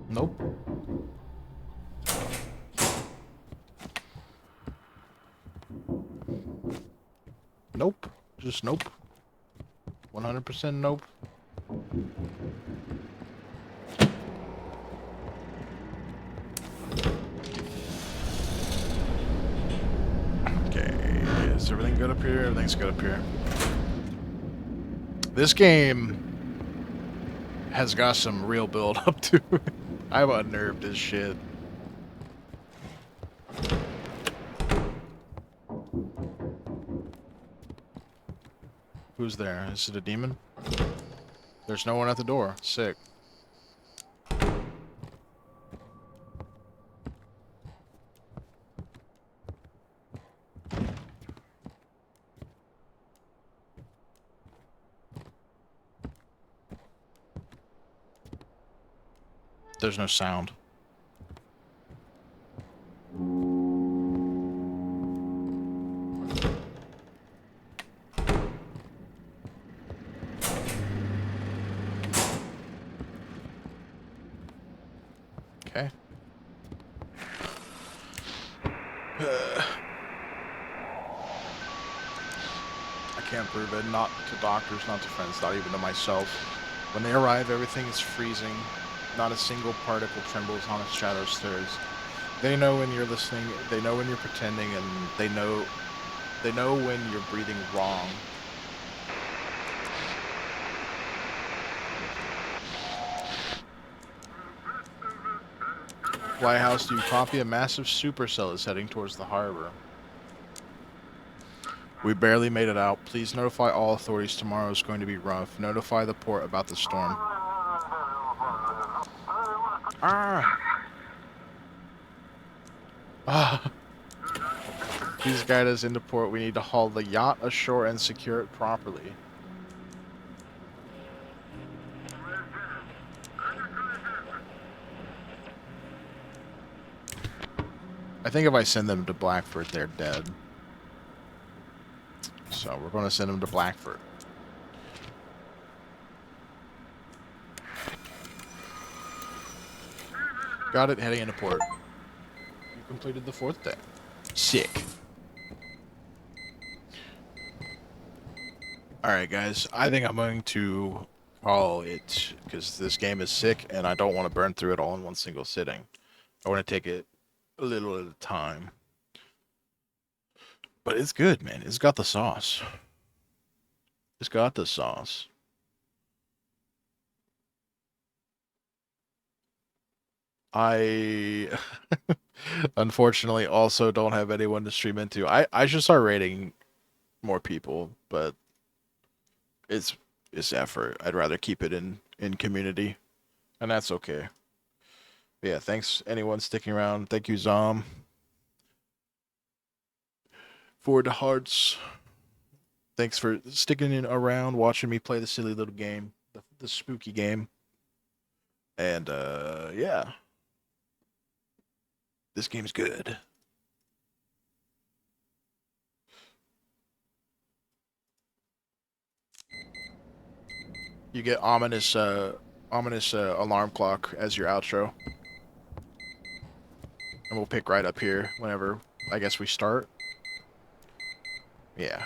Nope. Nope. Just nope. 100% nope. Okay, is everything good up here? Everything's good up here. This game has got some real build up to it. I'm unnerved as shit. Who's there? Is it a demon? There's no one at the door. Sick. There's no sound. Okay. I can't prove it. Not to doctors, not to friends, not even to myself. When they arrive, everything is freezing. Not a single particle trembles, not a shadow stirs. They know when you're listening, they know when you're pretending, and they know when you're breathing wrong. Lighthouse, do you copy? A massive supercell is heading towards the harbor. We barely made it out. Please notify all authorities tomorrow is going to be rough. Notify the port about the storm. Please guide us into port. We need to haul the yacht ashore and secure it properly. I think if I send them to Blackford, they're dead. So we're going to send them to Blackford. Got it, heading into port. You completed the 4th day. Sick. Alright guys, I think I'm going to call it, because this game is sick and I don't want to burn through it all in one single sitting. I want to take it a little at a time. But it's good, man. It's got the sauce. It's got the sauce. I unfortunately also don't have anyone to stream into. I should start rating more people, but it's effort. I'd rather keep it in community, and that's okay. But yeah, thanks anyone sticking around. Thank you, Zom. For the hearts. Thanks for sticking in around, watching me play the silly little game, the spooky game. And yeah. This game's good. You get ominous alarm clock as your outro. And we'll pick right up here whenever I guess we start. Yeah.